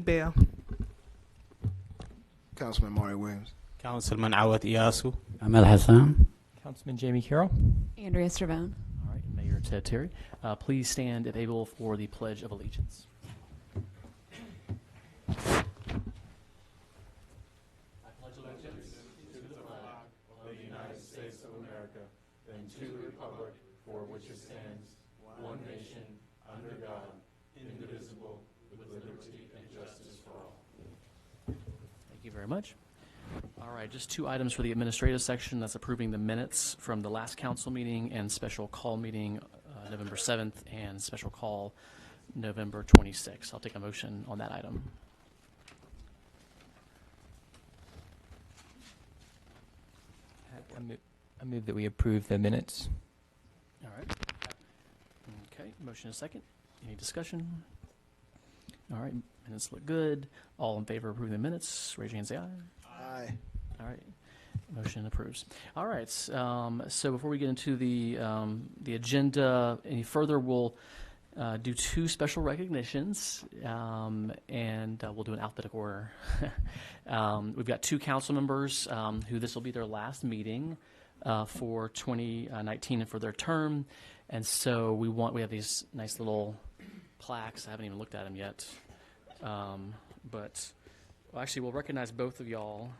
Bell. Councilman Mario Williams. Councilman Awad Iyasu. Ahmed Hassan. Councilman Jamie Carroll. Andrea Stravone. All right, Mayor Ted Terry. Please stand if able for the Pledge of Allegiance. Thank you very much. All right, just two items for the administrative section. That's approving the minutes from the last council meeting and special call meeting November 7th and special call November 26th. I'll take a motion on that item. I move that we approve the minutes. All right. Okay, motion is second. Any discussion? All right, minutes look good. All in favor of approving the minutes, raise your hand, say aye. Aye. All right, motion approves. All right, so before we get into the agenda any further, we'll do two special recognitions, and we'll do an alphabetical order. We've got two council members who this will be their last meeting for 2019 and for their term, and so we have these nice little plaques. I haven't even looked at them yet, but well, actually we'll recognize both of y'all.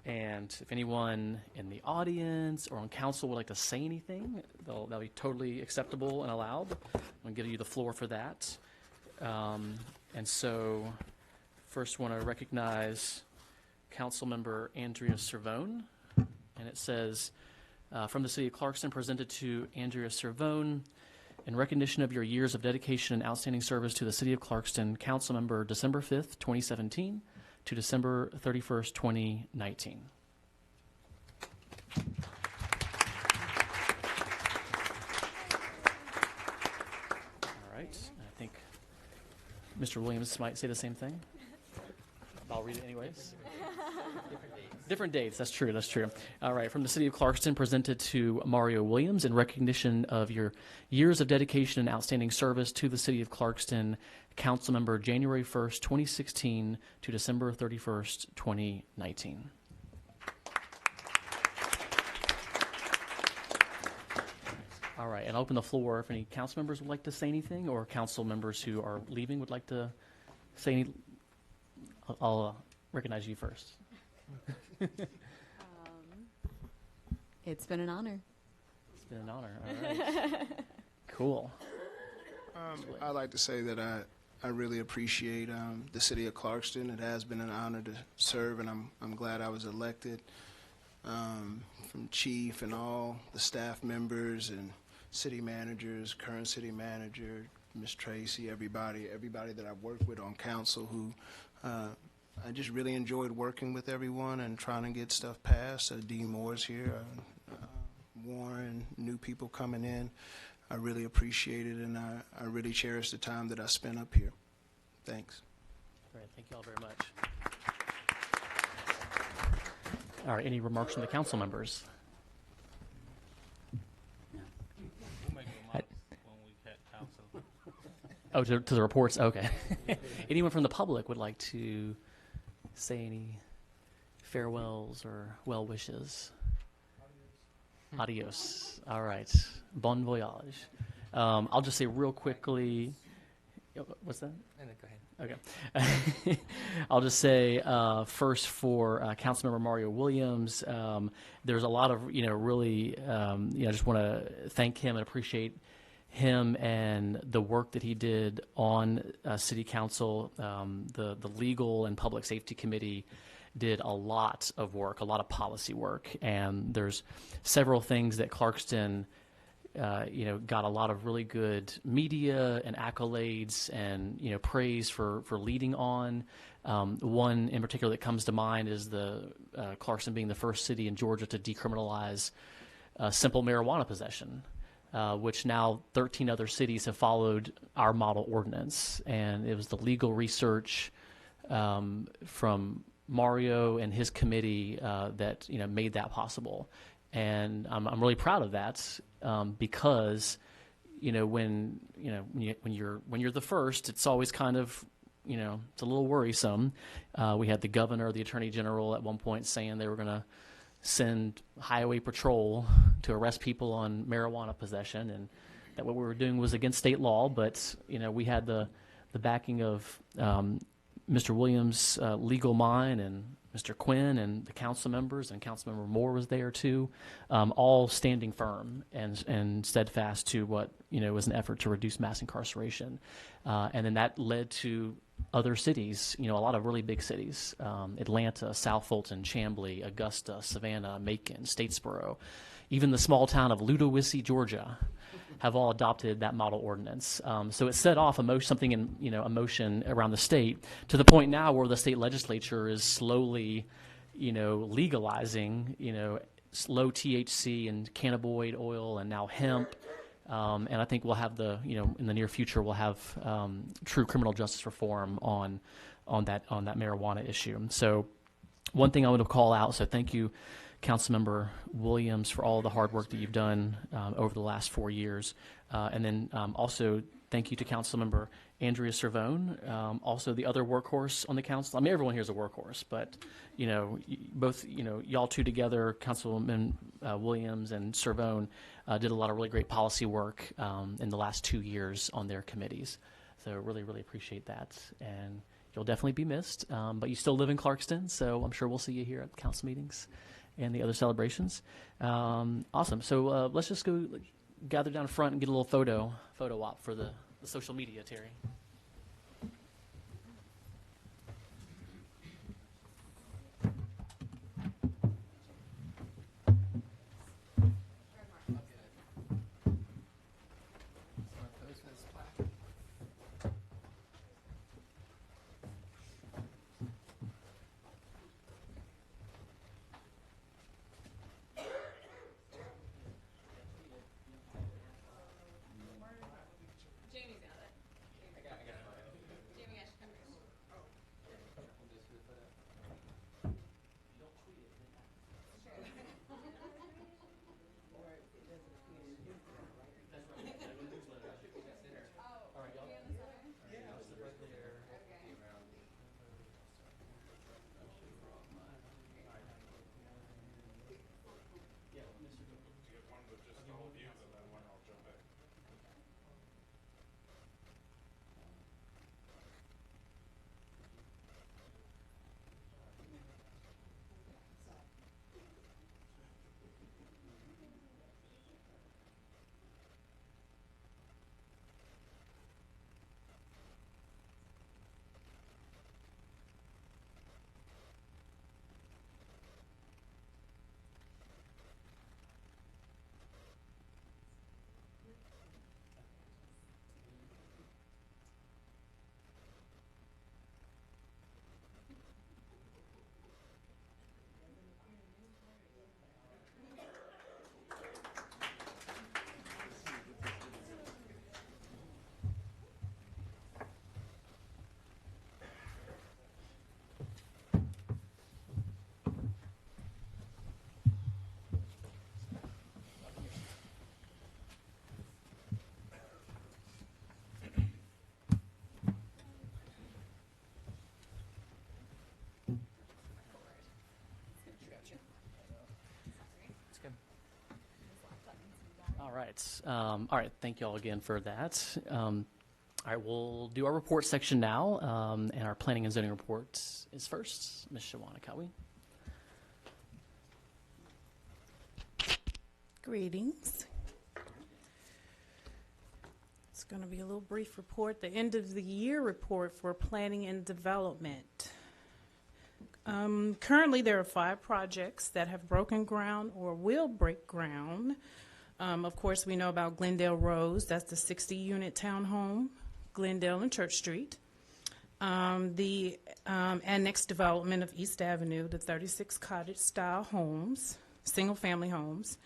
And if anyone in the audience or on council would like to say anything, that'll be totally acceptable and allowed. I'm going to give you the floor for that. And so first want to recognize Councilmember Andrea Cervone. And it says, from the City of Clarkston, presented to Andrea Cervone, in recognition of your years of dedication and outstanding service to the City of Clarkston, Councilmember December 5th, 2017 to December 31st, 2019. All right, I think Mr. Williams might say the same thing. I'll read it anyways. Different dates, that's true, that's true. All right, from the City of Clarkston, presented to Mario Williams in recognition of your years of dedication and outstanding service to the City of Clarkston, Councilmember January 1st, 2016 to December 31st, 2019. All right, and I'll open the floor if any council members would like to say anything, or council members who are leaving would like to say any. I'll recognize you first. It's been an honor. It's been an honor. All right. Cool. I'd like to say that I really appreciate the City of Clarkston. It has been an honor to serve, and I'm glad I was elected. From chief and all the staff members and city managers, current city manager, Ms. Tracy, everybody that I've worked with on council who I just really enjoyed working with everyone and trying to get stuff passed. Dean Moore's here, Warren, new people coming in. I really appreciate it, and I really cherish the time that I spent up here. Thanks. All right, thank you all very much. All right, any remarks from the council members? Oh, to the reports? Okay. Anyone from the public would like to say any farewells or well wishes? Adios. All right. Bon voyage. I'll just say real quickly. What's that? Go ahead. Okay. I'll just say first for Councilmember Mario Williams, there's a lot of, really, I just want to thank him and appreciate him and the work that he did on City Council. The Legal and Public Safety Committee did a lot of work, a lot of policy work, and there's several things that Clarkston got a lot of really good media and accolades and praise for leading on. One in particular that comes to mind is the Clarkston being the first city in Georgia to decriminalize simple marijuana possession, which now 13 other cities have followed our model ordinance. And it was the legal research from Mario and his committee that made that possible. And I'm really proud of that because when you're the first, it's always kind of it's a little worrisome. We had the governor, the attorney general at one point saying they were going to send highway patrol to arrest people on marijuana possession, and that what we were doing was against state law. But we had the backing of Mr. Williams' legal mind, and Mr. Quinn, and the council members, and Councilmember Moore was there too, all standing firm and steadfast to what was an effort to reduce mass incarceration, and then that led to other cities, a lot of really big cities, Atlanta, South Fulton, Chamblee, Augusta, Savannah, Macon, Statesboro, even the small town of Ludowici, Georgia, have all adopted that model ordinance. So it set off something in a motion around the state, to the point now where the state legislature is slowly, legalizing, low THC and cannabinoid oil, and now hemp. And I think we'll have in the near future, we'll have true criminal justice reform on that marijuana issue. So one thing I want to call out, so thank you, Councilmember Williams, for all the hard work that you've done over the last 4 years. And then also thank you to Councilmember Andrea Cervone, also the other workhorse on the council. I mean, everyone here is a workhorse, but, both, y'all two together, Councilman Williams and Cervone, did a lot of really great policy work in the last 2 years on their committees. So really, really appreciate that. And you'll definitely be missed, but you still live in Clarkston, so I'm sure we'll see you here at council meetings and the other celebrations. Awesome. So let's just go gather down front and get a little photo op for the social media, Terry. All right. Thank you all again for that. All right, we'll do our report section now, and our planning and zoning report is first. Ms. Shawana Kawi. Greetings. It's going to be a little brief report. The end of the year report for planning and development. Currently, there are 5 projects that have broken ground or will break ground. Of course, we know about Glendale Rose. That's the 60-unit townhome, Glendale and Church Street. The annex development of East Avenue, the 36 cottage-style homes, single-family homes.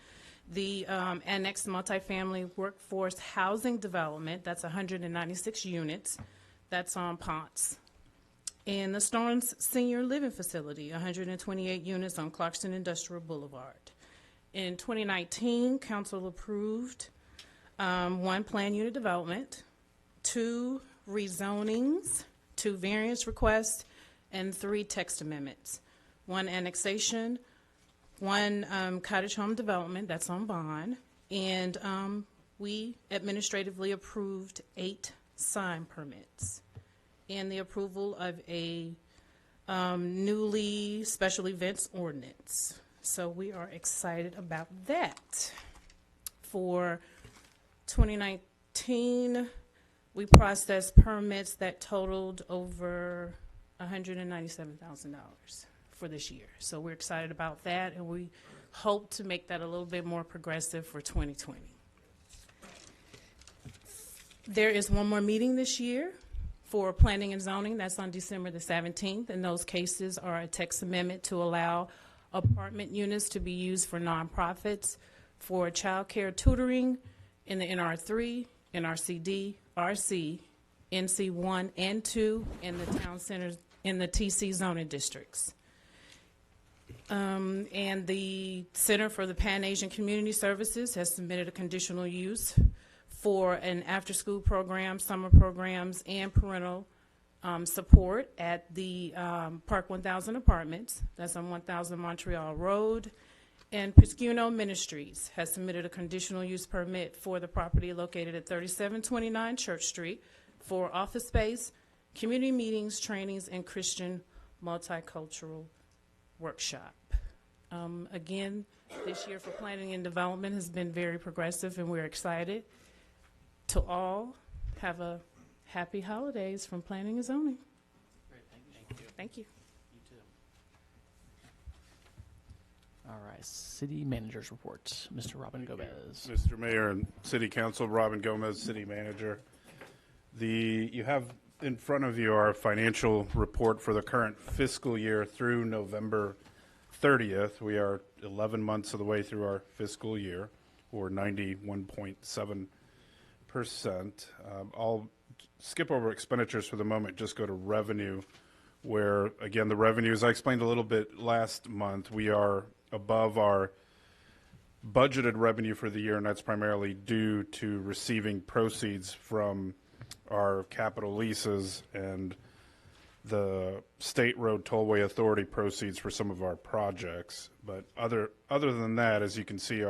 The annex multifamily workforce housing development, that's 196 units. That's on Ponce. And the Starnes Senior Living Facility, 128 units on Clarkston Industrial Boulevard. In 2019, council approved 1 plan unit development, 2 rezonings, 2 variance requests, and 3 text amendments. 1 annexation, 1 cottage home development, that's on bond, and we administratively approved 8 sign permits, and the approval of a newly special events ordinance. So we are excited about that. For 2019, we processed permits that totaled over $197,000 for this year. So we're excited about that, and we hope to make that a little bit more progressive for 2020. There is one more meeting this year for planning and zoning. That's on December the 17th, and those cases are a text amendment to allow apartment units to be used for nonprofits for child care tutoring in the NR3, NRCD, RC, NC1 and 2, in the town centers, in the TC zoning districts. And the Center for the Pan-Asian Community Services has submitted a conditional use for an after-school program, summer programs, and parental support at the Park 1000 Apartments. That's on 1000 Montreal Road. And Piscuno Ministries has submitted a conditional use permit for the property located at 3729 Church Street for office space, community meetings, trainings, and Christian multicultural workshop. Again, this year for planning and development has been very progressive, and we're excited to all have a happy holidays from planning and zoning. Great, thank you. Thank you. You too. All right, city managers report. Mr. Robin Gomez. Mr. Mayor and City Council, Robin Gomez, City Manager. You have in front of you our financial report for the current fiscal year through November 30th. We are 11 months of the way through our fiscal year, or 91.7%. I'll skip over expenditures for the moment, just go to revenue, where, again, the revenue, as I explained a little bit last month, we are above our budgeted revenue for the year, and that's primarily due to receiving proceeds from our capital leases and the State Road Tollway Authority proceeds for some of our projects. But other than that, as you can see,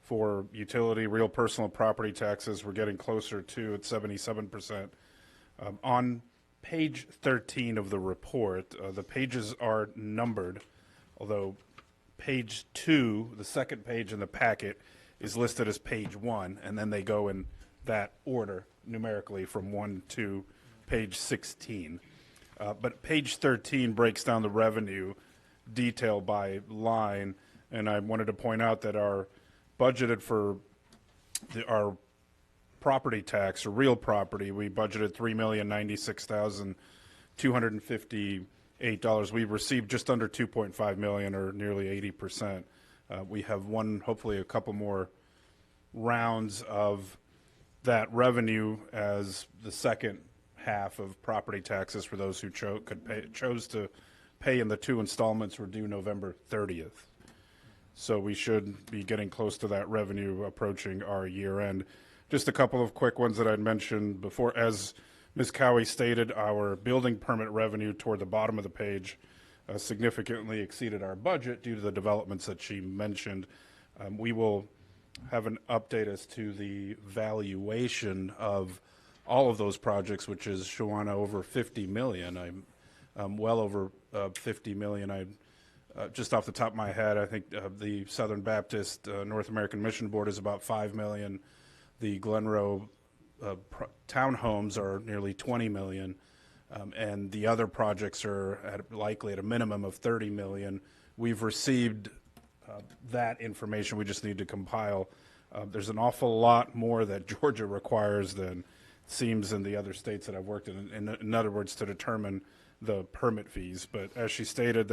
for utility, real personal property taxes, we're getting closer to at 77%. On page 13 of the report, the pages are numbered, although page 2, the second page in the packet, is listed as page 1, and then they go in that order numerically from 1 to page 16. But page 13 breaks down the revenue detail by line, and I wanted to point out that our budgeted for our property tax, or real property, we budgeted $3,096,258. We've received just under $2.5 million, or nearly 80%. We have hopefully a couple more rounds of that revenue as the second half of property taxes for those who chose to pay in the 2 installments were due November 30th. So we should be getting close to that revenue approaching our year end. Just a couple of quick ones that I'd mentioned before. As Ms. Cowie stated, our building permit revenue toward the bottom of the page significantly exceeded our budget due to the developments that she mentioned. We will have an update as to the valuation of all of those projects, which is, Shawana, over $50 million. I'm well over $50 million. Just off the top of my head, I think the Southern Baptist North American Mission Board is about $5 million. The Glenroe townhomes are nearly $20 million, and the other projects are likely at a minimum of $30 million. We've received that information. We just need to compile. There's an awful lot more that Georgia requires than seems in the other states that I've worked in other words, to determine the permit fees. But as she stated,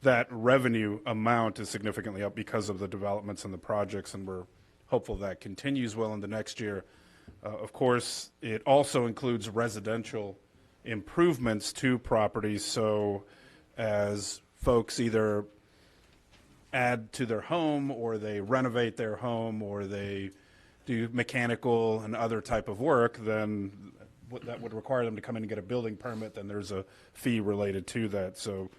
that revenue amount is significantly up because of the developments and the projects, and we're hopeful that continues well into next year. Of course, it also includes residential improvements to properties, so as folks either add to their home, or they renovate their home, or they do mechanical and other type of work, then that would require them to come in and get a building permit, then there's a fee related to that. So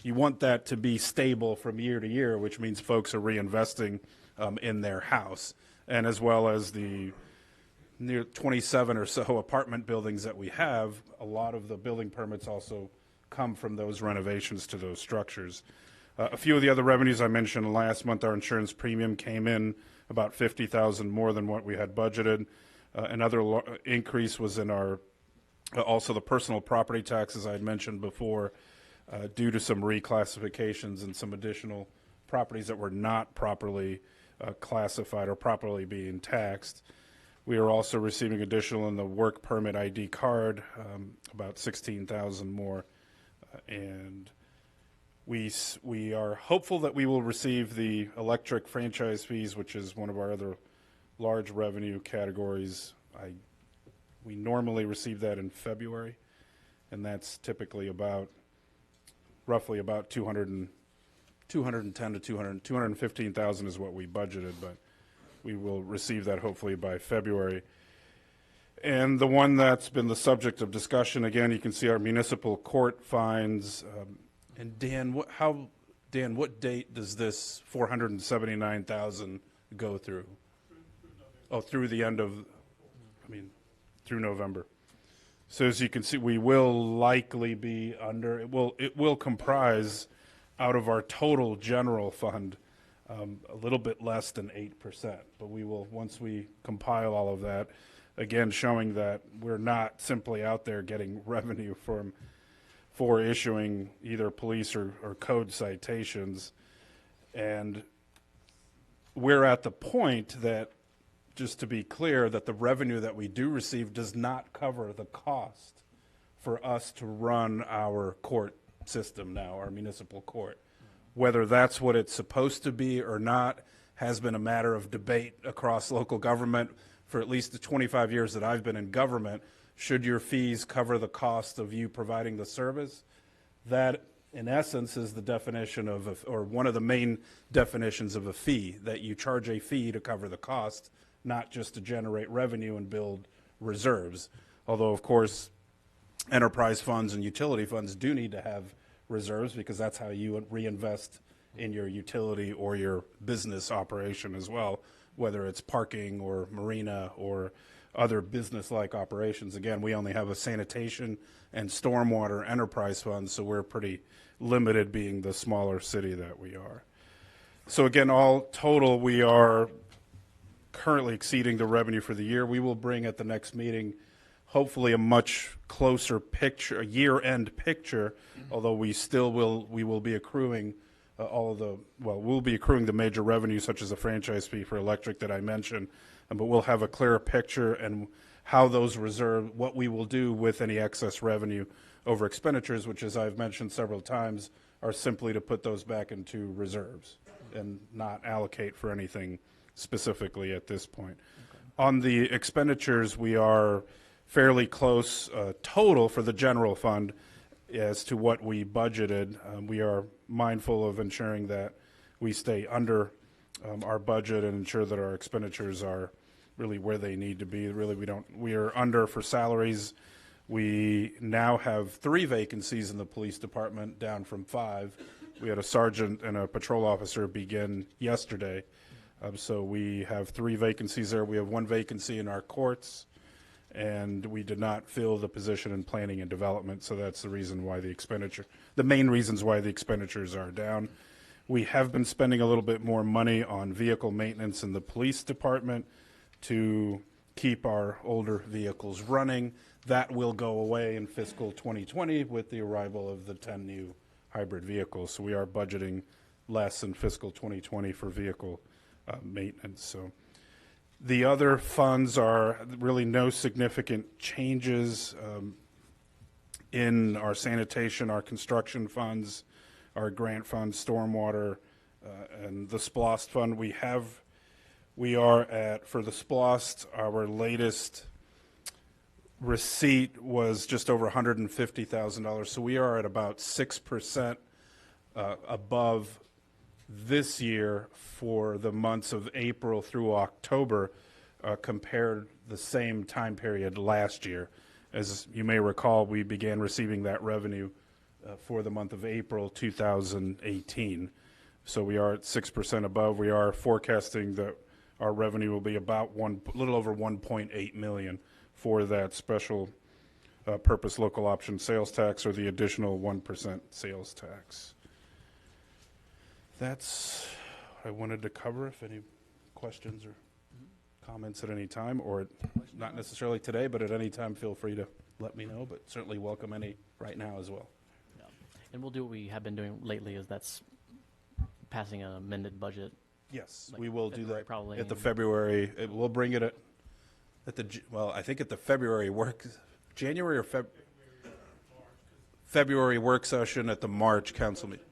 you want that to be stable from year to year, which means folks are reinvesting in their house, and as well as the near 27 or so apartment buildings that we have, a lot of the building permits also come from those renovations to those structures. A few of the other revenues I mentioned last month, our insurance premium came in about $50,000 more than what we had budgeted. Another increase was in our also the personal property taxes I had mentioned before, due to some reclassifications and some additional properties that were not properly classified or properly being taxed. We are also receiving additional in the work permit ID card, about $16,000 more, and we are hopeful that we will receive the electric franchise fees, which is one of our other large revenue categories. We normally receive that in February, and that's typically roughly about 210 to 215,000 is what we budgeted, but we will receive that hopefully by February. And the one that's been the subject of discussion, again, you can see our municipal court fines. And Dan, what date does this 479,000 go through? Oh, through the end of, through November. So as you can see, we will likely be under, it will comprise out of our total general fund a little bit less than 8%. But we will, once we compile all of that, again, showing that we're not simply out there getting revenue for issuing either police or code citations. And we're at the point that, just to be clear, that the revenue that we do receive does not cover the cost for us to run our court system now, our municipal court. Whether that's what it's supposed to be or not has been a matter of debate across local government for at least the 25 years that I've been in government. Should your fees cover the cost of you providing the service? That, in essence, is the definition of, or one of the main definitions of a fee, that you charge a fee to cover the cost, not just to generate revenue and build reserves. Although, of course, enterprise funds and utility funds do need to have reserves, because that's how you reinvest in your utility or your business operation as well, whether it's parking or marina or other business-like operations. Again, we only have a sanitation and stormwater enterprise fund, so we're pretty limited, being the smaller city that we are. So again, all total, we are currently exceeding the revenue for the year. We will bring at the next meeting hopefully a much closer picture, a year-end picture, although we will be accruing we'll be accruing the major revenue, such as the franchise fee for electric that I mentioned, but we'll have a clearer picture and how those what we will do with any excess revenue over expenditures, which, as I've mentioned several times, are simply to put those back into reserves and not allocate for anything specifically at this point. Okay. On the expenditures, we are fairly close total for the general fund as to what we budgeted. We are mindful of ensuring that we stay under our budget and ensure that our expenditures are really where they need to be. Really, we are under for salaries. We now have 3 vacancies in the police department, down from 5. We had a sergeant and a patrol officer begin yesterday. So we have 3 vacancies there. We have 1 vacancy in our courts, and we did not fill the position in planning and development. So that's the reason why the main reasons why the expenditures are down. We have been spending a little bit more money on vehicle maintenance in the police department to keep our older vehicles running. That will go away in fiscal 2020 with the arrival of the 10 new hybrid vehicles. So we are budgeting less in fiscal 2020 for vehicle maintenance. So the other funds are really no significant changes in our sanitation, our construction funds, our grant funds, stormwater, and the SPLOST fund. We are at, for the SPLOST, our latest receipt was just over $150,000. So we are at about 6% above this year for the months of April through October compared the same time period last year. As you may recall, we began receiving that revenue for the month of April 2018. So we are at 6% above. We are forecasting that our revenue will be about a little over 1.8 million for that special purpose local option sales tax, or the additional 1% sales tax. That's what I wanted to cover. If any questions or comments at any time, or not necessarily today, but at any time, feel free to let me know, but certainly welcome any right now as well. Yeah. And we'll do what we have been doing lately, is that's passing an amended budget. Yes, Like we will do February that probably, at the and- February. We'll bring it at well, I think at the February January or February work session at the March council meeting.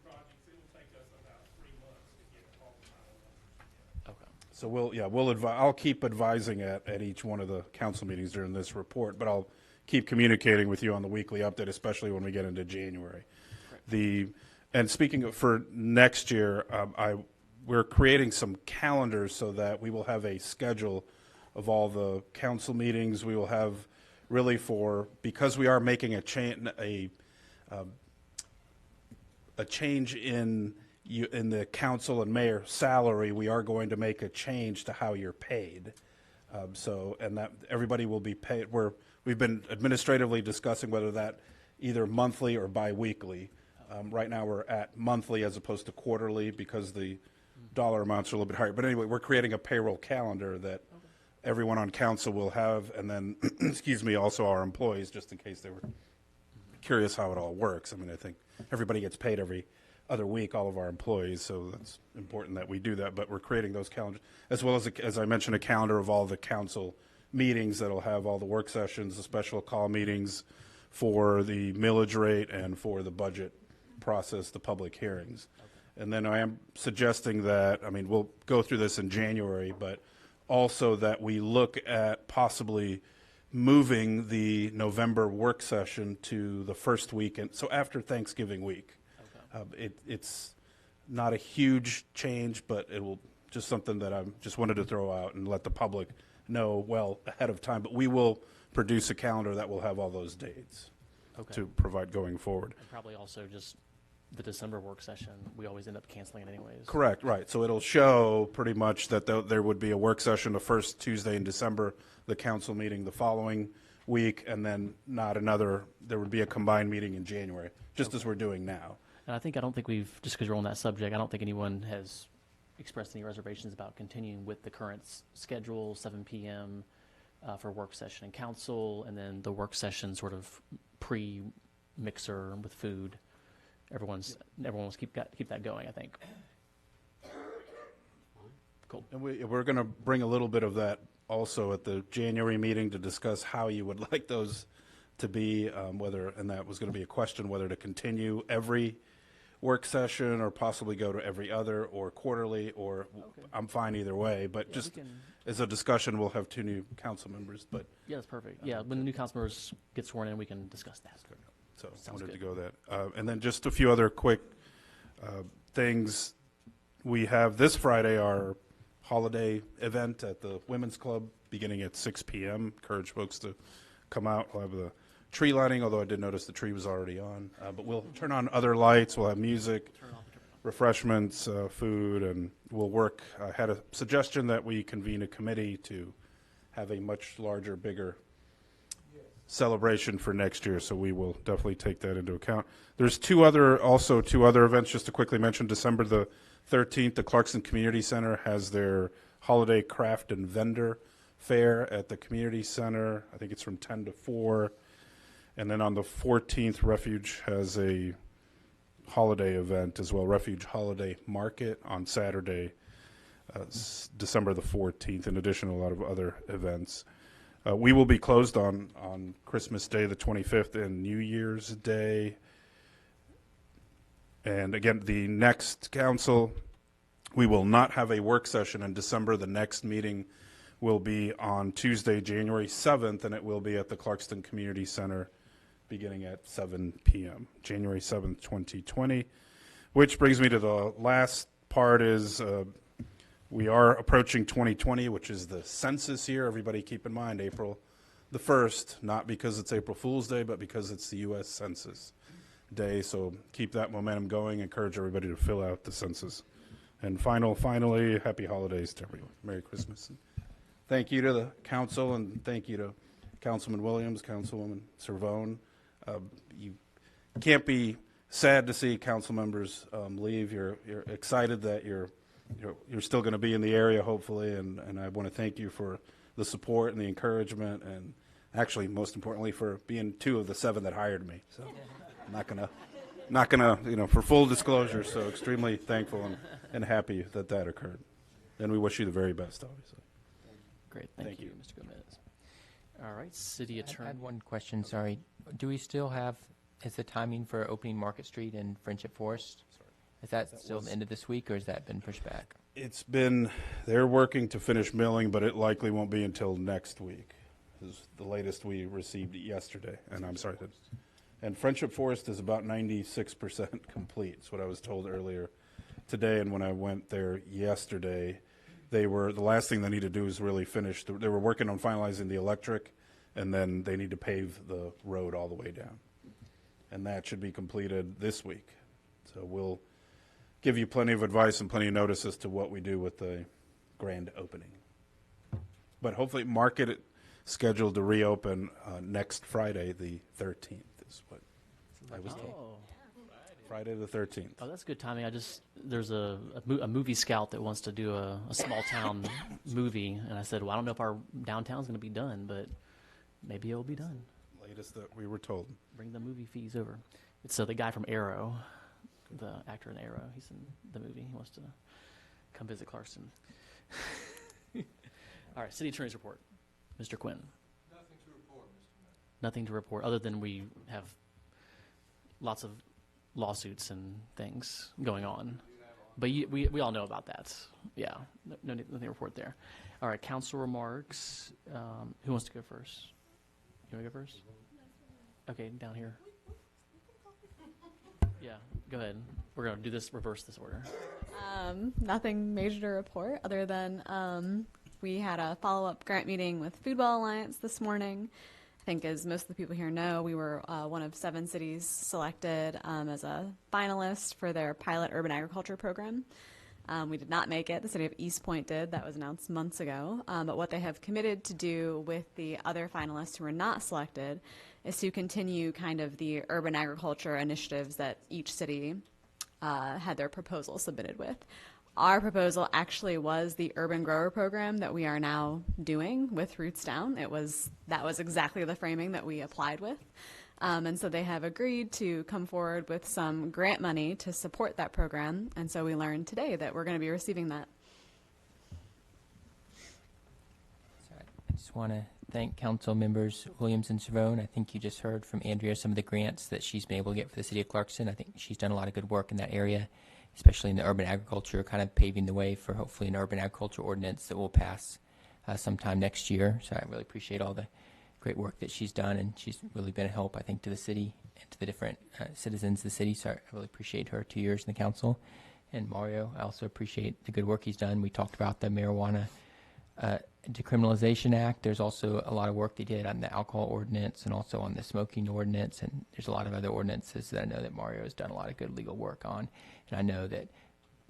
Okay. So I'll keep advising at each one of the council meetings during this report, but I'll keep communicating with you on the weekly update, especially when we get into January. And speaking of for next year, we're creating some calendars so that we will have a schedule of all the council meetings. We will have really because we are making a change in the council and mayor salary, we are going to make a change to how you're paid. And that everybody will be paid. We've been administratively discussing whether that either monthly or biweekly. Right now we're at monthly as opposed to quarterly because the dollar amounts are a little bit higher. But anyway, we're creating a payroll calendar that everyone on council will have, and then, also our employees, just in case they were curious how it all works. I mean, I think everybody gets paid every other week, all of our employees, so that's important that we do that. But we're creating those calendars, as well as I mentioned, a calendar of all the council meetings that'll have all the work sessions, the special call meetings for the millage rate and for the budget process, the public hearings. And then I am suggesting that, we'll go through this in January, but also that we look at possibly moving the November work session to the first weekend, so after Thanksgiving week. Okay. It's not a huge change, but it will just something that I just wanted to throw out and let the public know well ahead of time. But we will produce a calendar that will have all those dates to provide going forward. And probably also just the December work session, we always end up canceling it anyways. Correct, right. So it'll show pretty much that there would be a work session the first Tuesday in December, the council meeting the following week, and then there would be a combined meeting in January, just as we're doing now. And I don't think we've, just because you're on that subject, I don't think anyone has expressed any reservations about continuing with the current schedule, 7 p.m. For work session and council, and then the work session sort of pre-mixer with food. Everyone wants to keep that going, I think. Cool. And we're going to bring a little bit of that also at the January meeting to discuss how you would like those to be, and that was going to be a question, whether to continue every work session or possibly go to every other or quarterly, or I'm fine either way. But Yeah, just as a discussion, we'll have 2 new council members. But yeah, that's perfect. Yeah, when the new council members get sworn in, we can discuss that. so I Sounds wanted to good. go that. And then just a few other quick things. We have this Friday our holiday event at the Women's Club beginning at 6 p.m. Encourage folks to come out. We'll have the tree lighting, although I did notice the tree was already on. But we'll turn on other lights. We'll have music, refreshments, food, and we'll work. I had a suggestion that we convene a committee to have a much larger, bigger celebration for next year, so we will definitely take that into account. There's two other events, just to quickly mention. December the 13th, the Clarkston Community Center has their holiday craft and vendor fair at the community center. I think it's from 10 to 4. And then on the 14th, Refuge has a holiday event as well, Refuge Holiday Market on Saturday, December the 14th, in addition to a lot of other events. We will be closed on Christmas Day, the 25th, and New Year's Day. And again, the next council, we will not have a work session in December. The next meeting will be on Tuesday, January 7th, and it will be at the Clarkston Community Center beginning at 7 p.m., January 7th, 2020. Which brings me to the last part is we are approaching 2020, which is the census year. Everybody keep in mind, April the first, not because it's April Fool's Day, but because it's the U.S. Census Day. So keep that momentum going. Encourage everybody to fill out the census. And finally, happy holidays to everyone. Merry Christmas. And thank you to the council, and thank you to Councilman Williams, Councilwoman Cervone. You can't be sad to see council members leave. You're excited that you're still going to be in the area, hopefully, and I want to thank you for the support and the encouragement, and actually, most importantly, for being 2 of the 7 that hired me. So I'm not gonna, for full disclosure, so extremely thankful and happy that occurred. And we wish you the very best, obviously. Great. Thank you, Mr. Gomez. All right, City I Attorney. had one question, sorry. Do we still have, is the timing for opening Market Street and Friendship Forest? Is that still the end of this week, or has that been pushed back? They're working to finish milling, but it likely won't be until next week. Is the latest we received yesterday, and I'm sorry. And Friendship Forest is about 96% complete. That's what I was told earlier today, and when I went there yesterday, the last thing they need to do is really finish. They were working on finalizing the electric, and then they need to pave the road all the way down. And that should be completed this week. So we'll give you plenty of advice and plenty of notice as to what we do with the grand opening. But hopefully market it scheduled to reopen next Friday, the 13th, is what I was told. Oh. Friday the 13th. Oh, that's good timing. There's a movie scout that wants to do a small town movie, and I said, well, I don't know if our downtown's going to be done, but maybe it'll be done. Latest that we were told. Bring the movie fees over. It's the guy from Arrow, the actor in Arrow. He's in the movie. He wants to come visit Clarkston. All right, City Attorney's report. Mr. Quinn. Nothing to report, Mr. Mayor. Nothing to report other than we have lots of lawsuits and things going on. But we all know about that. Yeah, nothing to report there. All right, council remarks. Who wants to go first? You want to go first? Okay, down here. Yeah, go ahead. We're going to do this, reverse this order. Nothing major to report other than we had a follow-up grant meeting with Foodwell Alliance this morning. I think as most of the people here know, we were one of 7 cities selected as a finalist for their pilot urban agriculture program. We did not make it. The city of East Point did. That was announced months ago. But what they have committed to do with the other finalists who were not selected is to continue kind of the urban agriculture initiatives that each city had their proposal submitted with. Our proposal actually was the urban grower program that we are now doing with Roots Down. That was exactly the framing that we applied with. And so they have agreed to come forward with some grant money to support that program. And so we learned today that we're going to be receiving that. So I just want to thank council members Williams and Cervone. I think you just heard from Andrea some of the grants that she's been able to get for the city of Clarkston. I think she's done a lot of good work in that area, especially in the urban agriculture, kind of paving the way for hopefully an urban agriculture ordinance that will pass sometime next year. So I really appreciate all the great work that she's done, and she's really been a help, I think, to the city and to the different citizens of the city. So I really appreciate her 2 years in the council. And Mario, I also appreciate the good work he's done. We talked about the marijuana Decriminalization Act. There's also a lot of work they did on the alcohol ordinance and also on the smoking ordinance, and there's a lot of other ordinances that I know that Mario has done a lot of good legal work on, and I know that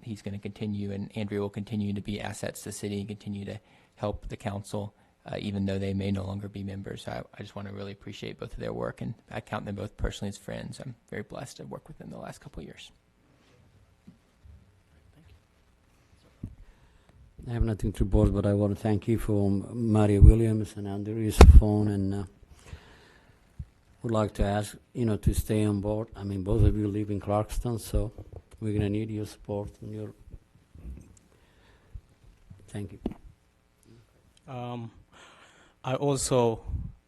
he's going to continue, and Andrea will continue to be assets to the city and continue to help the council, even though they may no longer be members. So I just want to really appreciate both of their work, and I count them both personally as friends. I'm very blessed to work with them the last couple of years. I have nothing to report, but I want to thank you for Mario Williams and Andrea's phone, and would like to ask, to stay on board. I mean, both of you live in Clarkston, so we're going to need your support and your... Thank you. I also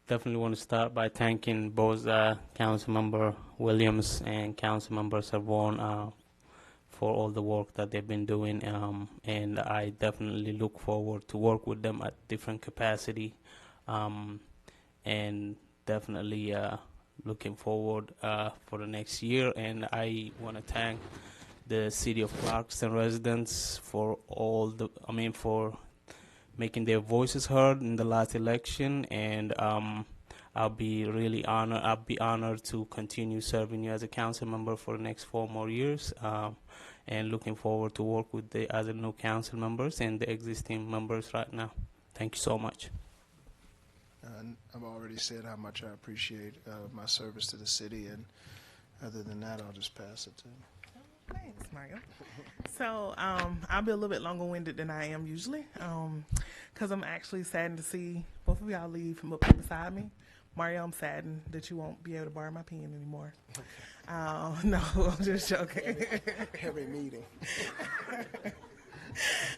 definitely want to start by thanking both Councilmember Williams and Councilmember Cervone for all the work that they've been doing, and I definitely look forward to work with them at different capacity, and definitely looking forward for the next year. And I want to thank the City of Clarkston residents for all the, for making their voices heard in the last election, and I'll be really honored. I'll be honored to continue serving you as a council member for the next 4 more years, and looking forward to work with the other new council members and the existing members right now. Thank you so much. I've already said how much I appreciate my service to the city, and other than that, I'll just pass it to him. Thanks, Mario. So I'll be a little bit longer-winded than I am usually, because I'm actually saddened to see both of y'all leave from up here beside me. Mario, I'm saddened that you won't be able to borrow my pen anymore. No, I'm just joking. Every meeting.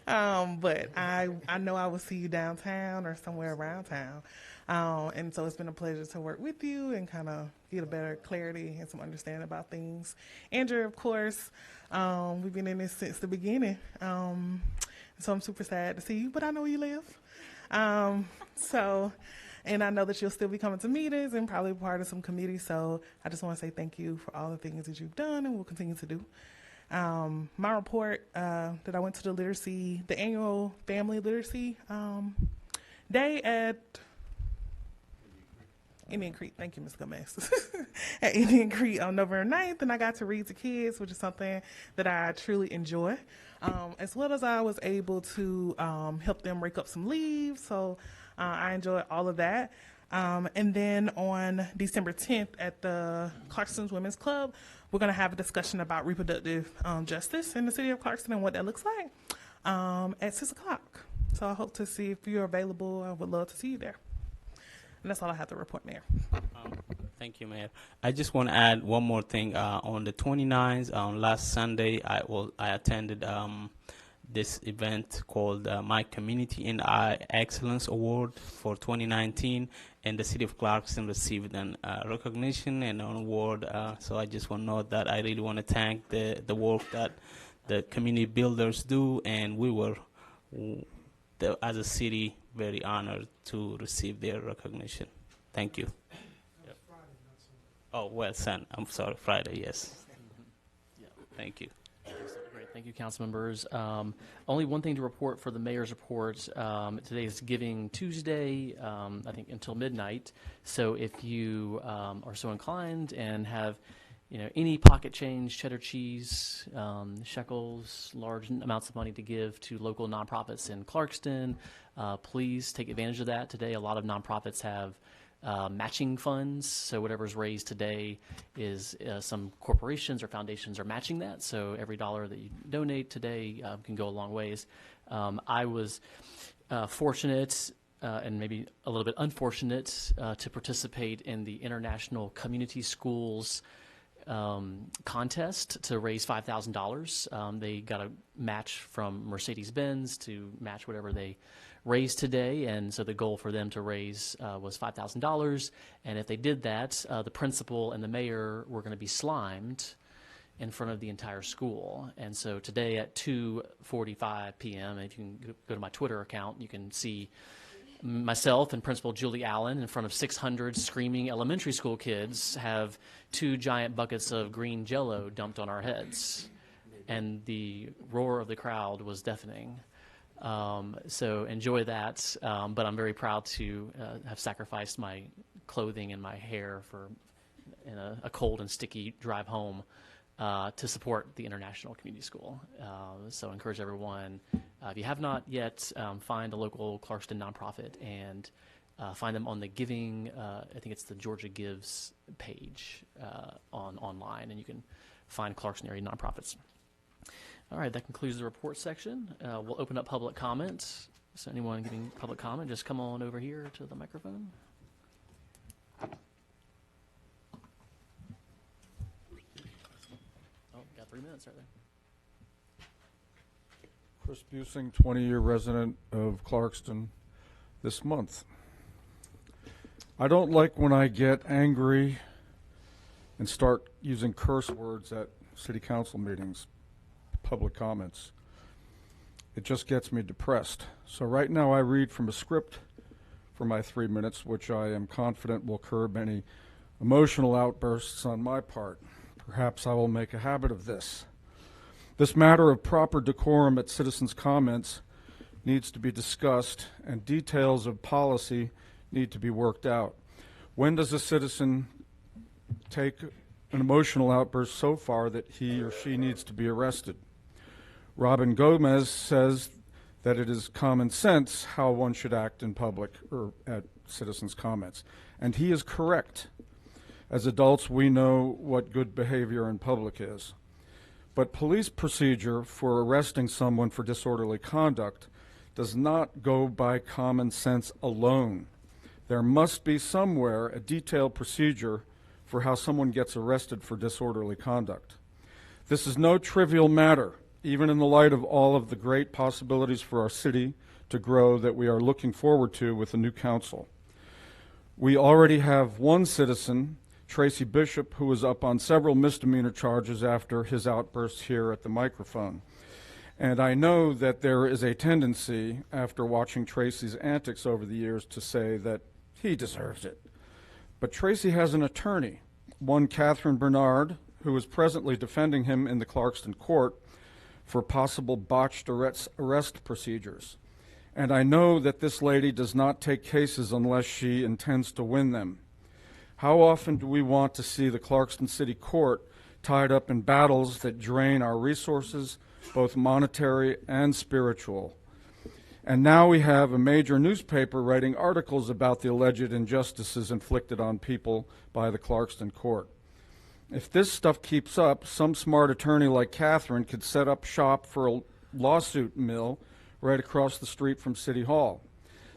But I know I will see you downtown or somewhere around town. And so it's been a pleasure to work with you and kind of get a better clarity and some understanding about things. Andrew, of course, we've been in this since the beginning. So I'm super sad to see you, but I know where you live. And I know that you'll still be coming to meetings and probably part of some committees. So I just want to say thank you for all the things that you've done and will continue to do. My report that I went to the annual family literacy day at Indian Creek. Thank you, Ms. Gomez. At Indian Creek on November 9th, and I got to read to kids, which is something that I truly enjoy. As well as I was able to help them rake up some leaves, so I enjoyed all of that. And then on December 10th at the Clarkston's Women's Club, we're going to have a discussion about reproductive justice in the city of Clarkston and what that looks like at 6 o'clock. So I hope to see if you're available. I would love to see you there. And that's all I have to report, Mayor. Thank you, Mayor. I just want to add one more thing. On the 29th, last Sunday, I attended this event called My Community and I Excellence Award for 2019, and the City of Clarkston received an recognition and an award. So I just want to note that I really want to thank the work that the community builders do, and we were, as a city, very honored to receive their recognition. Thank you. Yep. Oh, well, I'm sorry, Friday, yes. Yeah. Thank you. Great, thank you, council members. Only one thing to report for the mayor's report. Today is Giving Tuesday, I think until midnight. So if you are so inclined and have any pocket change, cheddar cheese, shekels, large amounts of money to give to local nonprofits in Clarkston, please take advantage of that. Today, a lot of nonprofits have matching funds, so whatever's raised today is some corporations or foundations are matching that, so every dollar that you donate today can go a long ways. I was fortunate and maybe a little bit unfortunate to participate in the International Community Schools contest to raise $5,000. They got a match from Mercedes-Benz to match whatever they raised today, and so the goal for them to raise was $5,000. And if they did that, the principal and the mayor were going to be slimed in front of the entire school. And so today at 2:45 p.m., if you can go to my Twitter account, you can see myself and Principal Julie Allen in front of 600 screaming elementary school kids have 2 giant buckets of green Jell-O dumped on our heads. And the roar of the crowd was deafening. So enjoy that. But I'm very proud to have sacrificed my clothing and my hair in a cold and sticky drive home to support the International Community School. So I encourage everyone, if you have not yet, find a local Clarkston nonprofit and find them on the Giving, I think it's the Georgia Gives page online, and you can find Clarkston area nonprofits. All right, that concludes the report section. We'll open up public comment. So anyone giving public comment, just come on over here to the microphone. Oh, got 3 minutes right there. Chris Busing, 20-year resident of Clarkston this month. I don't like when I get angry and start using curse words at city council meetings, public comments. It just gets me depressed. So right now I read from a script for my 3 minutes, which I am confident will curb any emotional outbursts on my part. Perhaps I will make a habit of this. This matter of proper decorum at citizens' comments needs to be discussed and details of policy need to be worked out. When does a citizen take an emotional outburst so far that he or she needs to be arrested? Robin Gomez says that it is common sense how one should act in public or at citizens' comments. And he is correct. As adults, we know what good behavior in public is. But police procedure for arresting someone for disorderly conduct does not go by common sense alone. There must be somewhere a detailed procedure for how someone gets arrested for disorderly conduct. This is no trivial matter, even in the light of all of the great possibilities for our city to grow that we are looking forward to with the new council. We already have one citizen, Tracy Bishop, who was up on several misdemeanor charges after his outburst here at the microphone. And I know that there is a tendency, after watching Tracy's antics over the years, to say that he deserves it. But Tracy has an attorney, one Catherine Bernard, who is presently defending him in the Clarkston court for possible botched arrest procedures. And I know that this lady does not take cases unless she intends to win them. How often do we want to see the Clarkston City Court tied up in battles that drain our resources, both monetary and spiritual? And now we have a major newspaper writing articles about the alleged injustices inflicted on people by the Clarkston court. If this stuff keeps up, some smart attorney like Catherine could set up shop for a lawsuit mill right across the street from City Hall.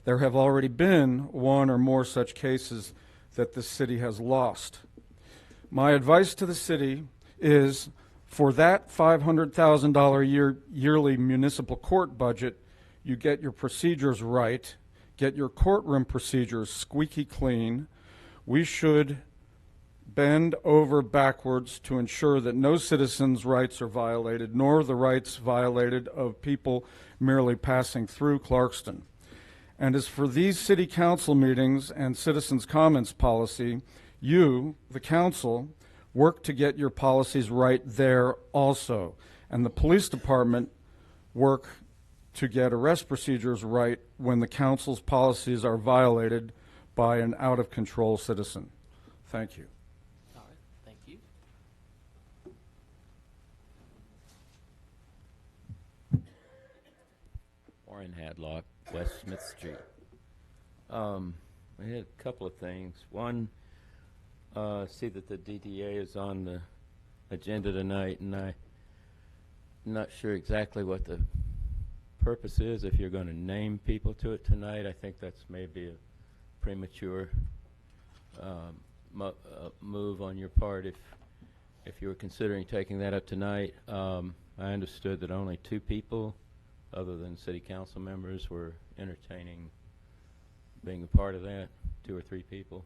There have already been one or more such cases that the city has lost. My advice to the city is, for that $500,000 yearly municipal court budget, you get your procedures right, get your courtroom procedures squeaky clean. We should bend over backwards to ensure that no citizens' rights are violated, nor the rights violated of people merely passing through Clarkston. And as for these city council meetings and citizens' comments policy, you, the council, work to get your policies right there also. And the police department work to get arrest procedures right when the council's policies are violated by an out-of-control citizen. Thank you. All right, thank you. Warren Hadlock, West Smith Street. I had a couple of things. One, see that the DDA is on the agenda tonight, and I'm not sure exactly what the purpose is. If you're going to name people to it tonight, I think that's maybe a premature move on your part if you were considering taking that up tonight. I understood that only 2 people other than city council members were entertaining being a part of that, 2 or 3 people.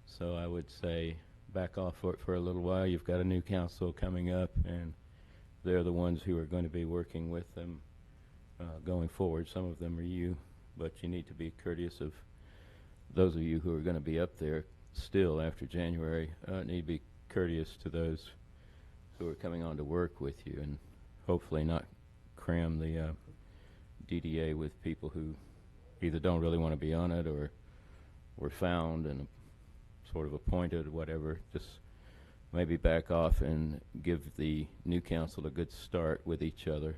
So I would say back off for a little while. You've got a new council coming up, and they're the ones who are going to be working with them going forward. Some of them are you, but you need to be courteous of those of you who are going to be up there still after January. Need to be courteous to those who are coming on to work with you, and hopefully not cram the DDA with people who either don't really want to be on it or were found and sort of appointed, whatever. Just maybe back off and give the new council a good start with each other,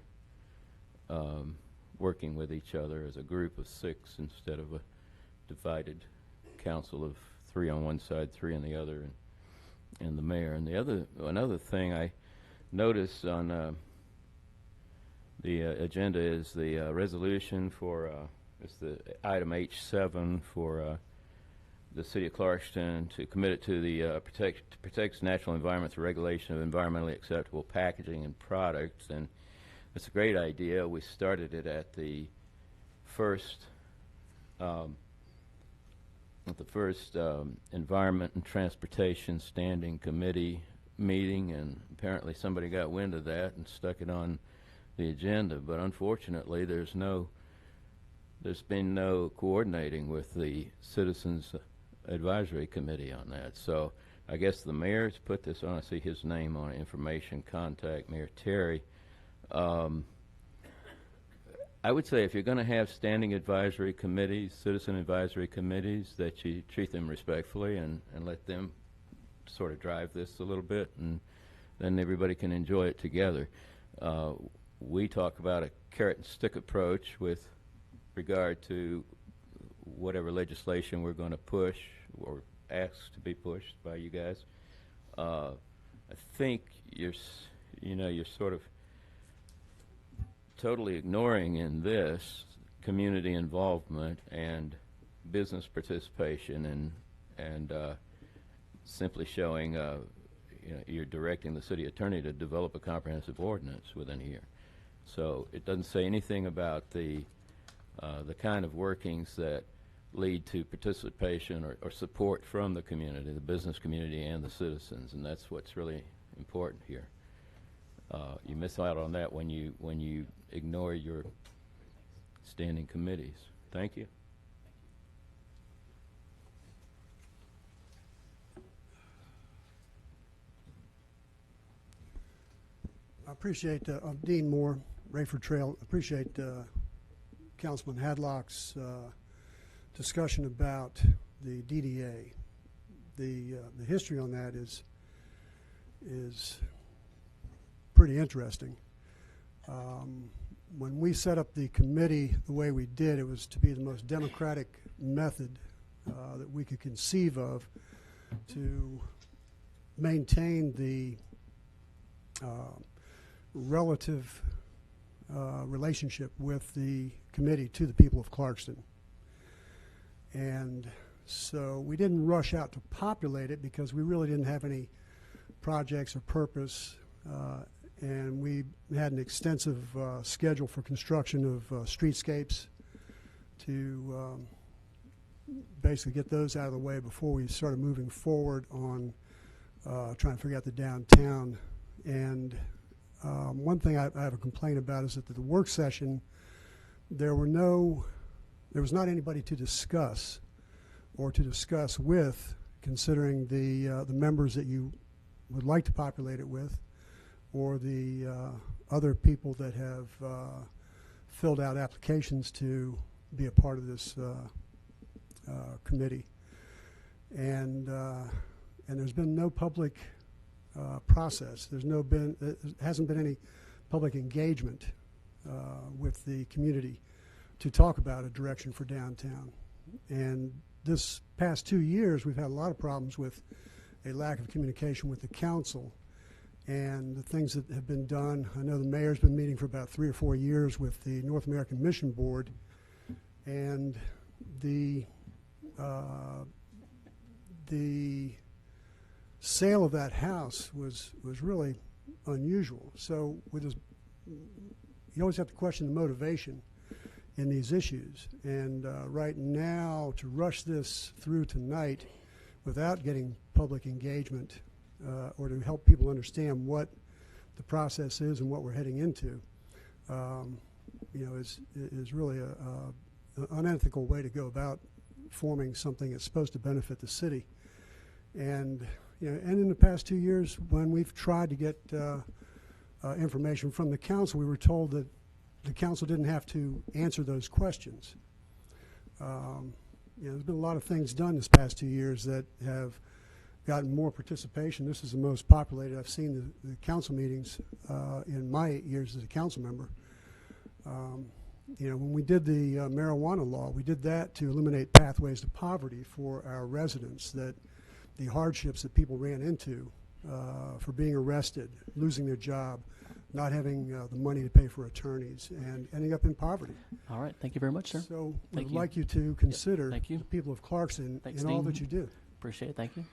working with each other as a group of 6 instead of a divided council of 3 on one side, 3 on the other, and the mayor. And another thing I noticed on the agenda is the resolution for it's the item H7 for the City of Clarkston to commit it to the protects natural environment through regulation of environmentally acceptable packaging and products. And it's a great idea. We started it at the first Environment and Transportation Standing Committee meeting, and apparently somebody got wind of that and stuck it on the agenda. But unfortunately, there's been no coordinating with the Citizens Advisory Committee on that. So I guess the mayor's put this on. I see his name on it, information, contact Mayor Terry. I would say if you're going to have standing advisory committees, citizen advisory committees, that you treat them respectfully and let them sort of drive this a little bit, and then everybody can enjoy it together. We talk about a carrot and stick approach with regard to whatever legislation we're going to push or ask to be pushed by you guys. I think you're sort of totally ignoring in this community involvement and business participation, and simply showing you're directing the city attorney to develop a comprehensive ordinance within a year. So it doesn't say anything about the kind of workings that lead to participation or support from the community, the business community and the citizens, and that's what's really important here. You miss out on that when you ignore your standing committees. Thank you. I appreciate Dean Moore, Rayford Trail. Appreciate Councilman Hadlock's discussion about the DDA. The history on that is pretty interesting. When we set up the committee the way we did, it was to be the most democratic method that we could conceive of to maintain the relative relationship with the committee to the people of Clarkston. And so we didn't rush out to populate it because we really didn't have any projects or purpose, and we had an extensive schedule for construction of streetscapes to basically get those out of the way before we started moving forward on trying to figure out the downtown. And one thing I have a complaint about is that at the work session there was not anybody to discuss or to discuss with, considering the members that you would like to populate it with, or the other people that have filled out applications to be a part of this committee. And there's been no public process. There hasn't been any public engagement with the community to talk about a direction for downtown. And this past 2 years, we've had a lot of problems with a lack of communication with the council and the things that have been done. I know the mayor's been meeting for about 3 or 4 years with the North American Mission Board, and the sale of that house was really unusual. So you always have to question the motivation in these issues. And right now, to rush this through tonight without getting public engagement or to help people understand what the process is and what we're heading into, is really an unethical way to go about forming something that's supposed to benefit the city. And and in the past 2 years, when we've tried to get information from the council, we were told that the council didn't have to answer those questions. There's been a lot of things done this past 2 years that have gotten more participation. This is the most populated I've seen the council meetings in my 8 years as a council member. When we did the marijuana law, we did that to eliminate pathways to poverty for our residents, that the hardships that people ran into for being arrested, losing their job, not having the money to pay for attorneys, and ending up in poverty. All right. Thank you very much, sir. So Thank we'd you. like you to consider Thank you. the people of Clarkston Thanks, in all Dean. that you do. Appreciate it. Thank you.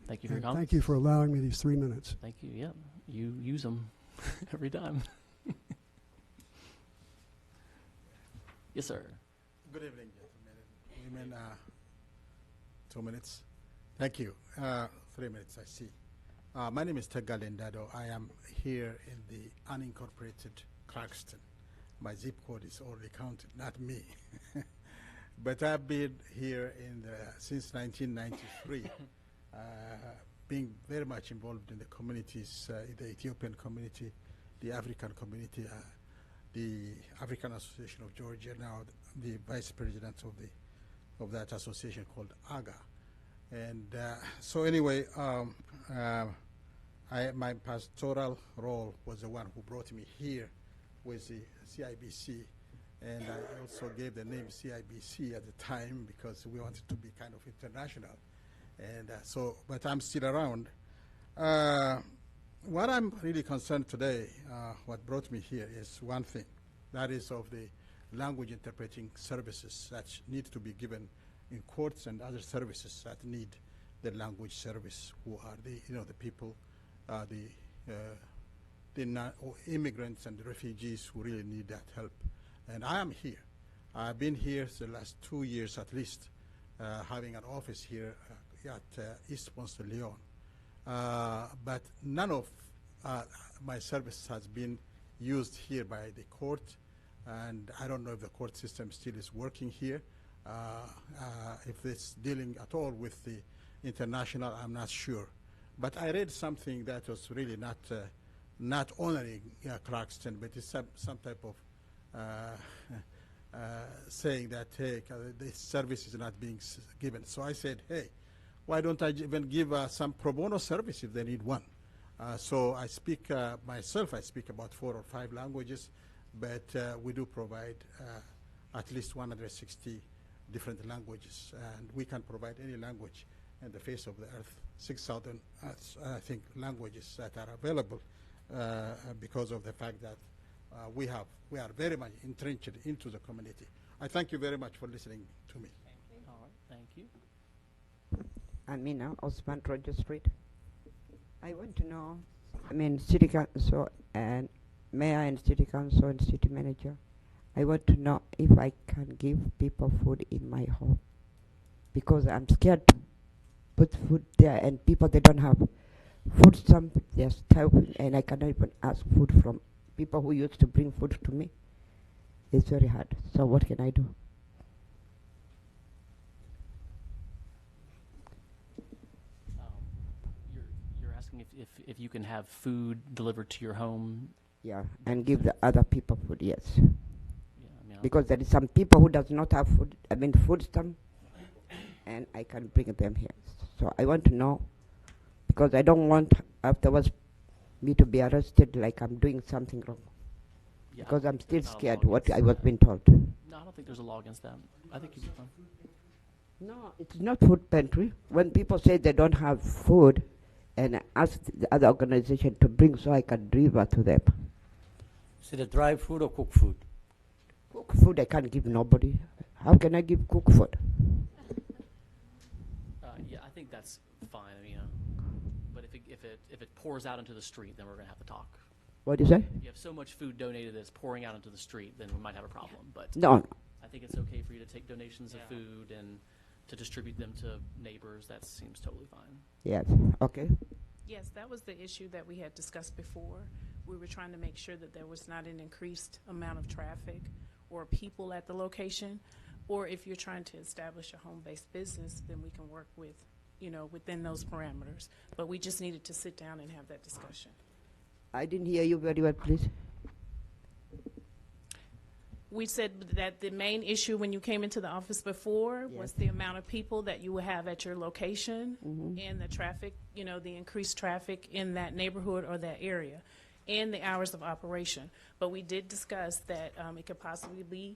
Thank you for your And comments. thank you for allowing me these 3 minutes. Thank you. Yep. You use them every time. Yes, sir. Good evening, gentlemen. Women, 2 minutes. Thank you. 3 minutes, I see. My name is Tega Lendado. I am here in the unincorporated Clarkston. My zip code is already counted, not me. But I've been here since 1993, being very much involved in the communities, the Ethiopian community, the African community. the African Association of Georgia, now the vice president of that association called AGA. And so anyway, my pastoral role was the one who brought me here with the CIBC, and I also gave the name CIBC at the time because we wanted to be kind of international. And but I'm still around. What I'm really concerned today, what brought me here is one thing, that is of the language interpreting services that need to be given in courts and other services that need the language service, who are the people, the immigrants and the refugees who really need that help. And I am here. I've been here the last 2 years at least, having an office here at East Ponce de Leon. But none of my service has been used here by the court, and I don't know if the court system still is working here. If it's dealing at all with the international, I'm not sure. But I read something that was really not honoring Clarkston, but it's some type of saying that, hey, this service is not being given. So I said, hey, why don't I even give some pro bono service if they need one? So I speak myself, I speak about 4 or 5 languages, but we do provide at least 160 different languages, and we can provide any language in the face of the earth, 6,000, I think, languages that are available because of the fact that we are very much entrenched into the community. I thank you very much for listening to me. All right, thank you. Amina Osman Roger Street. I want to know, City Council and Mayor and City Council and City Manager, I want to know if I can give people food in my home, because I'm scared to put food there and people, they don't have food stamp, they're starving, and I cannot even ask food from people who used to bring food to me. It's very hard. So what can I do? You're asking if you can have food delivered to your home? Yeah, and give the other people food, yes. Yeah, Because there is some people who does not have food, food stamp, and I can bring them here. So I want to know, because I don't want afterwards me to be arrested like I'm doing something wrong. Yeah, Because I'm still not a law scared what against I was that. being told. No, I don't think there's a law against that. I think you'd be fine. No, it's not food pantry. When people say they don't have food, and I ask the other organization to bring so I can deliver to them. Is it a dry food or cooked food? Cooked food I can't give nobody. How can I give cooked food? Yeah, I think that's fine. But if it pours out into the street, then we're gonna have to talk. What do you say? You have so much food donated that's pouring out into the street, then we might have a problem. But No. I think it's okay for you to take donations of food and to distribute them to neighbors. That seems totally fine. Yes. Okay. Yes, that was the issue that we had discussed before. We were trying to make sure that there was not an increased amount of traffic or people at the location, or if you're trying to establish a home-based business, then we can work with, within those parameters. But we just needed to sit down and have that discussion. I didn't hear you very well, please. We said that the main issue when you came into the office before was the amount of people that you would have at your location and the traffic, the increased traffic in that neighborhood or that area, and the hours of operation. But we did discuss that it could possibly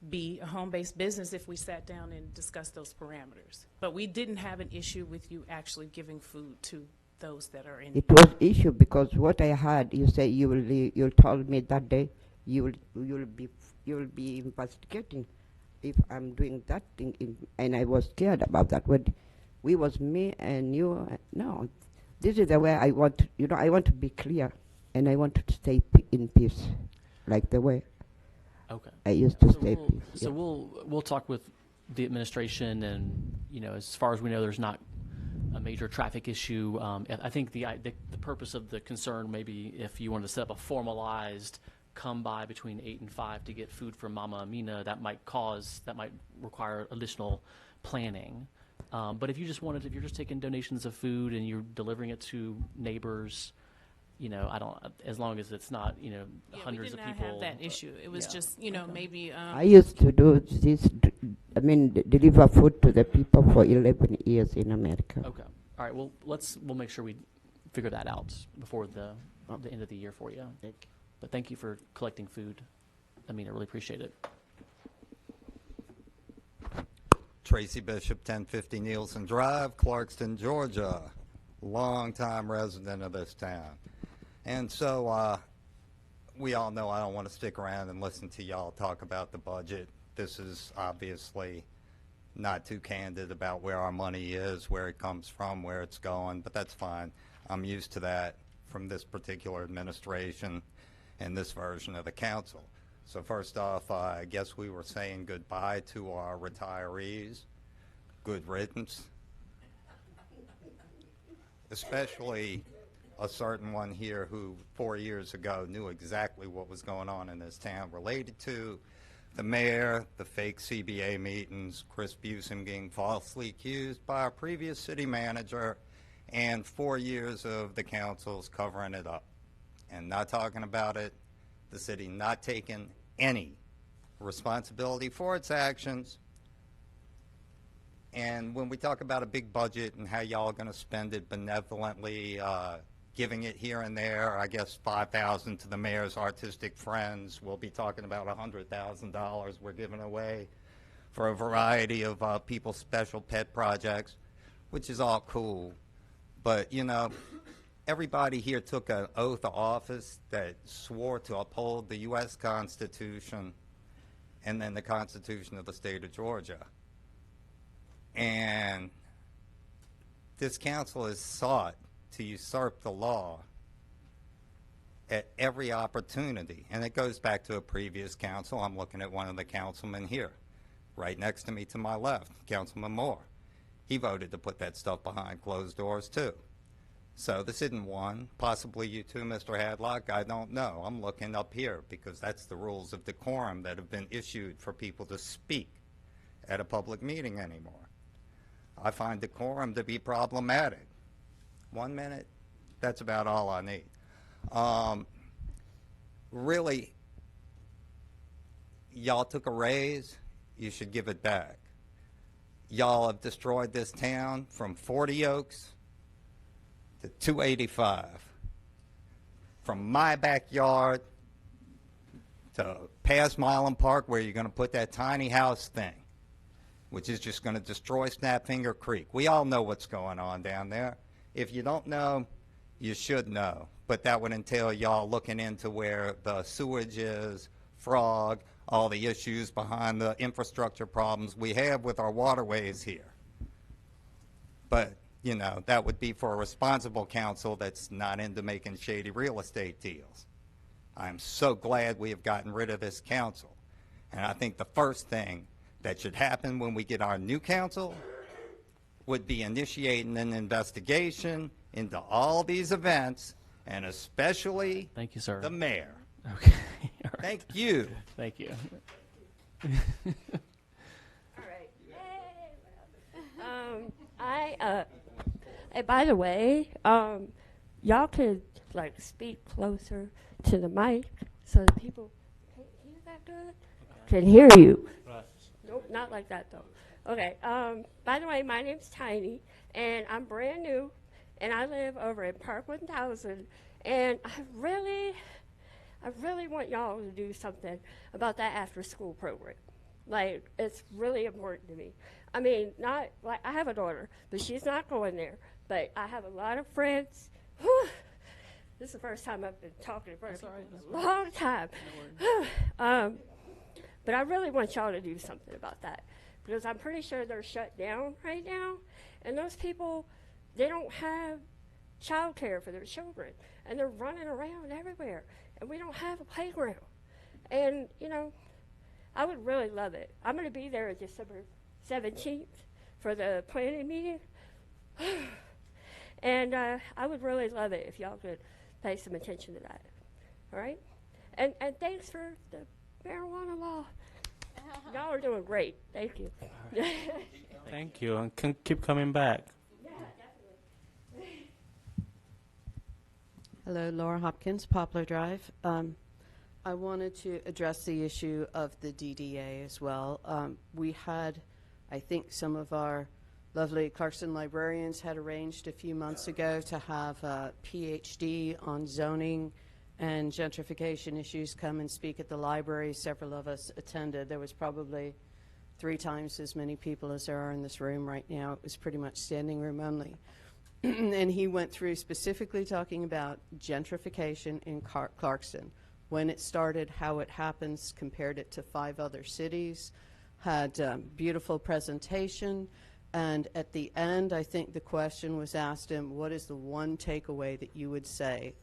be a home-based business if we sat down and discussed those parameters. But we didn't have an issue with you actually giving food to those that are in. It was issue because what I heard, you say you told me that day you will be investigating if I'm doing that thing, and I was scared about that. When we was me and you, no, this is the way I want. I want to be clear, and I want to stay in peace, like the way. Okay. I used to stay peace. So we'll talk with the administration, and as far as we know, there's not a major traffic issue. I think the purpose of the concern, maybe if you wanted to set up a formalized come by between 8 and 5 to get food from Mama Amina, that might require additional planning. But if you're just taking donations of food and you're delivering it to neighbors, I don't, as long as it's not, hundreds of we did people. not have that issue. It was yeah. just, maybe. I used to do this, deliver food to the people for 11 years in America. Okay. All right. Well, we'll make sure we figure that out before the end of the year for you. But thank you for collecting food. I really appreciate it. Tracy Bishop, 1050 Nielsen Drive, Clarkston, Georgia. Longtime resident of this town. And so we all know I don't want to stick around and listen to y'all talk about the budget. This is obviously not too candid about where our money is, where it comes from, where it's going, but that's fine. I'm used to that from this particular administration and this version of the council. So first off, I guess we were saying goodbye to our retirees. Good riddance. Especially a certain one here who 4 years ago knew exactly what was going on in this town related to the mayor, the fake CBA meetings, Chris Busey being falsely accused by our previous city manager, and 4 years of the councils covering it up and not talking about it, the city not taking any responsibility for its actions. And when we talk about a big budget and how y'all are going to spend it benevolently, giving it here and there, I guess $5,000 to the mayor's artistic friends. We'll be talking about $100,000 we're giving away for a variety of people's special pet projects, which is all cool. But, everybody here took an oath of office that swore to uphold the U.S. Constitution and then the Constitution of the state of Georgia. And this council has sought to usurp the law at every opportunity. And it goes back to a previous council. I'm looking at one of the councilmen here, right next to me to my left, Councilman Moore. He voted to put that stuff behind closed doors too. So this isn't one, possibly you too, Mr. Hadlock, I don't know. I'm looking up here because that's the rules of decorum that have been issued for people to speak at a public meeting anymore. I find decorum to be problematic. 1 minute, that's about all I need. Really, y'all took a raise, you should give it back. Y'all have destroyed this town from 40 Oaks to 285. From my backyard to past Milam Park where you're going to put that tiny house thing, which is just going to destroy Snapfinger Creek. We all know what's going on down there. If you don't know, you should know. But that would entail y'all looking into where the sewage is, frog, all the issues behind the infrastructure problems we have with our waterways here. But, that would be for a responsible council that's not into making shady real estate deals. I'm so glad we have gotten rid of this council. And I think the first thing that should happen when we get our new council would be initiating an investigation into all these events, and especially Thank you, sir. The mayor. Okay. All right. Thank you. Thank you. All right. By the way, y'all could speak closer to the mic so that people can't hear that good. Can hear you. Right. Nope, not like that though. Okay. By the way, my name's Tiny, and I'm brand new, and I live over in Park 1000, and I really want y'all to do something about that after-school program. It's really important to me. Not I have a daughter, but she's not going there. But I have a lot of friends. This is the first time I've been talking in front of people in a long time. But I really want y'all to do something about that, because I'm pretty sure they're shut down right now, and those people, they don't have child care for their children, and they're running around everywhere, and we don't have a playground. And, I would really love it. I'm going to be there December 17th for the planning meeting, and I would really love it if y'all could pay some attention to that. All right? And thanks for the marijuana law. Y'all are doing great. Thank you. Thank you, and keep coming back. Yeah, definitely. Hello, Laura Hopkins, Poplar Drive. I wanted to address the issue of the DDA as well. We had, I think some of our lovely Clarkston librarians had arranged a few months ago to have a PhD on zoning and gentrification issues come and speak at the library. Several of us attended. There was probably 3 times as many people as there are in this room right now. It was pretty much standing room only. And he went through specifically talking about gentrification in Clarkston, when it started, how it happens, compared it to 5 other cities, had beautiful presentation. And at the end, I think the question was asked him, what is the one takeaway that you would say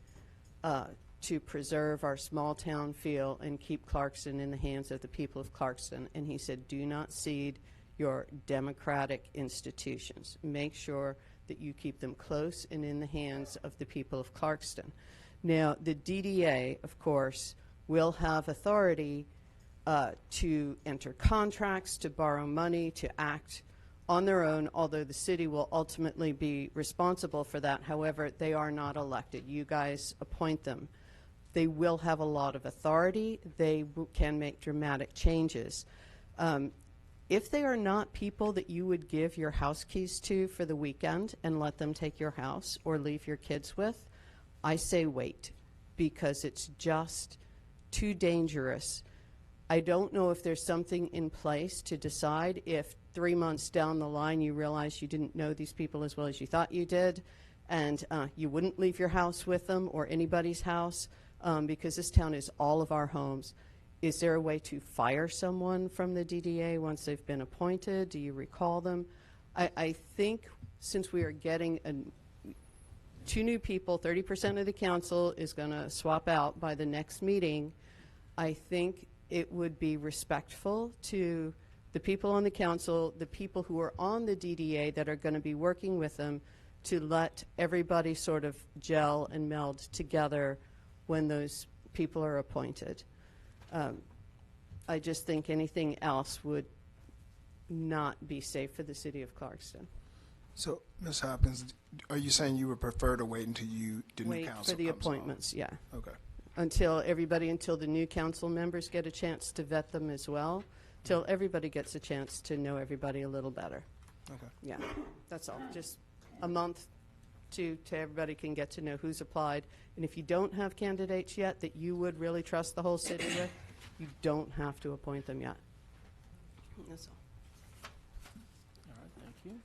to preserve our small town feel and keep Clarkston in the hands of the people of Clarkston? And he said, do not cede your democratic institutions. Make sure that you keep them close and in the hands of the people of Clarkston. Now, the DDA, of course, will have authority to enter contracts, to borrow money, to act on their own, although the city will ultimately be responsible for that. However, they are not elected. You guys appoint them. They will have a lot of authority. They can make dramatic changes. If they are not people that you would give your house keys to for the weekend and let them take your house or leave your kids with, I say wait, because it's just too dangerous. I don't know if there's something in place to decide if 3 months down the line you realize you didn't know these people as well as you thought you did, and you wouldn't leave your house with them or anybody's house, because this town is all of our homes. Is there a way to fire someone from the DDA once they've been appointed? Do you recall them? I think since we are getting 2 new people, 30% of the council is going to swap out by the next meeting, I think it would be respectful to the people on the council, the people who are on the DDA that are going to be working with them, to let everybody sort of gel and meld together when those people are appointed. I just think anything else would not be safe for the city of Clarkston. So, Ms. Hopkins, are you saying you would prefer to wait until the new Wait council for the comes appointments, yeah. on? Okay. Until the new council members get a chance to vet them as well, till everybody gets a chance to know everybody a little better. Okay. Yeah, that's all. Just a month to everybody can get to know who's applied. And if you don't have candidates yet that you would really trust the whole city with, you don't have to appoint them yet. That's all. All right, thank you.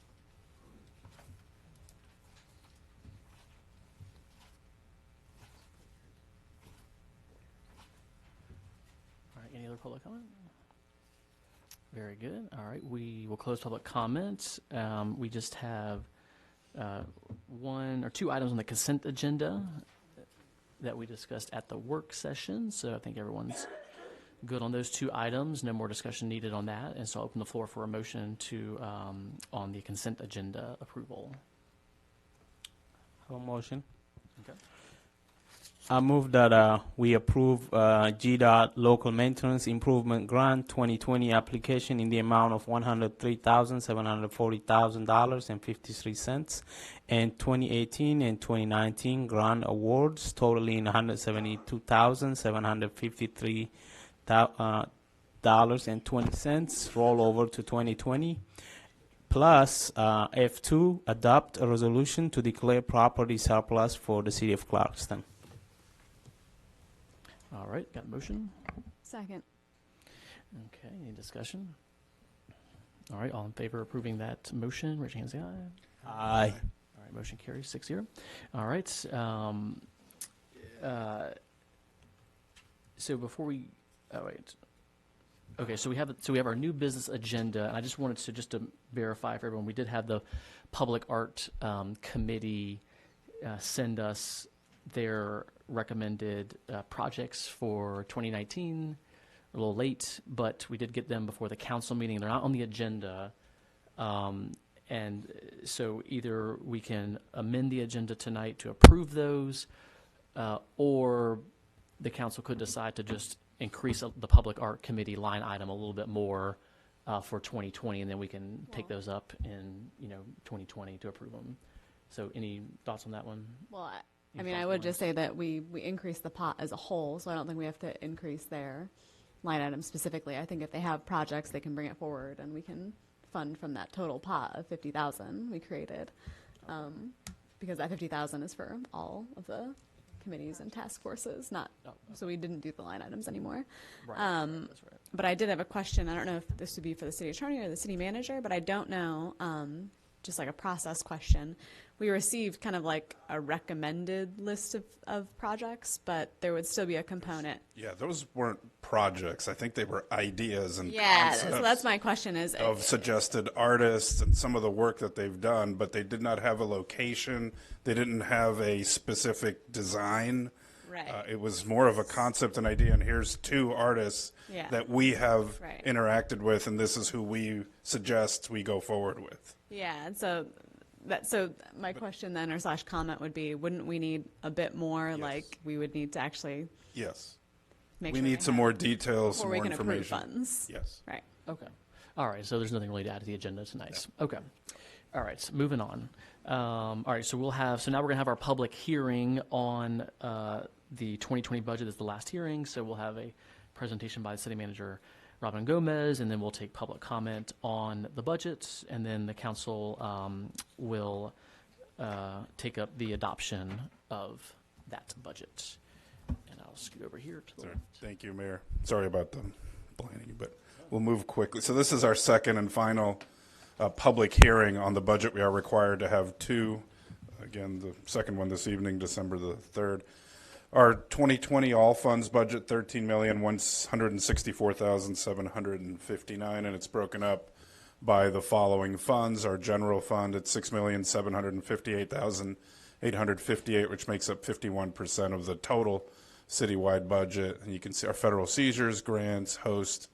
All right, any other public comment? Very good. All right, we will close public comments. We just have 1 or 2 items on the consent agenda that we discussed at the work session. So I think everyone's good on those 2 items. No more discussion needed on that. And so I'll open the floor for a motion to on the consent agenda approval. Have a motion. Okay. I move that we approve GDOT Local Maintenance Improvement Grant 2020 application in the amount of $103,740,000.53, and 2018 and 2019 grant awards totaling $172,753.20 roll over to 2020. Plus, F2, adopt a resolution to declare property surplus for the city of Clarkston. All right, got a motion? Second. Okay, any discussion? All right, all in favor of approving that motion, raise your hand, say aye. Aye. All right, motion carries 6-0. All right, so before we, okay, so we have our new business agenda, and I just wanted to verify for everyone, we did have the Public Art Committee send us their recommended projects for 2019, a little late, but we did get them before the council meeting. They're not on the agenda, and so either we can amend the agenda tonight to approve those, or the council could decide to just increase the Public Art Committee line item a little bit more for 2020, and then we can take those up in 2020 to approve them. So any thoughts on that one? Well, I mean, I would just say that we increased the pot as a whole, so I don't think we have to increase their line item specifically. I think if they have projects, they can bring it forward, and we can fund from that total pot of 50,000 we created, because that 50,000 is for all of the committees and task forces, not so we didn't do the line items anymore. Right, that's right. But I did have a question. I don't know if this would be for the city attorney or the city manager, but I don't know. Just like a process question. We received kind of like a recommended list of projects, but there would still be a component. Yeah, those weren't projects. I think they were ideas and so concepts that's my question is of suggested artists and some of the work that they've done, but they did not have a location. They didn't have a specific design. Right. It was more of a concept and idea, and here's 2 artists that we have interacted with, and this is who we suggest we go forward with. Yeah, and so my question then or / comment would be, wouldn't we need a bit more? Like we would need to actually we need some more details, some more information. Before we can approve funds. Yes. Right. Okay. All right. So there's nothing really to add to the agenda tonight. Okay. All right. So moving on. All right. So now we're gonna have our public hearing on the 2020 budget. Is the last hearing. So we'll have a presentation by the city manager, Robin Gomez, and then we'll take public comment on the budget, and then the council will take up the adoption of that budget. And I'll scoot over here to the left. Thank you, Mayor. Sorry about the blinding, but we'll move quickly. So this is our second and final public hearing on the budget. We are required to have 2. Again, the second one this evening, December the 3rd. Our 2020 all funds budget, $13,164,759, and it's broken up by the following funds. Our general fund at $6,758,858, which makes up 51% of the total citywide budget. And you can see our federal seizures, grants, host,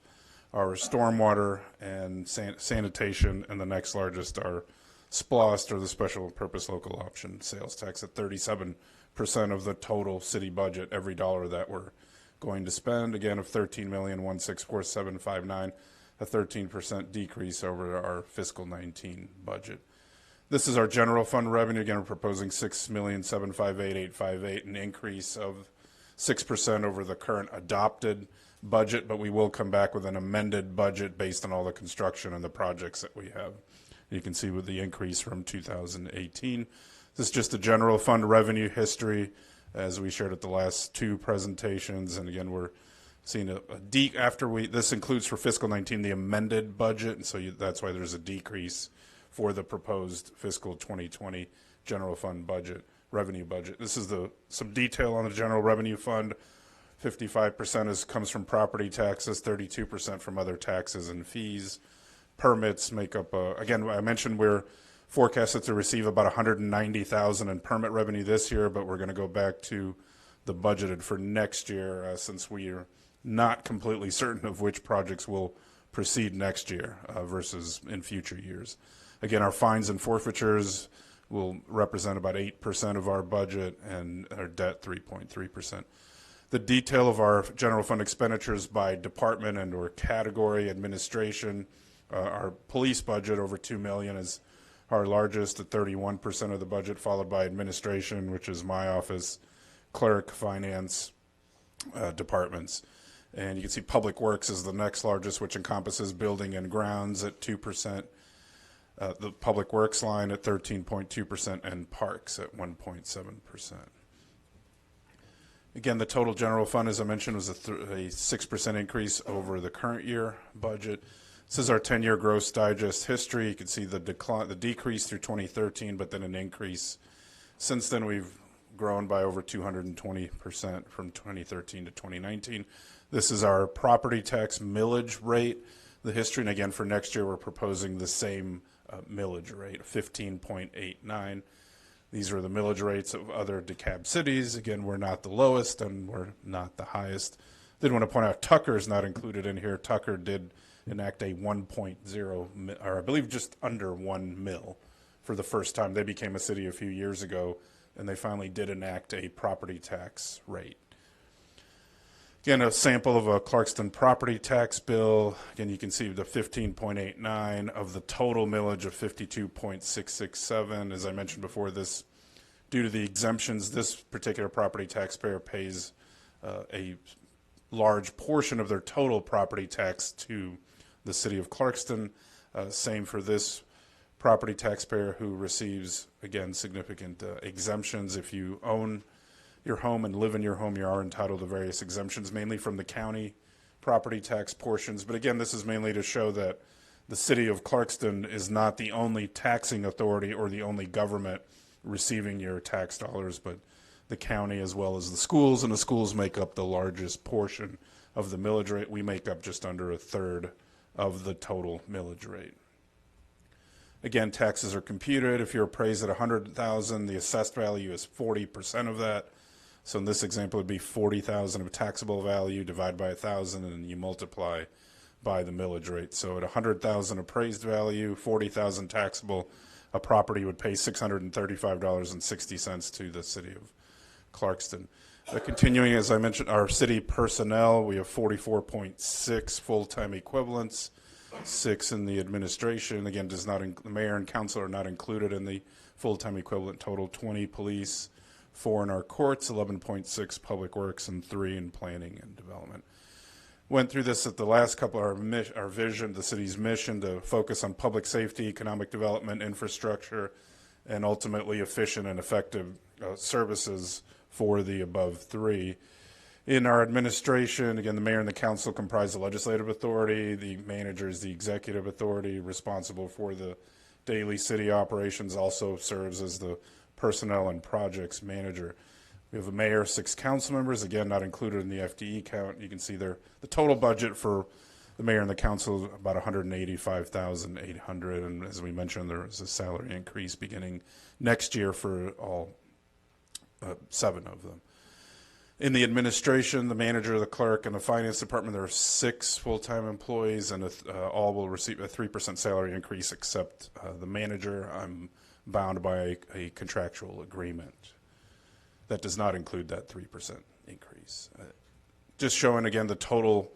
our stormwater and sanitation, and the next largest are SPLOST, or the special purpose local option sales tax, at 37% of the total city budget, every dollar that we're going to spend, again, of $13,164,759, a 13% decrease over our fiscal 19 budget. This is our general fund revenue. Again, we're proposing $6,758,858, an increase of 6% over the current adopted budget, but we will come back with an amended budget based on all the construction and the projects that we have. You can see with the increase from 2018. This is just a general fund revenue history, as we shared at the last 2 presentations. And again, we're seeing this includes for fiscal 19 the amended budget, and so that's why there's a decrease for the proposed fiscal 2020 general fund budget, revenue budget. This is some detail on the general revenue fund. 55% comes from property taxes, 32% from other taxes and fees. Permits make up, again, I mentioned we're forecasted to receive about $190,000 in permit revenue this year, but we're going to go back to the budgeted for next year, since we are not completely certain of which projects will proceed next year versus in future years. Again, our fines and forfeitures will represent about 8% of our budget, and our debt 3.3%. The detail of our general fund expenditures by department and or category, administration, our police budget over $2 million is our largest at 31% of the budget, followed by administration, which is my office, clerk, finance departments. And you can see public works is the next largest, which encompasses building and grounds at 2%, the public works line at 13.2%, and parks at 1.7%. Again, the total general fund, as I mentioned, was a 6% increase over the current year budget. This is our 10-year gross digest history. You can see the decrease through 2013, but then an increase. Since then, we've grown by over 220% from 2013 to 2019. This is our property tax millage rate, the history. And again, for next year, we're proposing the same millage rate of 15.89. These are the millage rates of other DeKalb cities. Again, we're not the lowest and we're not the highest. Did want to point out Tucker is not included in here. Tucker did enact a 1.0, or I believe just under 1 mil for the first time. They became a city a few years ago, and they finally did enact a property tax rate. Again, a sample of a Clarkston property tax bill. Again, you can see the 15.89 of the total millage of 52.667. As I mentioned before, this due to the exemptions, this particular property taxpayer pays a large portion of their total property tax to the city of Clarkston. Same for this property taxpayer who receives, again, significant exemptions. If you own your home and live in your home, you are entitled to various exemptions, mainly from the county property tax portions. But again, this is mainly to show that the city of Clarkston is not the only taxing authority or the only government receiving your tax dollars, but the county as well as the schools, and the schools make up the largest portion of the millage rate. We make up just under a third of the total millage rate. Again, taxes are computed. If you're appraised at $100,000, the assessed value is 40% of that. So in this example, it would be $40,000 of taxable value divided by 1,000, and you multiply by the millage rate. So at $100,000 appraised value, $40,000 taxable, a property would pay $635.60 to the city of Clarkston. Continuing, as I mentioned, our city personnel, we have 44.6 full-time equivalents, 6 in the administration. Again, the mayor and council are not included in the full-time equivalent total. 20 police, 4 in our courts, 11.6 public works, and 3 in planning and development. Went through this at the last couple of our vision, the city's mission to focus on public safety, economic development, infrastructure, and ultimately efficient and effective services for the above 3. In our administration, again, the mayor and the council comprise the legislative authority. The manager is the executive authority responsible for the daily city operations, also serves as the personnel and projects manager. We have a mayor, 6 council members, again, not included in the FTE count. You can see there the total budget for the mayor and the council is about $185,800, and as we mentioned, there is a salary increase beginning next year for all 7 of them. In the administration, the manager, the clerk, and the finance department, there are 6 full-time employees, and all will receive a 3% salary increase except the manager. I'm bound by a contractual agreement. That does not include that 3% increase. Just showing again the total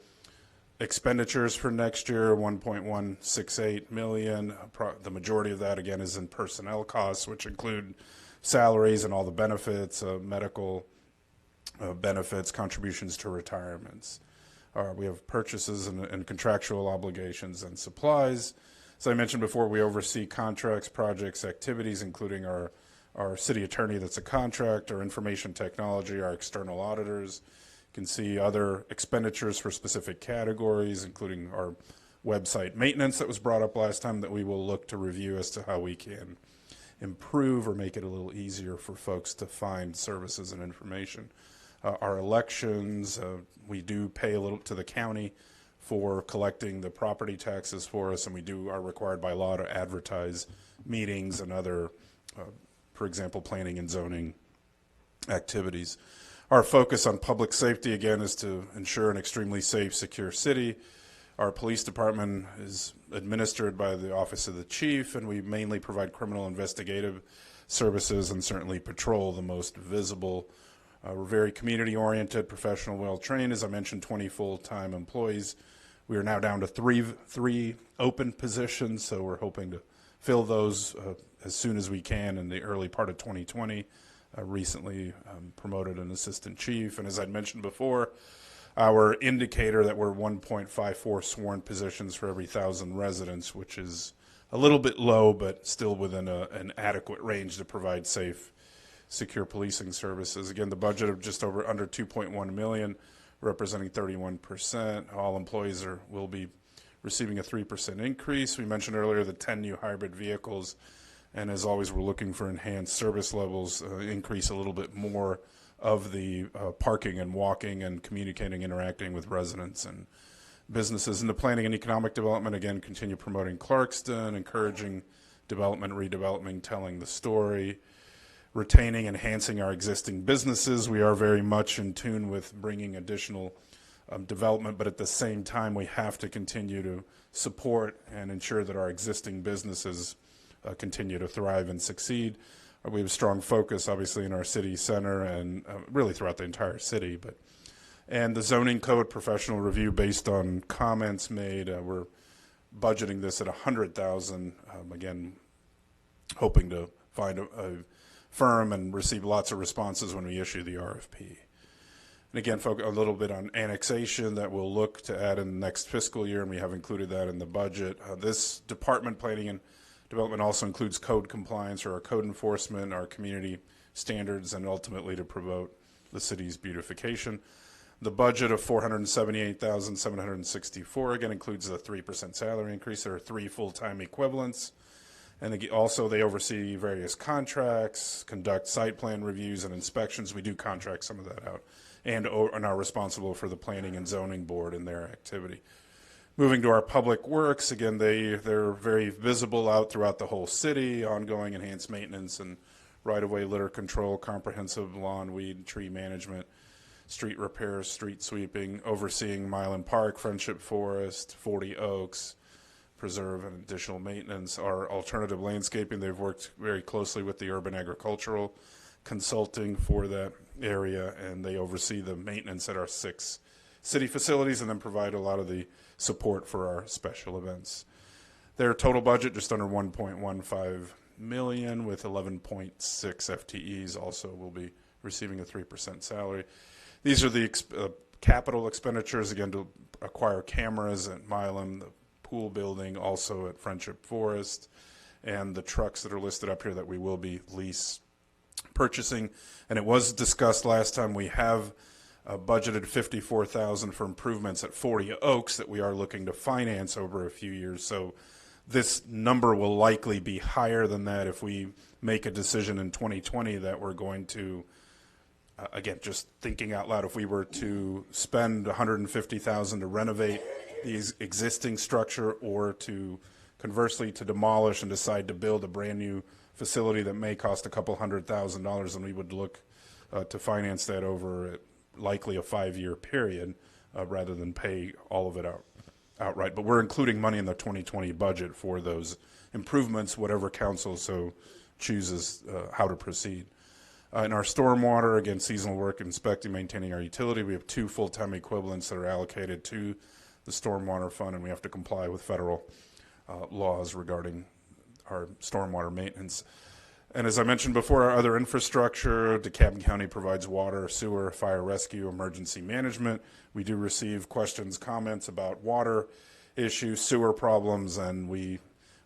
expenditures for next year, $1.168 million. The majority of that again is in personnel costs, which include salaries and all the benefits, medical benefits, contributions to retirements. We have purchases and contractual obligations and supplies. As I mentioned before, we oversee contracts, projects, activities, including our city attorney that's a contractor, information technology, our external auditors. You can see other expenditures for specific categories, including our website maintenance that was brought up last time that we will look to review as to how we can improve or make it a little easier for folks to find services and information. Our elections, we do pay a little to the county for collecting the property taxes for us, and we are required by law to advertise meetings and other for example, planning and zoning activities. Our focus on public safety, again, is to ensure an extremely safe, secure city. Our police department is administered by the Office of the Chief, and we mainly provide criminal investigative services and certainly patrol, the most visible. We're very community-oriented, professional, well-trained. As I mentioned, 20 full-time employees. We are now down to three open positions, so we're hoping to fill those as soon as we can in the early part of 2020. Recently promoted an assistant chief, and as I mentioned before, our indicator that we're 1.54 sworn positions for every 1,000 residents, which is a little bit low, but still within an adequate range to provide safe, secure policing services. Again, the budget of just under 2.1 million, representing 31%. All employees will be receiving a 3% increase. We mentioned earlier the 10 new hybrid vehicles, and as always, we're looking for enhanced service levels, increase a little bit more of the parking and walking and communicating, interacting with residents and businesses. In the planning and economic development, again, continue promoting Clarkston, encouraging development, redevelopment, telling the story, retaining, enhancing our existing businesses. We are very much in tune with bringing additional development, but at the same time, we have to continue to support and ensure that our existing businesses continue to thrive and succeed. We have a strong focus, obviously, in our city center and really throughout the entire city. And the zoning code professional review based on comments made, we're budgeting this at $100,000. Again, hoping to find a firm and received lots of responses when we issue the RFP. And again, a little bit on annexation that we'll look to add in the next fiscal year, and we have included that in the budget. This department, planning and development, also includes code compliance, or our code enforcement, our community standards, and ultimately to promote the city's beautification. The budget of $478,764 again includes the 3% salary increase. There are 3 full-time equivalents. And also they oversee various contracts, conduct site plan reviews and inspections. We do contract some of that out, and are responsible for the planning and zoning board and their activity. Moving to our public works, again, they're very visible out throughout the whole city, ongoing enhanced maintenance and right-of-way litter control, comprehensive lawn, weed, tree management, street repairs, street sweeping, overseeing Milan Park, Friendship Forest, 40 Oaks, preserve and additional maintenance. Our alternative landscaping, they've worked very closely with the urban agricultural consulting for that area, and they oversee the maintenance at our 6 city facilities and then provide a lot of the support for our special events. Their total budget just under $1.15 million with 11.6 FTEs. Also will be receiving a 3% salary. These are the capital expenditures, again, to acquire cameras at Milan, the pool building, also at Friendship Forest, and the trucks that are listed up here that we will be lease purchasing. And it was discussed last time, we have budgeted $54,000 for improvements at 40 Oaks that we are looking to finance over a few years. So this number will likely be higher than that if we make a decision in 2020 that we're going to, again, just thinking out loud, if we were to spend $150,000 to renovate the existing structure, or to conversely to demolish and decide to build a brand new facility that may cost a couple $100,000, and we would look to finance that over likely a 5-year period rather than pay all of it outright. But we're including money in the 2020 budget for those improvements, whatever council so chooses how to proceed. In our stormwater, again, seasonal work, inspecting, maintaining our utility, we have 2 full-time equivalents that are allocated to the stormwater fund, and we have to comply with federal laws regarding our stormwater maintenance. And as I mentioned before, our other infrastructure, DeKalb County provides water, sewer, fire rescue, emergency management. We do receive questions, comments about water issues, sewer problems, and we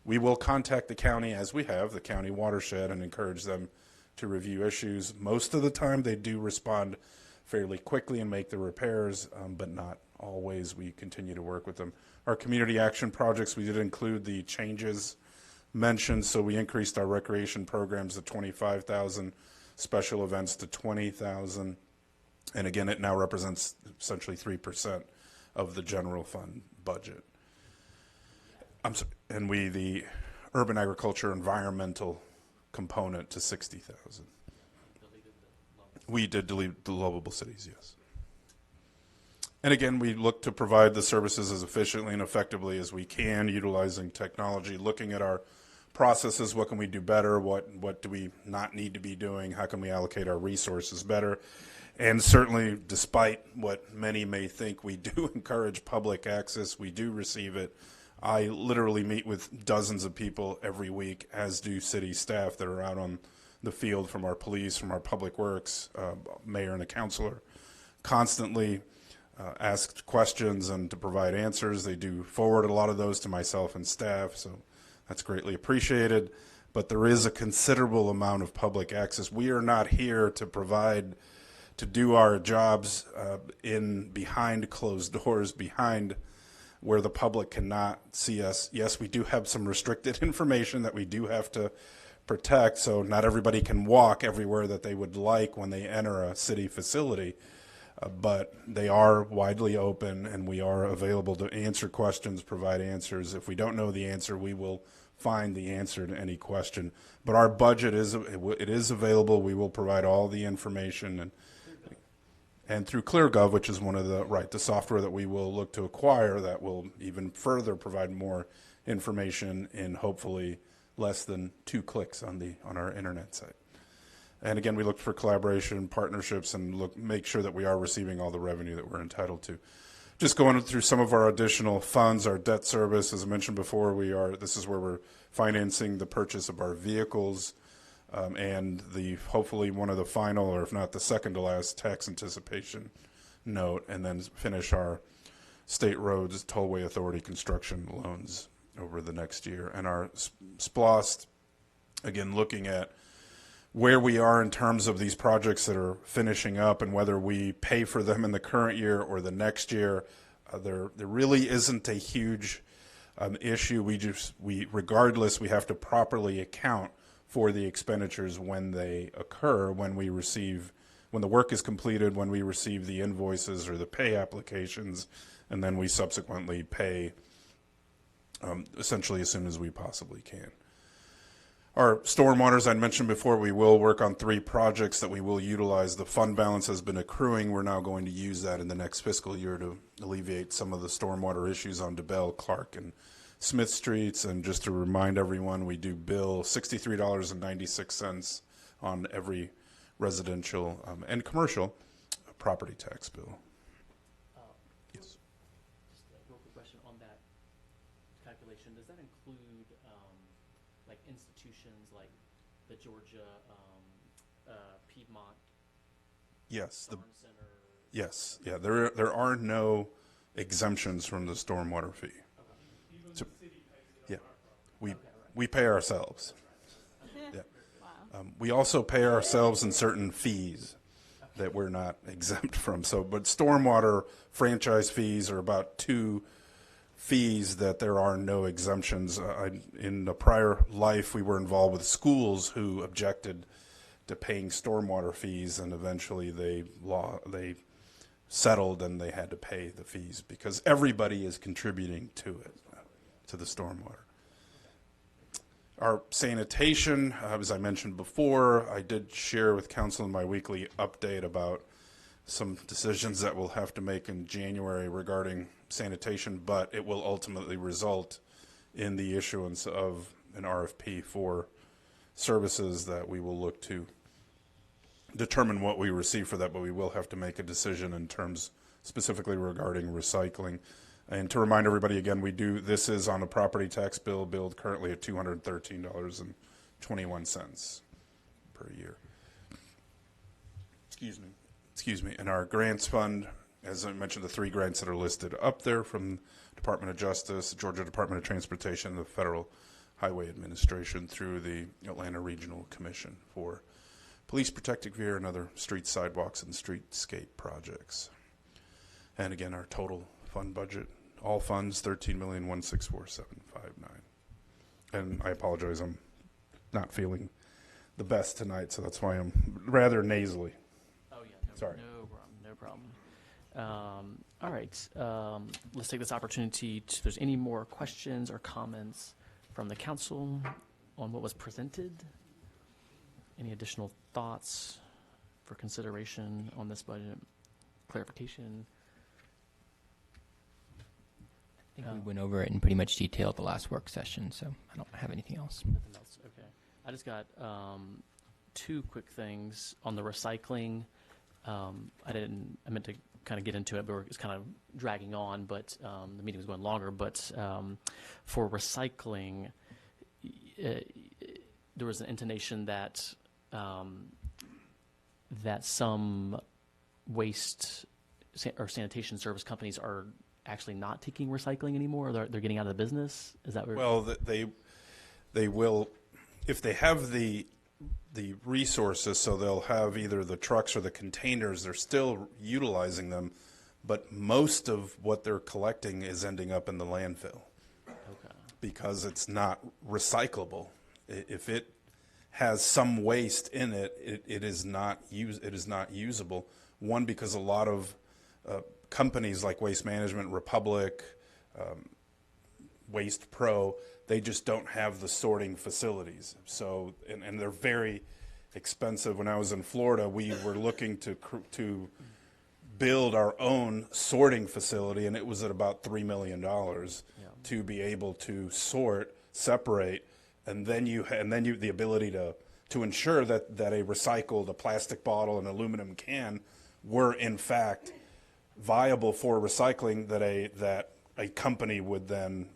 will contact the county, as we have, the county watershed, and encourage them to review issues. Most of the time they do respond fairly quickly and make the repairs, but not always. We continue to work with them. Our community action projects, we did include the changes mentioned, so we increased our recreation programs to $25,000, special events to $20,000, and again, it now represents essentially 3% of the general fund budget. And the urban agriculture environmental component to $60,000. We did delete the lovable cities, yes. And again, we look to provide the services as efficiently and effectively as we can, utilizing technology, looking at our processes, what can we do better, what do we not need to be doing, how can we allocate our resources better. And certainly, despite what many may think, we do encourage public access. We do receive it. I literally meet with dozens of people every week, as do city staff that are out on the field, from our police, from our public works, mayor and a councilor, constantly asked questions and to provide answers. They do forward a lot of those to myself and staff, so that's greatly appreciated. But there is a considerable amount of public access. We are not here to do our jobs behind closed doors, behind where the public cannot see us. Yes, we do have some restricted information that we do have to protect, so not everybody can walk everywhere that they would like when they enter a city facility. But they are widely open, and we are available to answer questions, provide answers. If we don't know the answer, we will find the answer to any question. But our budget is available. We will provide all the information, and through ClearGov, which is one of the software that we will look to acquire, that will even further provide more information in hopefully less than 2 clicks on our internet site. And again, we look for collaboration, partnerships, and make sure that we are receiving all the revenue that we're entitled to. Just going through some of our additional funds, our debt service, as I mentioned before, this is where we're financing the purchase of our vehicles. and hopefully one of the final, or if not the second to last, tax anticipation note, and then finish our state roads tollway authority construction loans over the next year. And our SPLOST, again, looking at where we are in terms of these projects that are finishing up and whether we pay for them in the current year or the next year. There really isn't a huge issue. Regardless, we have to properly account for the expenditures when they occur, when the work is completed, when we receive the invoices or the pay applications, and then we subsequently pay essentially as soon as we possibly can. Our stormwater, as I mentioned before, we will work on 3 projects that we will utilize. The fund balance has been accruing. We're now going to use that in the next fiscal year to alleviate some of the stormwater issues on DeBell, Clark, and Smith Streets. And just to remind everyone, we do bill $63.96 on every residential and commercial property tax bill. Yes. Just a real quick question on that calculation. Does that include like institutions like the Georgia Piedmont Yes. Farm Center? Yes. Yeah. There are no exemptions from the stormwater fee. Even So- the city pays it yeah. on our property. We pay ourselves. Yeah. Wow. We also pay ourselves in certain fees that we're not exempt from. So, but stormwater franchise fees are about 2 fees that there are no exemptions. In the prior life, we were involved with schools who objected to paying stormwater fees, and eventually they settled and they had to pay the fees because everybody is contributing to it, to the stormwater. Our sanitation, as I mentioned before, I did share with council in my weekly update about some decisions that we'll have to make in January regarding sanitation, but it will ultimately result in the issuance of an RFP for services that we will look to determine what we receive for that, but we will have to make a decision in terms specifically regarding recycling. And to remind everybody again, this is on a property tax bill billed currently at $213.21 per year. Excuse me. And our grants fund, as I mentioned, the 3 grants that are listed up there from Department of Justice, Georgia Department of Transportation, the Federal Highway Administration through the Atlanta Regional Commission for police protective gear and other street sidewalks and streetscape projects. And again, our total fund budget, all funds, $13,164,759. And I apologize, I'm not feeling the best tonight, so that's why I'm rather nasally. Oh yeah, Sorry. No problem. All right, let's take this opportunity if there's any more questions or comments from the council on what was presented. Any additional thoughts for consideration on this budget? Clarification? I think we went over it in pretty much detail at the last work session, so I don't have anything else. Nothing else? Okay. I just got 2 quick things on the recycling. I meant to kind of get into it, but it's kind of dragging on, but the meeting was going longer. But for recycling, there was an intonation that that some waste or sanitation service companies are actually not taking recycling anymore. They're getting out of the business. Is that where? Well, they will, if they have the resources, so they'll have either the trucks or the containers. They're still utilizing them, but most of what they're collecting is ending up in the landfill. Okay. Because it's not recyclable. If it has some waste in it, it is not usable. One, because a lot of companies like Waste Management, Republic, Waste Pro, they just don't have the sorting facilities. So, and they're very expensive. When I was in Florida, we were looking to build our own sorting facility, and it was at about $3 million to be able to sort, separate, and then you the ability to ensure that a recycled, a plastic bottle, an aluminum can were in fact viable for recycling that a company would then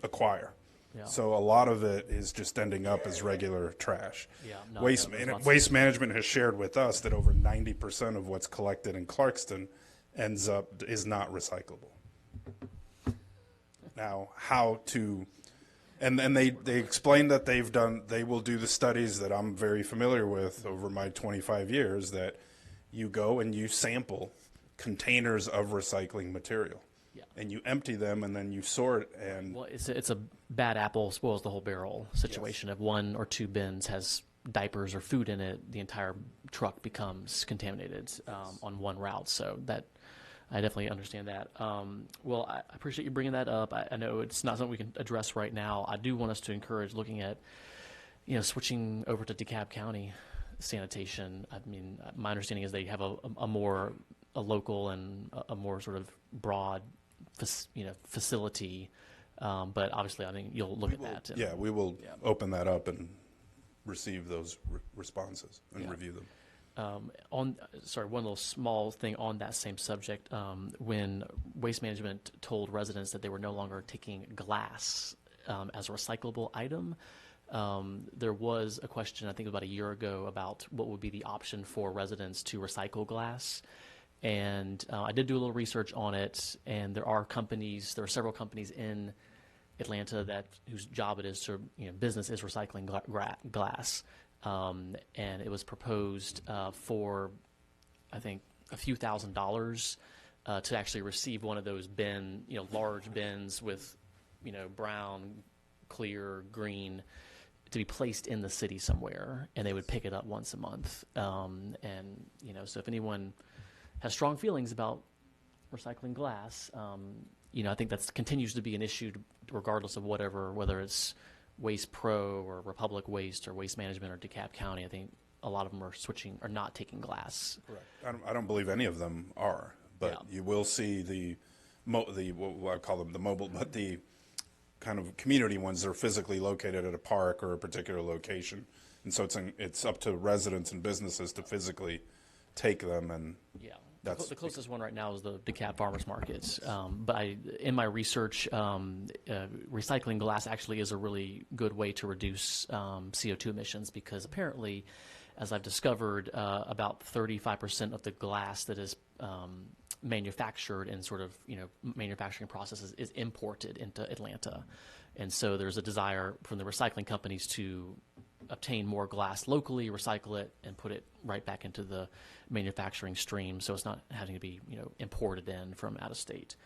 acquire. Yeah. So a lot of it is just ending up as regular trash. Yeah, no, Waste, no, there's lots of- Waste Management has shared with us that over 90% of what's collected in Clarkston is not recyclable. Now, how to, and they explained that they will do the studies that I'm very familiar with over my 25 years, that you go and you sample containers of recycling material. Yeah. And you empty them and then you sort, and Well, it's a bad apple spoils the whole barrel situation. If one or two bins has diapers or food in it, the entire truck becomes contaminated on one route. So that I definitely understand that. Well, I appreciate you bringing that up. I know it's not something we can address right now. I do want us to encourage looking at, switching over to DeKalb County sanitation. I mean, my understanding is they have a more local and a more sort of broad facility, but obviously I think you'll look at that. Yeah, we will open that up and receive those responses and review them. One little small thing on that same subject. When Waste Management told residents that they were no longer taking glass as a recyclable item, there was a question, I think about a year ago, about what would be the option for residents to recycle glass. And I did do a little research on it, and there are several companies in Atlanta whose job it is to, business is recycling glass. And it was proposed for, I think, a few $1,000s to actually receive one of those large bins with, brown, clear, green, to be placed in the city somewhere, and they would pick it up once a month. So if anyone has strong feelings about recycling glass, I think that continues to be an issue regardless of whether it's Waste Pro or Republic Waste or Waste Management or DeKalb County. I think a lot of them are not taking glass. Correct. I don't believe any of them are, but you will see what I call them the mobile, but the kind of community ones that are physically located at a park or a particular location, and so it's up to residents and businesses to physically take them. And the closest one right now is the DeKalb Farmers Markets. But in my research, recycling glass actually is a really good way to reduce CO2 emissions, because apparently, as I've discovered, about 35% of the glass that is manufactured in sort of manufacturing processes is imported into Atlanta, and so there's a desire from the recycling companies to obtain more glass locally, recycle it, and put it right back into the manufacturing stream, so it's not having to be imported in from out of state.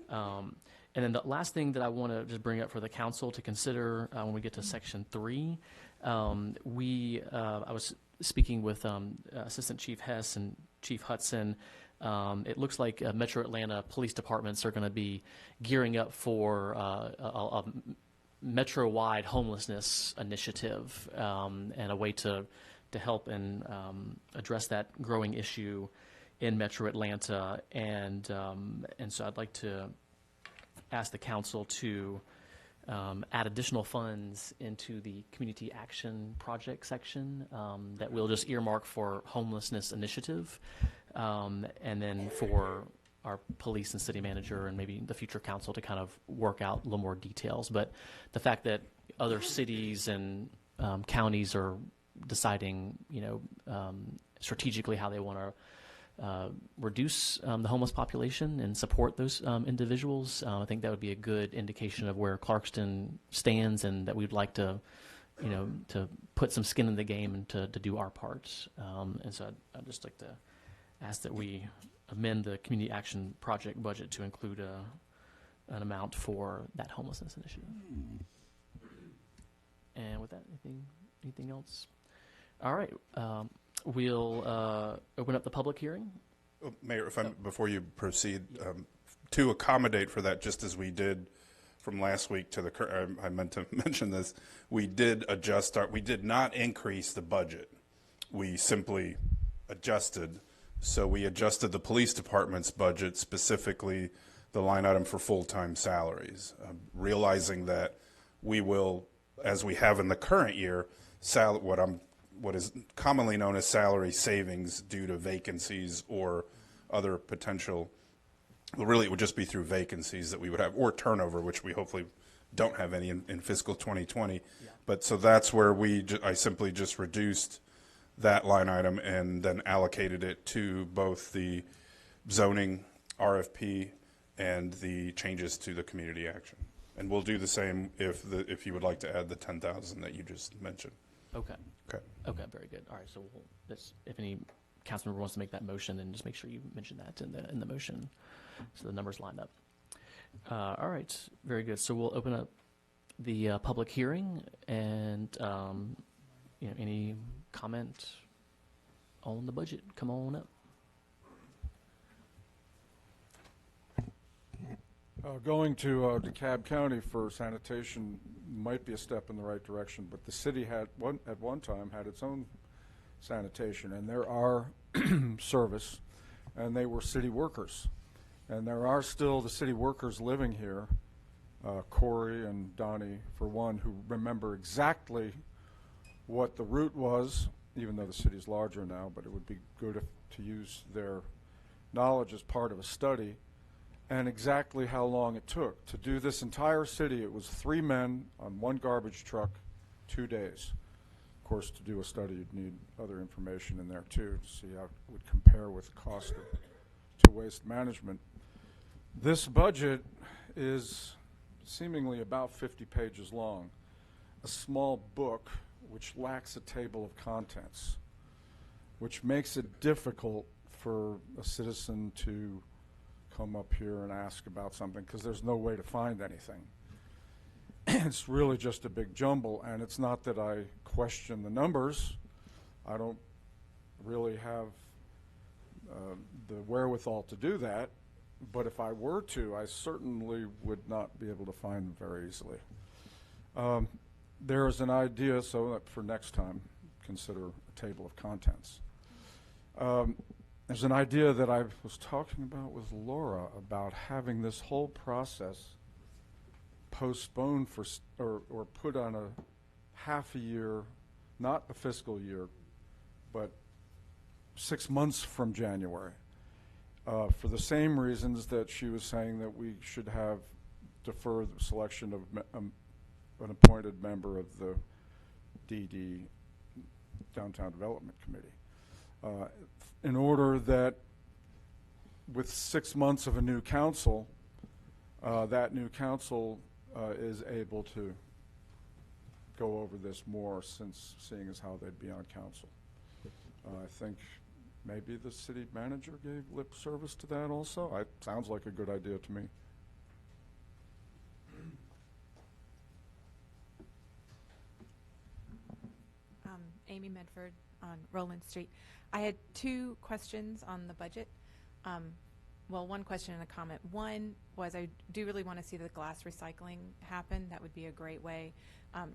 And then the last thing that I want to just bring up for the council to consider when we get to Section 3, I was speaking with Assistant Chief Hess and Chief Hudson. It looks like Metro Atlanta police departments are going to be gearing up for a metro-wide homelessness initiative, and a way to help and address that growing issue in Metro Atlanta. And so I'd like to ask the council to add additional funds into the community action project section that we'll just earmark for homelessness initiative, and then for our police and city manager and maybe the future council to kind of work out a little more details. But the fact that other cities and counties are deciding, strategically how they want to reduce the homeless population and support those individuals, I think that would be a good indication of where Clarkston stands, and that we'd like to, to put some skin in the game and to do our part. And so I'd just like to ask that we amend the community action project budget to include an amount for that homelessness initiative. And with that, anything else? All right, we'll open up the public hearing. Mayor, before you proceed, to accommodate for that, just as we did from last week to I meant to mention this, we did not increase the budget. We simply adjusted. So we adjusted the police department's budget, specifically the line item for full-time salaries, realizing that we will, as we have in the current year, what is commonly known as salary savings due to vacancies or other potential. Well, really, it would just be through vacancies that we would have, or turnover, which we hopefully don't have any in fiscal 2020. But so that's where I simply just reduced that line item and then allocated it to both the zoning RFP and the changes to the community action. And we'll do the same if you would like to add the 10,000 that you just mentioned. Okay. Okay. Okay, very good. All right, so if any council member wants to make that motion, then just make sure you mention that in the motion so the numbers line up. All right, very good. So we'll open up the public hearing, and any comment on the budget? Come on up. Going to DeKalb County for sanitation might be a step in the right direction, but the city at one time had its own sanitation, and there are service, and they were city workers. And there are still the city workers living here, Corey and Donnie, for one, who remember exactly what the route was, even though the city's larger now, but it would be good to use their knowledge as part of a study, and exactly how long it took. To do this entire city, it was 3 men on 1 garbage truck, 2 days. Of course, to do a study, you'd need other information in there too, to see how it would compare with cost to waste management. This budget is seemingly about 50 pages long, a small book which lacks a table of contents, which makes it difficult for a citizen to come up here and ask about something because there's no way to find anything. It's really just a big jumble, and it's not that I question the numbers. I don't really have the wherewithal to do that, but if I were to, I certainly would not be able to find them very easily. There is an idea, so that for next time, consider a table of contents. There's an idea that I was talking about with Laura about having this whole process postponed or put on a half a year, not a fiscal year, but 6 months from January, for the same reasons that she was saying that we should defer the selection of an appointed member of the DD, Downtown Development Committee. In order that with 6 months of a new council, that new council is able to go over this more, since seeing as how they'd be on council. I think maybe the city manager gave lip service to that also. It sounds like a good idea to me. Amy Medford on Roland Street. I had 2 questions on the budget. Well, one question and a comment. One was I do really want to see the glass recycling happen. That would be a great way.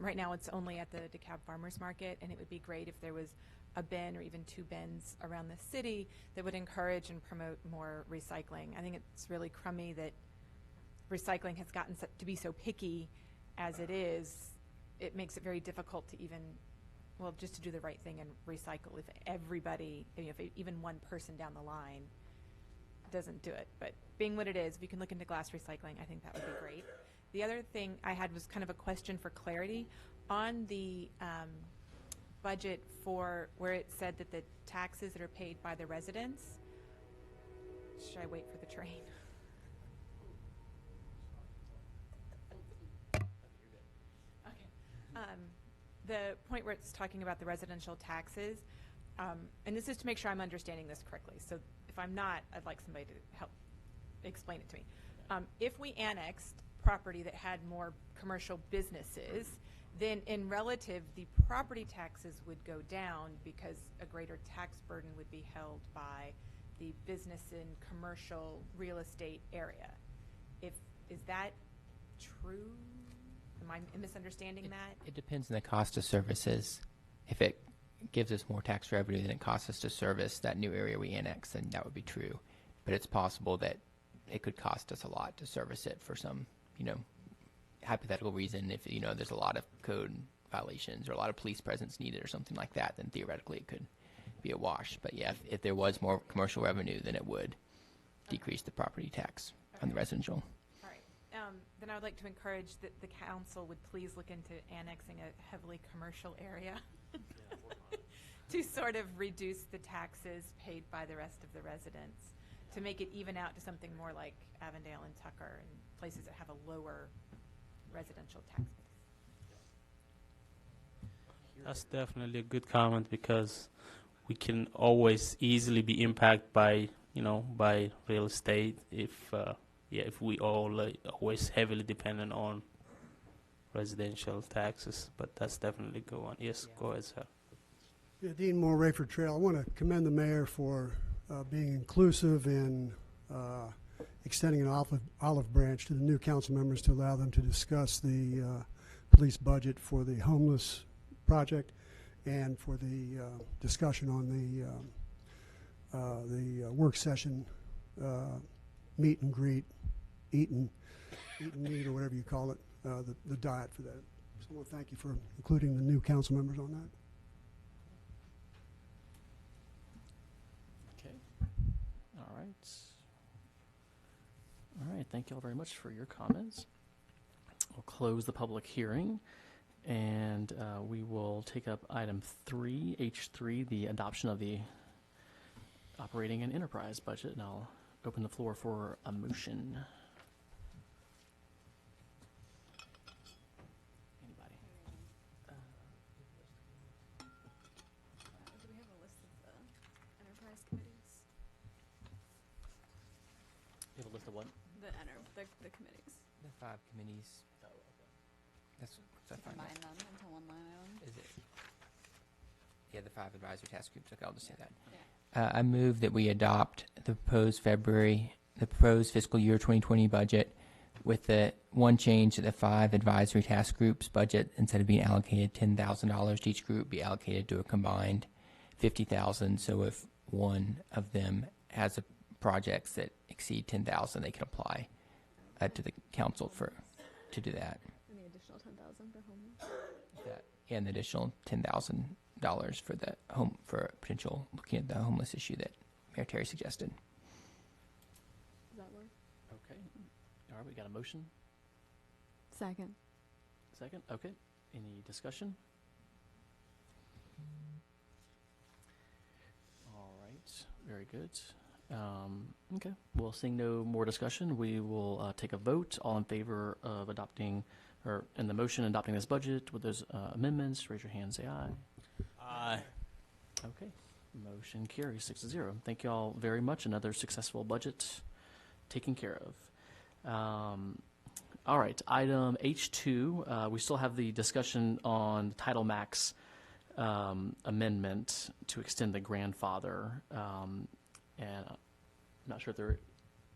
Right now it's only at the DeKalb Farmers Market, and it would be great if there was a bin or even 2 bins around the city that would encourage and promote more recycling. I think it's really crummy that recycling has gotten to be so picky as it is. It makes it very difficult to even, well, just to do the right thing and recycle. If everybody, if even one person down the line doesn't do it. But being what it is, if you can look into glass recycling, I think that would be great. The other thing I had was kind of a question for clarity on the budget for where it said that the taxes that are paid by the residents. Should I wait for the train? Okay. The point where it's talking about the residential taxes, and this is to make sure I'm understanding this correctly. So if I'm not, I'd like somebody to help explain it to me. If we annexed property that had more commercial businesses, then in relative, the property taxes would go down because a greater tax burden would be held by the business and commercial real estate area. Is that true? Am I misunderstanding that? It depends on the cost of services. If it gives us more tax revenue than it costs us to service that new area we annex, then that would be true. But it's possible that it could cost us a lot to service it for some, hypothetical reason. If, there's a lot of code violations or a lot of police presence needed or something like that, then theoretically it could be a wash. But yeah, if there was more commercial revenue, then it would decrease the property tax on the residential. All right. then I would like to encourage that the council would please look into annexing a heavily commercial area to sort of reduce the taxes paid by the rest of the residents, to make it even out to something more like Avondale and Tucker and places that have a lower residential tax base. That's definitely a good comment because we can always easily be impacted by, by real estate if we all always heavily dependent on residential taxes. But that's definitely a good one. Yes, go ahead, sir. Yeah, Dean Moore, Rayford Trail. I want to commend the mayor for being inclusive in extending an olive branch to the new council members to allow them to discuss the police budget for the homeless project and for the discussion on the work session meet and greet, eat and meet, or whatever you call it, the diet for that. So I want to thank you for including the new council members on that. Okay. All right. All right. Thank you all very much for your comments. We'll close the public hearing, and we will take up item 3, H3, the adoption of the operating and enterprise budget, and I'll open the floor for a motion. Anybody? Do we have a list of the enterprise committees? You have a list of what? The committees. The 5 committees. Oh, okay. That's fine. Combine them into one line item. Is it? Yeah, the 5 advisory task groups. Okay, I'll just say that. Yeah. I move that we adopt the proposed fiscal year 2020 budget with the one change that the 5 advisory task groups budget, instead of being allocated $10,000 to each group, be allocated to a combined $50,000. So if one of them has projects that exceed $10,000, they can apply to the council to do that. And the additional $10,000 for homeless. And the additional $10,000 for the for potential looking at the homeless issue that Mayor Terry suggested. Does that work? Okay. All right, we got a motion. Second. Second. Okay. Any discussion? All right. Very good. Okay. Well, seeing no more discussion, we will take a vote. All in favor of adopting, or in the motion adopting this budget with those amendments, raise your hand, say aye. Aye. Okay. Motion carries 6-0. Thank you all very much. Another successful budget taken care of. All right. Item H2, we still have the discussion on Title Max amendment to extend the grandfather. And I'm not sure if there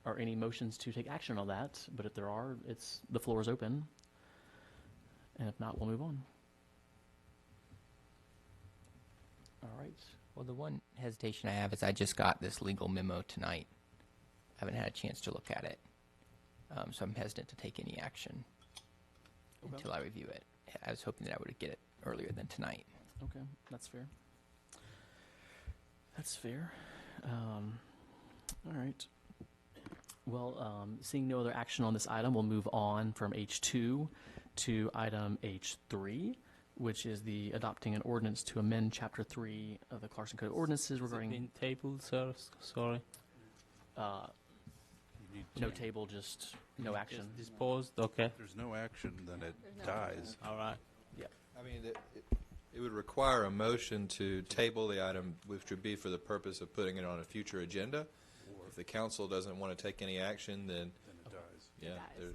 are any motions to take action on that, but if there are, the floor is open. And if not, we'll move on. All right. Well, the one hesitation I have is I just got this legal memo tonight. I haven't had a chance to look at it. So I'm hesitant to take any action until I review it. I was hoping that I would get it earlier than tonight. Okay, that's fair. That's fair. All right. Well, seeing no other action on this item, we'll move on from H2 to item H3, which is the adopting an ordinance to amend Chapter 3 of the Clarkston Code of Ordinances regarding... Has it been tabled, sir? Sorry. No table, just no action. Just disposed? Okay. If there's no action, then it dies. All right. Yeah. I mean, it would require a motion to table the item, which would be for the purpose of putting it on a future agenda. If the council doesn't want to take any action, then it dies. Yeah, it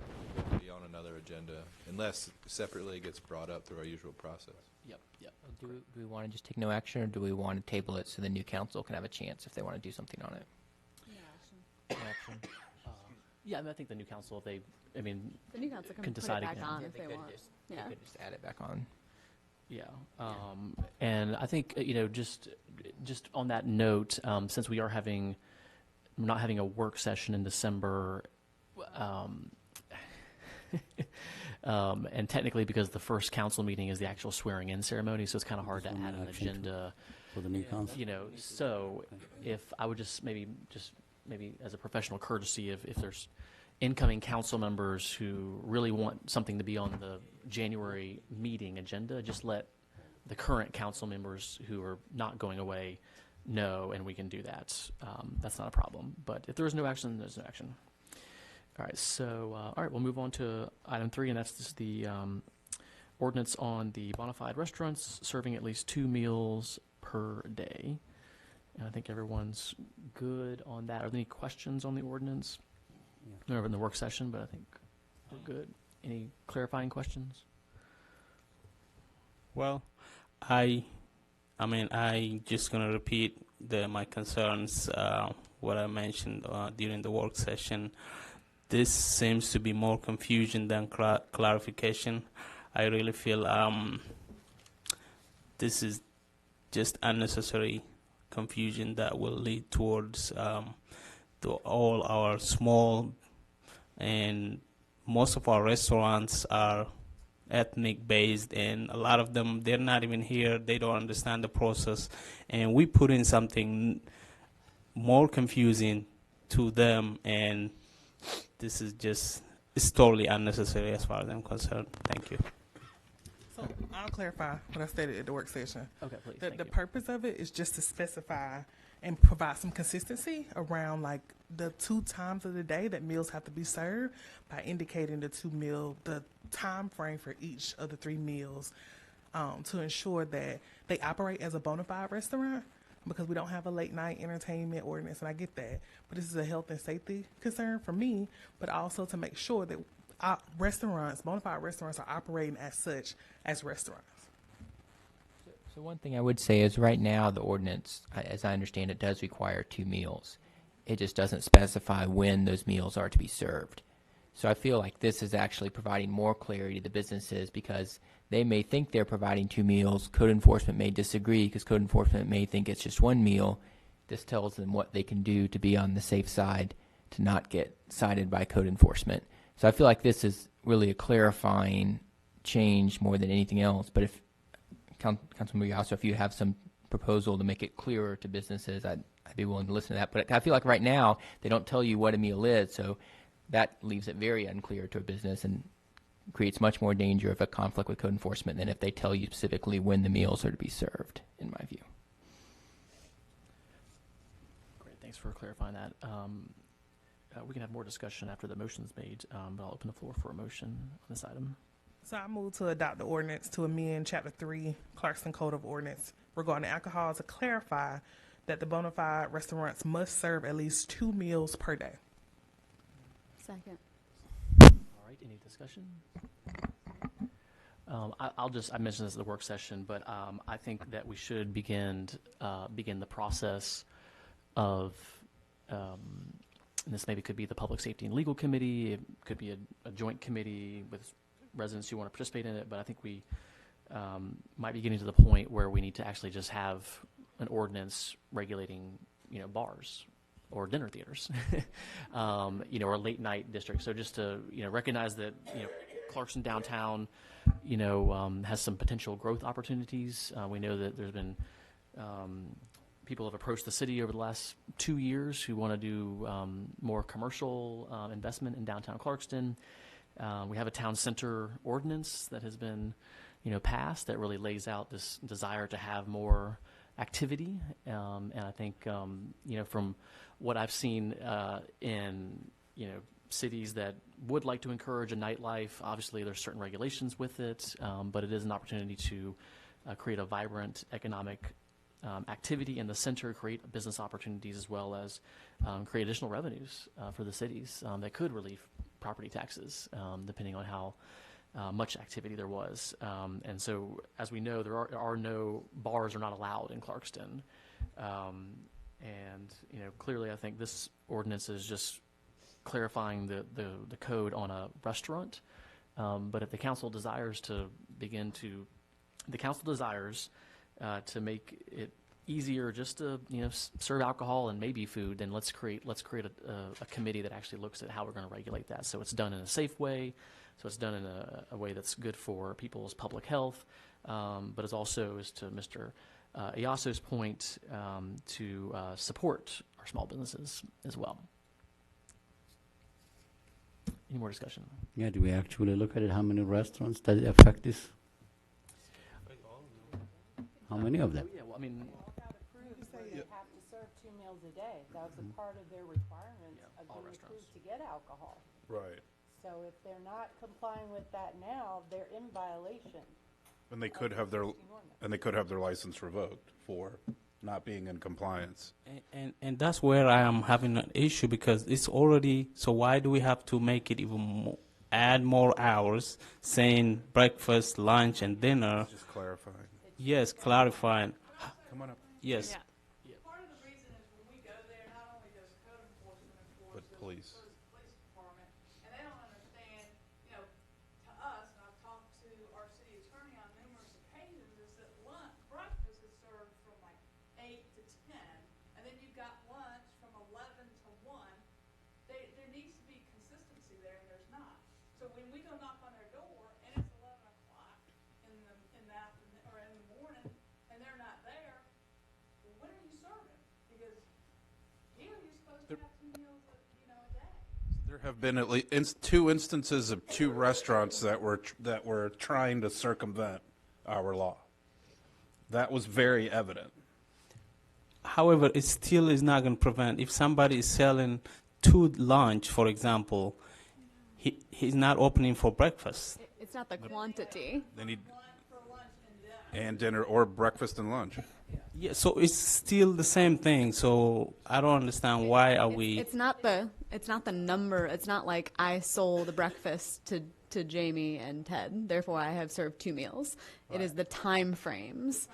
would be on another agenda, unless separately it gets brought up through our usual process. Yep, yep. Do we want to just take no action, or do we want to table it so the new council can have a chance if they want to do something on it? No action. Yeah, I mean, I think the new council, if they, I mean, The new council can put decide it back again. on if they want. They could just add it back on. Yeah, and I think just on that note, since we are not having a work session in December, and technically because the first council meeting is the actual swearing-in ceremony, so it's kind of hard to add an agenda for the new council. So if I would just maybe as a professional courtesy, if there's incoming council members who really want something to be on the January meeting agenda, just let the current council members who are not going away know, and we can do that. That's not a problem. But if there's no action, there's no action. All right, so, all right, we'll move on to item 3, and that's just the ordinance on the bona fide restaurants serving at least 2 meals per day. And I think everyone's good on that. Are there any questions on the ordinance? We're in the work session, but I think we're good. Any clarifying questions? Well, I just gonna repeat my concerns, what I mentioned during the work session. This seems to be more confusion than clarification. I really feel this is just unnecessary confusion that will lead towards to all our small, and most of our restaurants are ethnic based, and a lot of them, they're not even here, they don't understand the process, and we put in something more confusing to them, and this is just, it's totally unnecessary as far as I'm concerned. Thank you. So I'll clarify what I stated at the work session. Okay, please. The purpose of it is just to specify and provide some consistency around like the 2 times of the day that meals have to be served by indicating the time frame for each of the 3 meals, to ensure that they operate as a bona fide restaurant, because we don't have a late night entertainment ordinance, and I get that, but this is a health and safety concern for me, but also to make sure that restaurants, bona fide restaurants, are operating as such as restaurants. So one thing I would say is right now the ordinance, as I understand it, does require 2 meals. It just doesn't specify when those meals are to be served. So I feel like this is actually providing more clarity to businesses, because they may think they're providing 2 meals. Code enforcement may disagree, because code enforcement may think it's just 1 meal. This tells them what they can do to be on the safe side, to not get cited by code enforcement. So I feel like this is really a clarifying change more than anything else. But if Councilmember Yasso, if you have some proposal to make it clearer to businesses, I'd be willing to listen to that. But I feel like right now they don't tell you what a meal is, so that leaves it very unclear to a business and creates much more danger of a conflict with code enforcement than if they tell you specifically when the meals are to be served, in my view. Great, thanks for clarifying that. We can have more discussion after the motion's made, but I'll open the floor for a motion on this item. So I move to adopt the ordinance to amend Chapter 3, Clarkston Code of Ordinance regarding alcohol, to clarify that the bona fide restaurants must serve at least 2 meals per day. Second. All right, any discussion? I mentioned this at the work session, but I think that we should begin the process of, and this maybe could be the Public Safety and Legal Committee, it could be a joint committee with residents who want to participate in it, but I think we might be getting to the point where we need to actually just have an ordinance regulating, bars or dinner theaters, or late night districts. So just to, recognize that, Clarkston downtown, has some potential growth opportunities. We know that there's been people have approached the city over the last 2 years who want to do more commercial investment in downtown Clarkston. We have a town center ordinance that has been, passed, that really lays out this desire to have more activity. And I think, from what I've seen in, cities that would like to encourage a nightlife, obviously there's certain regulations with it, but it is an opportunity to create a vibrant economic activity in the center, create business opportunities, as well as create additional revenues for the cities that could relieve property taxes, depending on how much activity there was. And so, as we know, there are no bars are not allowed in Clarkston. And, clearly I think this ordinance is just clarifying the code on a restaurant. But if the council desires to to make it easier just to serve alcohol and maybe food, then let's create a committee that actually looks at how we're going to regulate that, so it's done in a safe way, so it's done in a way that's good for people's public health, but it also is, to Mr. Iyasso's point, to support our small businesses as well. Any more discussion? Yeah, do we actually look at it? How many restaurants does it affect this? How many of them? Yeah, well, I mean, They have to serve 2 meals a day. That was a part of their requirements of all being restaurants. approved to get alcohol. Right. So if they're not complying with that now, they're in violation. And they could have their license revoked for not being in compliance. And that's where I am having an issue because it's already, so why do we have to make it even more, add more hours saying breakfast, lunch, and dinner? Just clarifying. Yes, clarifying. Come on up. Yes. Part of the reason is when we go there, not only does code enforcement enforce But it, police. so does the police department, and they don't understand, you know, to us, and I've talked to our city attorney on numerous occasions, is that breakfast is served from like 8 to 10, and then you've got lunch from 11 to 1. There needs to be consistency there, and there's not. So when we go knock on their door, and it's 11 o'clock in the afternoon, or in the morning, and they're not there, well, when are you serving? Because here you're supposed to have 2 meals a day. There have been at least 2 instances of 2 restaurants that were trying to circumvent our law. That was very evident. However, it still is not going to prevent, if somebody is selling to lunch, for example, he's not opening for breakfast. It's not the quantity. They need and dinner or breakfast and lunch. Yeah, so it's still the same thing. So I don't understand why are we. It's not the number. It's not like I sold a breakfast to Jamie and Ted, therefore I have served 2 meals. It is the time frames.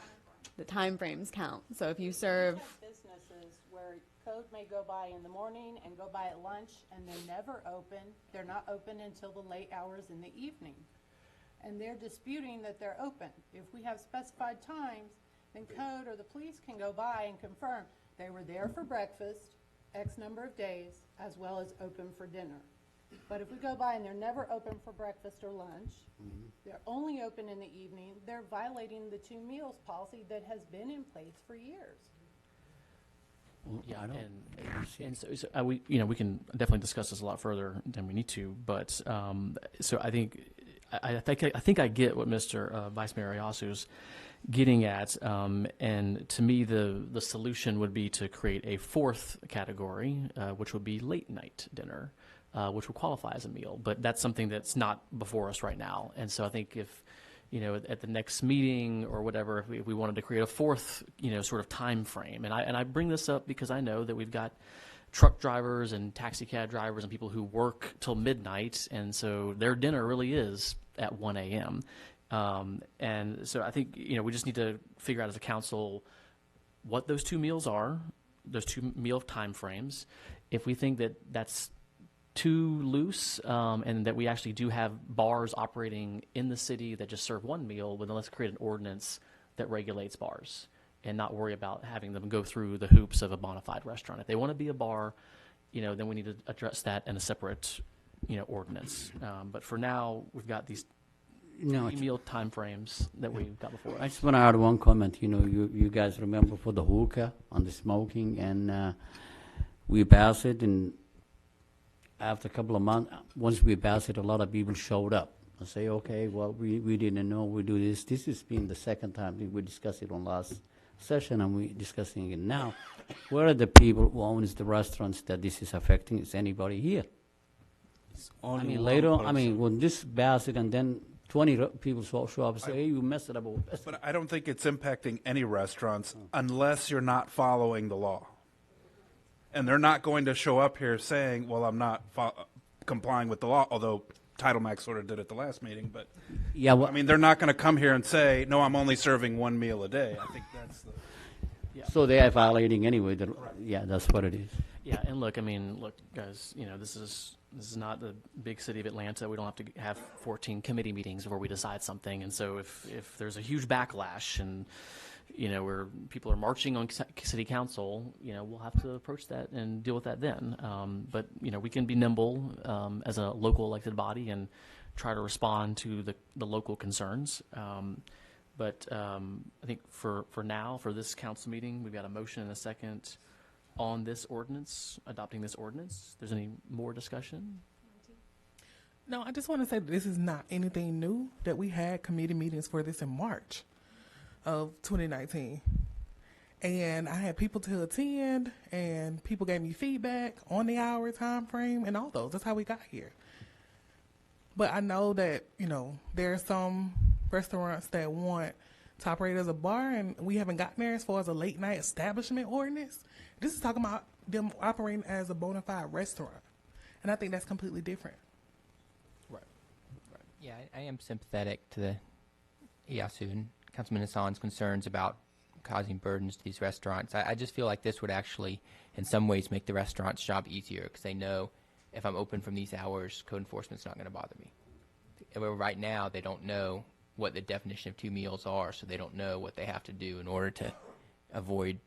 The time frames count. So if you serve Businesses where code may go by in the morning and go by at lunch, and they're never open. They're not open until the late hours in the evening. And they're disputing that they're open. If we have specified times, then code or the police can go by and confirm they were there for breakfast, X number of days, as well as open for dinner. But if we go by and they're never open for breakfast or lunch, they're only open in the evening, they're violating the 2 meals policy that has been in place for years. Yeah, and so we can definitely discuss this a lot further than we need to. But so I think I get what Mr. Vice Mayor Ayasu's getting at, and to me the solution would be to create a 4th category, which would be late night dinner, which would qualify as a meal. But that's something that's not before us right now. And so I think if at the next meeting or whatever, if we wanted to create a 4th, sort of time frame. And I bring this up because I know that we've got truck drivers and taxi cab drivers and people who work till midnight, and so their dinner really is at 1 a.m. And so I think, we just need to figure out as a council what those 2 meals are, those 2 meal time frames. If we think that that's too loose, and that we actually do have bars operating in the city that just serve 1 meal, well, then let's create an ordinance that regulates bars and not worry about having them go through the hoops of a bona fide restaurant. If they want to be a bar, then we need to address that in a separate, ordinance. But for now, we've got these 3 meal time frames that we've got before us. I just want to add one comment. You guys remember for the hookah on the smoking, and we passed it, and after a couple of months, once we passed it, a lot of people showed up and say, okay, well, we didn't know we do this. This has been the 2nd time we discussed it on last session, and we're discussing it now. Where are the people who owns the restaurants that this is affecting? Is anybody here? Only Later one on, person. when this passed it, and then 20 people show up and say, hey, you messed it up. But I don't think it's impacting any restaurants unless you're not following the law. And they're not going to show up here saying, well, I'm not complying with the law, although Title Max sort of did at the last meeting. But yeah, well, I mean, they're not going to come here and say, no, I'm only serving 1 meal a day. I think that's the... Yeah. So they are violating anyway. Yeah, that's what it is. Yeah, and look, guys, this is not the big city of Atlanta. We don't have to have 14 committee meetings before we decide something. And so if there's a huge backlash and where people are marching on city council, we'll have to approach that and deal with that then. But we can be nimble as a local elected body and try to respond to the local concerns. But I think for now, for this council meeting, we've got a motion and a second on this ordinance, adopting this ordinance. If there's any more discussion? No, I just want to say that this is not anything new, that we had committee meetings for this in March of 2019. And I had people to attend, and people gave me feedback on the hour, time frame, and all those. That's how we got here. But I know that, there are some restaurants that want to operate as a bar, and we haven't gotten there as far as a late night establishment ordinance. This is talking about them operating as a bona fide restaurant. And I think that's completely different. Yeah, I am sympathetic to the Iyasu and Councilman Hassan's concerns about causing burdens to these restaurants. I just feel like this would actually, in some ways, make the restaurant's job easier because they know if I'm open from these hours, code enforcement's not going to bother me. Where right now, they don't know what the definition of 2 meals are, so they don't know what they have to do in order to avoid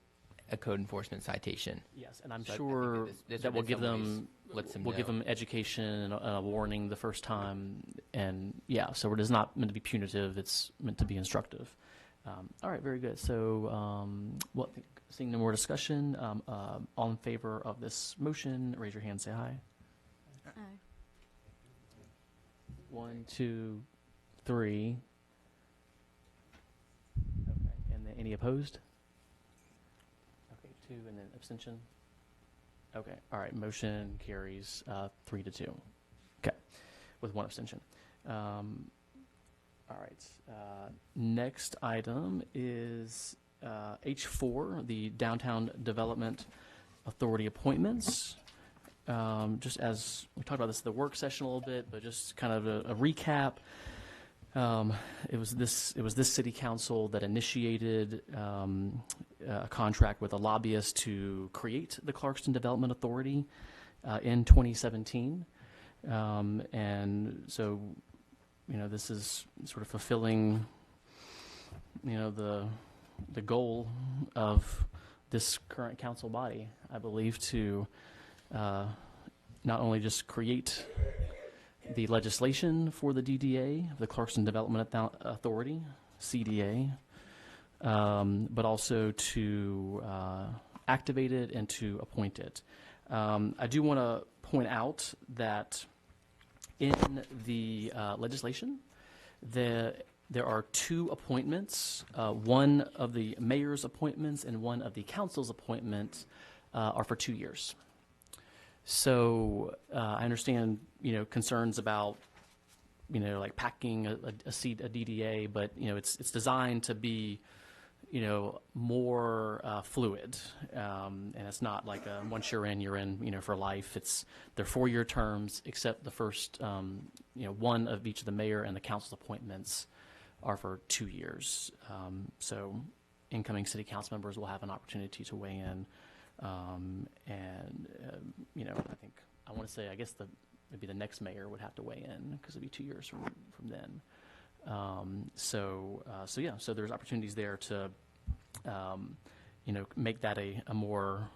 a code enforcement citation. Yes, and I'm So I sure think this that would will give in some ways them lets them we'll give know. them education and a warning the first time, and yeah, so it is not meant to be punitive; it's meant to be instructive. All right, very good. So, seeing no more discussion, all in favor of this motion, raise your hand. Say aye. Aye. 1, 2, 3. Okay, and then any opposed? Okay, 2, and then abstention. Okay, all right, motion carries 3 to 2. Okay, with 1 abstention. All right, next item is H4, the Downtown Development Authority appointments. Just as we talked about this at the work session a little bit, but just kind of a recap. It was this city council that initiated a contract with a lobbyist to create the Clarkston Development Authority in 2017, and so this is sort of fulfilling the goal of this current council body, I believe, to not only just create the legislation for the DDA, the Clarkston Development Authority, CDA, but also to activate it and to appoint it. I do want to point out that in the legislation, there are 2 appointments. One of the mayor's appointments and one of the council's appointments are for 2 years. So I understand, concerns about, like packing a seat, a DDA, but it's designed to be, more fluid, and it's not like once you're in, for life. They're 4-year terms, except the first, one of each of the mayor and the council's appointments are for 2 years. So incoming city council members will have an opportunity to weigh in. I think I want to say, I guess maybe the next mayor would have to weigh in because it'd be 2 years from then. So there's opportunities there to, make that a more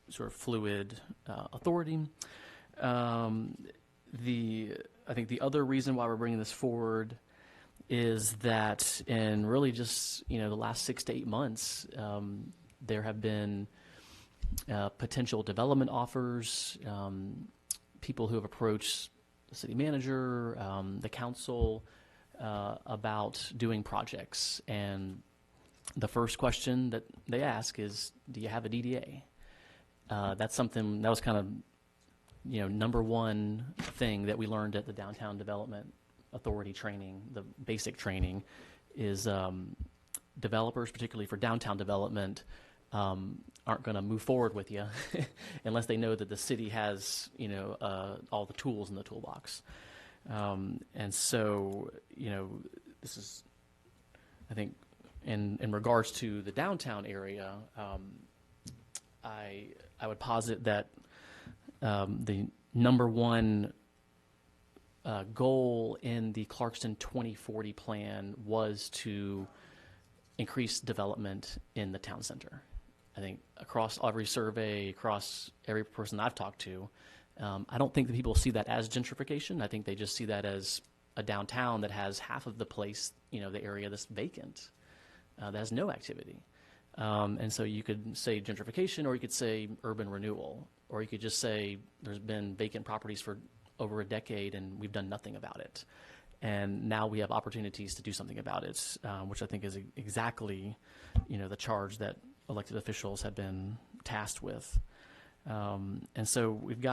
sort of fluid authority. I think the other reason why we're bringing this forward is that in really just the last 6 to 8 months, there have been potential development offers, people who have approached the city manager, the council, about doing projects. And the first question that they ask is, do you have a DDA? That's something that was kind of, number one thing that we learned at the Downtown Development Authority training, the basic training, is developers, particularly for downtown development, aren't going to move forward with you unless they know that the city has, all the tools in the toolbox. And so, this is, I think, in regards to the downtown area, I would posit that the number one goal in the Clarkston 2040 plan was to increase development in the town center. I think across every survey, across every person I've talked to, I don't think that people see that as gentrification. I think they just see that as a downtown that has half of the place, the area that's vacant, that has no activity. And so you could say gentrification, or you could say urban renewal, or you could just say there's been vacant properties for over a decade, and we've done nothing about it. And now we have opportunities to do something about it, which I think is exactly, the charge that elected officials have been tasked with. And so we've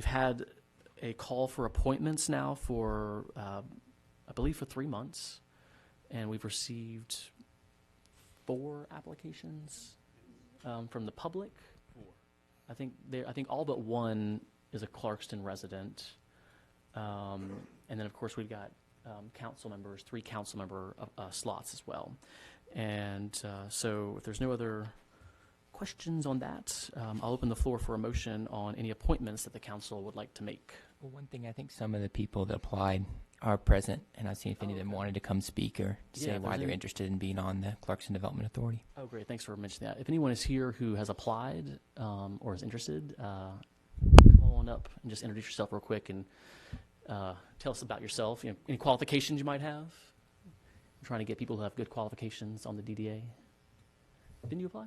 had a call for appointments now for, I believe, for 3 months, and we've received 4 applications from the public. I think all but one is a Clarkston resident, and then of course we've got council members, 3 council member slots as well. And so if there's no other questions on that, I'll open the floor for a motion on any appointments that the council would like to make. Well, one thing, I think some of the people that applied are present, and I'll see if any of them wanted to come speak or say why they're interested in being on the Clarkston Development Authority. Oh, great. Thanks for mentioning that. If anyone is here who has applied or is interested, come on up and just introduce yourself real quick and tell us about yourself. Any qualifications you might have. I'm trying to get people who have good qualifications on the DDA. Didn't you apply?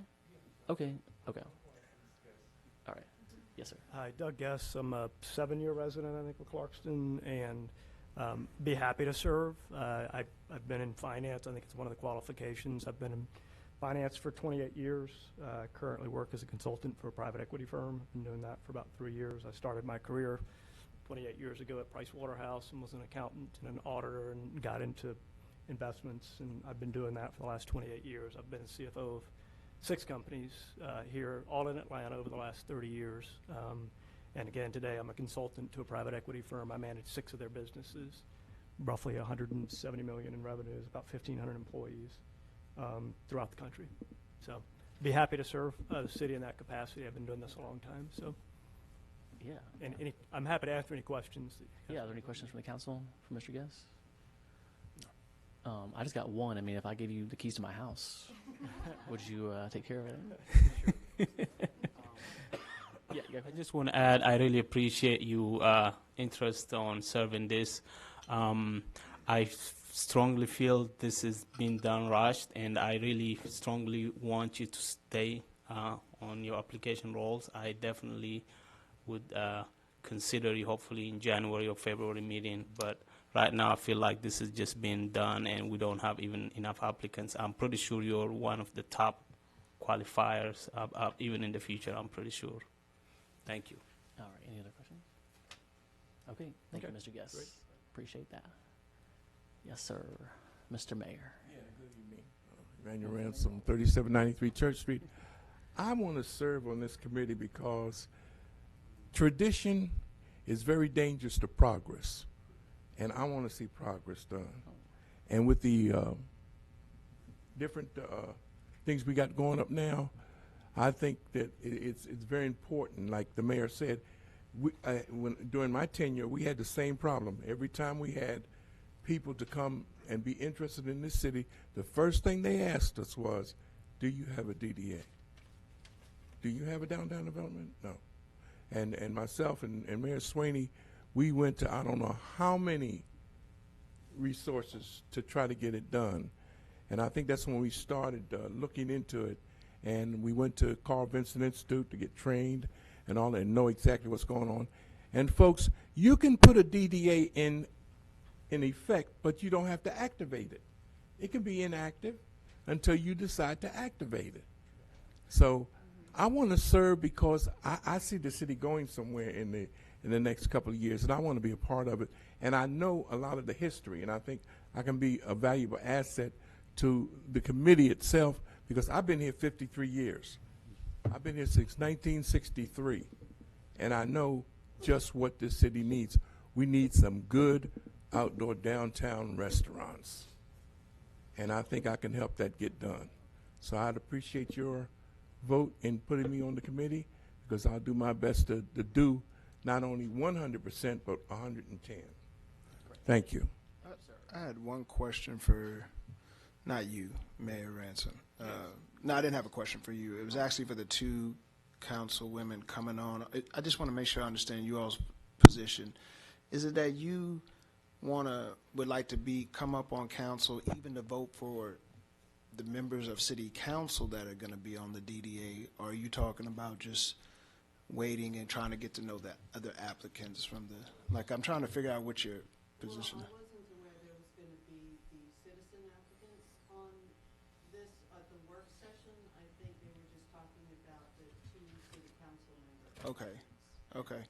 Okay. All right. Yes, sir. Hi, Doug Guess. I'm a 7-year resident, I think, of Clarkston, and be happy to serve. I've been in finance. I think it's one of the qualifications. I've been in finance for 28 years. Currently work as a consultant for a private equity firm. I've been doing that for about 3 years. I started my career 28 years ago at Pricewaterhouse and was an accountant and an auditor and got into investments, and I've been doing that for the last 28 years. I've been a CFO of 6 companies here, all in Atlanta, over the last 30 years. And again, today I'm a consultant to a private equity firm. I manage 6 of their businesses, roughly $170 million in revenues, about 1,500 employees throughout the country. So be happy to serve the city in that capacity. I've been doing this a long time. So yeah. And I'm happy to answer any questions. Yeah, are there any questions from the council for Mr. Guess? I just got one. I mean, if I gave you the keys to my house, would you take care of it? Yeah, I just want to add, I really appreciate you interest on serving this. I strongly feel this is being done rushed, and I really strongly want you to stay on your application roles. I definitely would consider you hopefully in January or February meeting, but right now I feel like this is just being done and we don't have even enough applicants. I'm pretty sure you're one of the top qualifiers, even in the future, I'm pretty sure. Thank you. All right, any other questions? Okay, thank you, Mr. Guest. Great. Appreciate that. Yes, sir. Mr. Mayor. Yeah, good evening. Emmanuel Ransom, 3793 Church Street. I want to serve on this committee because tradition is very dangerous to progress, and I want to see progress done. And with the different things we got going up now, I think that it's very important. Like the mayor said, during my tenure, we had the same problem. Every time we had people to come and be interested in this city, the first thing they asked us was, do you have a DDA? Do you have a downtown development? No. And myself and Mayor Swaney, we went to I don't know how many resources to try to get it done. And I think that's when we started looking into it. And we went to Carl Vincent Institute to get trained and all that and know exactly what's going on. And folks, you can put a DDA in effect, but you don't have to activate it. It can be inactive until you decide to activate it. So I want to serve because I see the city going somewhere in the next couple of years, and I want to be a part of it. And I know a lot of the history, and I think I can be a valuable asset to the committee itself, because I've been here 53 years. I've been here since 1963, and I know just what this city needs. We need some good outdoor downtown restaurants, and I think I can help that get done. So I'd appreciate your vote in putting me on the committee, because I'll do my best to do not only 100%, but 110. Thank you. I had one question for, not you, Mayor Ransom. No, I didn't have a question for you. It was actually for the 2 council women coming on. I just want to make sure I understand you all's position. Is it that you would like to come up on council even to vote for the members of city council that are going to be on the DDA, or are you talking about just waiting and trying to get to know the other applicants from the, like, I'm trying to figure out what your position. Well, I wasn't aware there was going to be the citizen applicants on this at the work session. I think they were just talking about the 2 city council members. Okay, okay.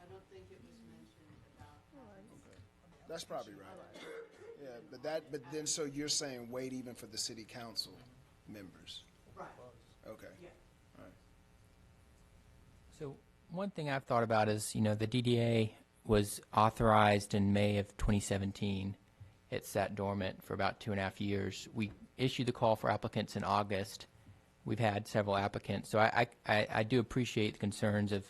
I don't think it was mentioned about. That's probably right. Yeah, but then, so you're saying wait even for the city council members? Right. Okay. Yeah. All right. So one thing I've thought about is, the DDA was authorized in May of 2017. It sat dormant for about 2.5 years. We issued the call for applicants in August. We've had several applicants. So I do appreciate the concerns of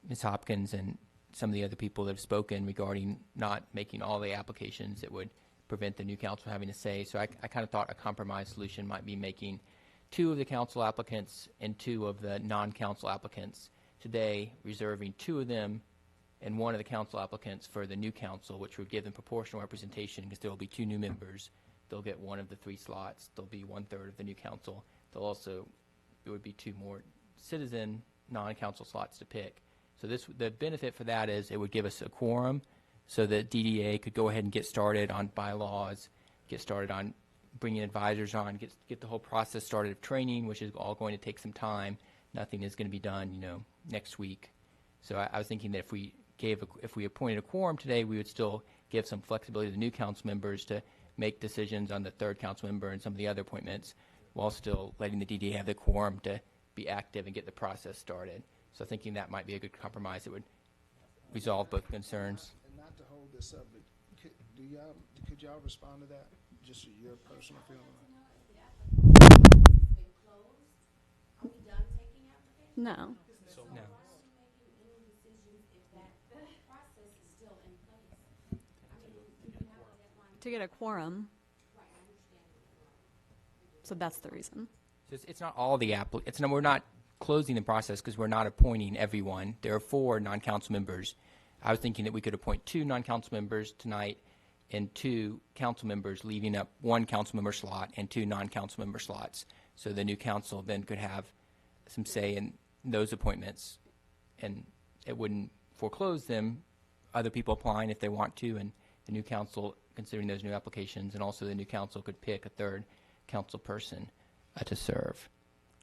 Ms. Hopkins and some of the other people that have spoken regarding not making all the applications that would prevent the new council having a say. So I kind of thought a compromise solution might be making 2 of the council applicants and 2 of the non-council applicants today, reserving 2 of them and 1 of the council applicants for the new council, which would give them proportional representation because there will be 2 new members. They'll get 1 of the 3 slots. They'll be 1/3 of the new council. There would be 2 more citizen non-council slots to pick. So the benefit for that is it would give us a quorum so that DDA could go ahead and get started on bylaws, get started on bringing advisors on, get the whole process started of training, which is all going to take some time. Nothing is going to be done, next week. So I was thinking that if we appointed a quorum today, we would still give some flexibility to the new council members to make decisions on the 3rd council member and some of the other appointments, while still letting the DDA have the quorum to be active and get the process started. So thinking that might be a good compromise that would resolve both concerns. And not to hold this up, but could y'all respond to that? Just your personal feeling? No. No. To get a quorum. So that's the reason. So it's not all the applicants. We're not closing the process because we're not appointing everyone. There are 4 non-council members. I was thinking that we could appoint 2 non-council members tonight and 2 council members, leaving up 1 council member slot and 2 non-council member slots. So the new council then could have some say in those appointments, and it wouldn't foreclose them, other people applying if they want to, and the new council considering those new applications, and also the new council could pick a 3rd council person to serve.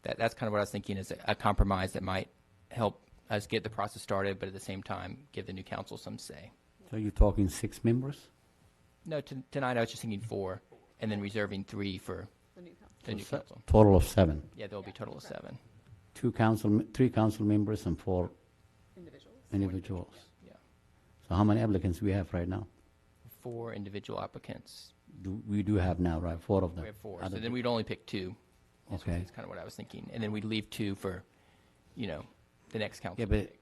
That's kind of what I was thinking is a compromise that might help us get the process started, but at the same time give the new council some say. So you're talking 6 members? No, tonight I was just thinking 4, and then reserving 3 for the new council. Total of 7. Yeah, there'll be a total of 7. 3 council members and 4 individuals. Yeah. So how many applicants we have right now? 4 individual applicants. We do have now, right? 4 of them. We have 4. So then we'd only pick 2. Okay. That's kind of what I was thinking. And then we'd leave 2 for, the next council. Yeah, but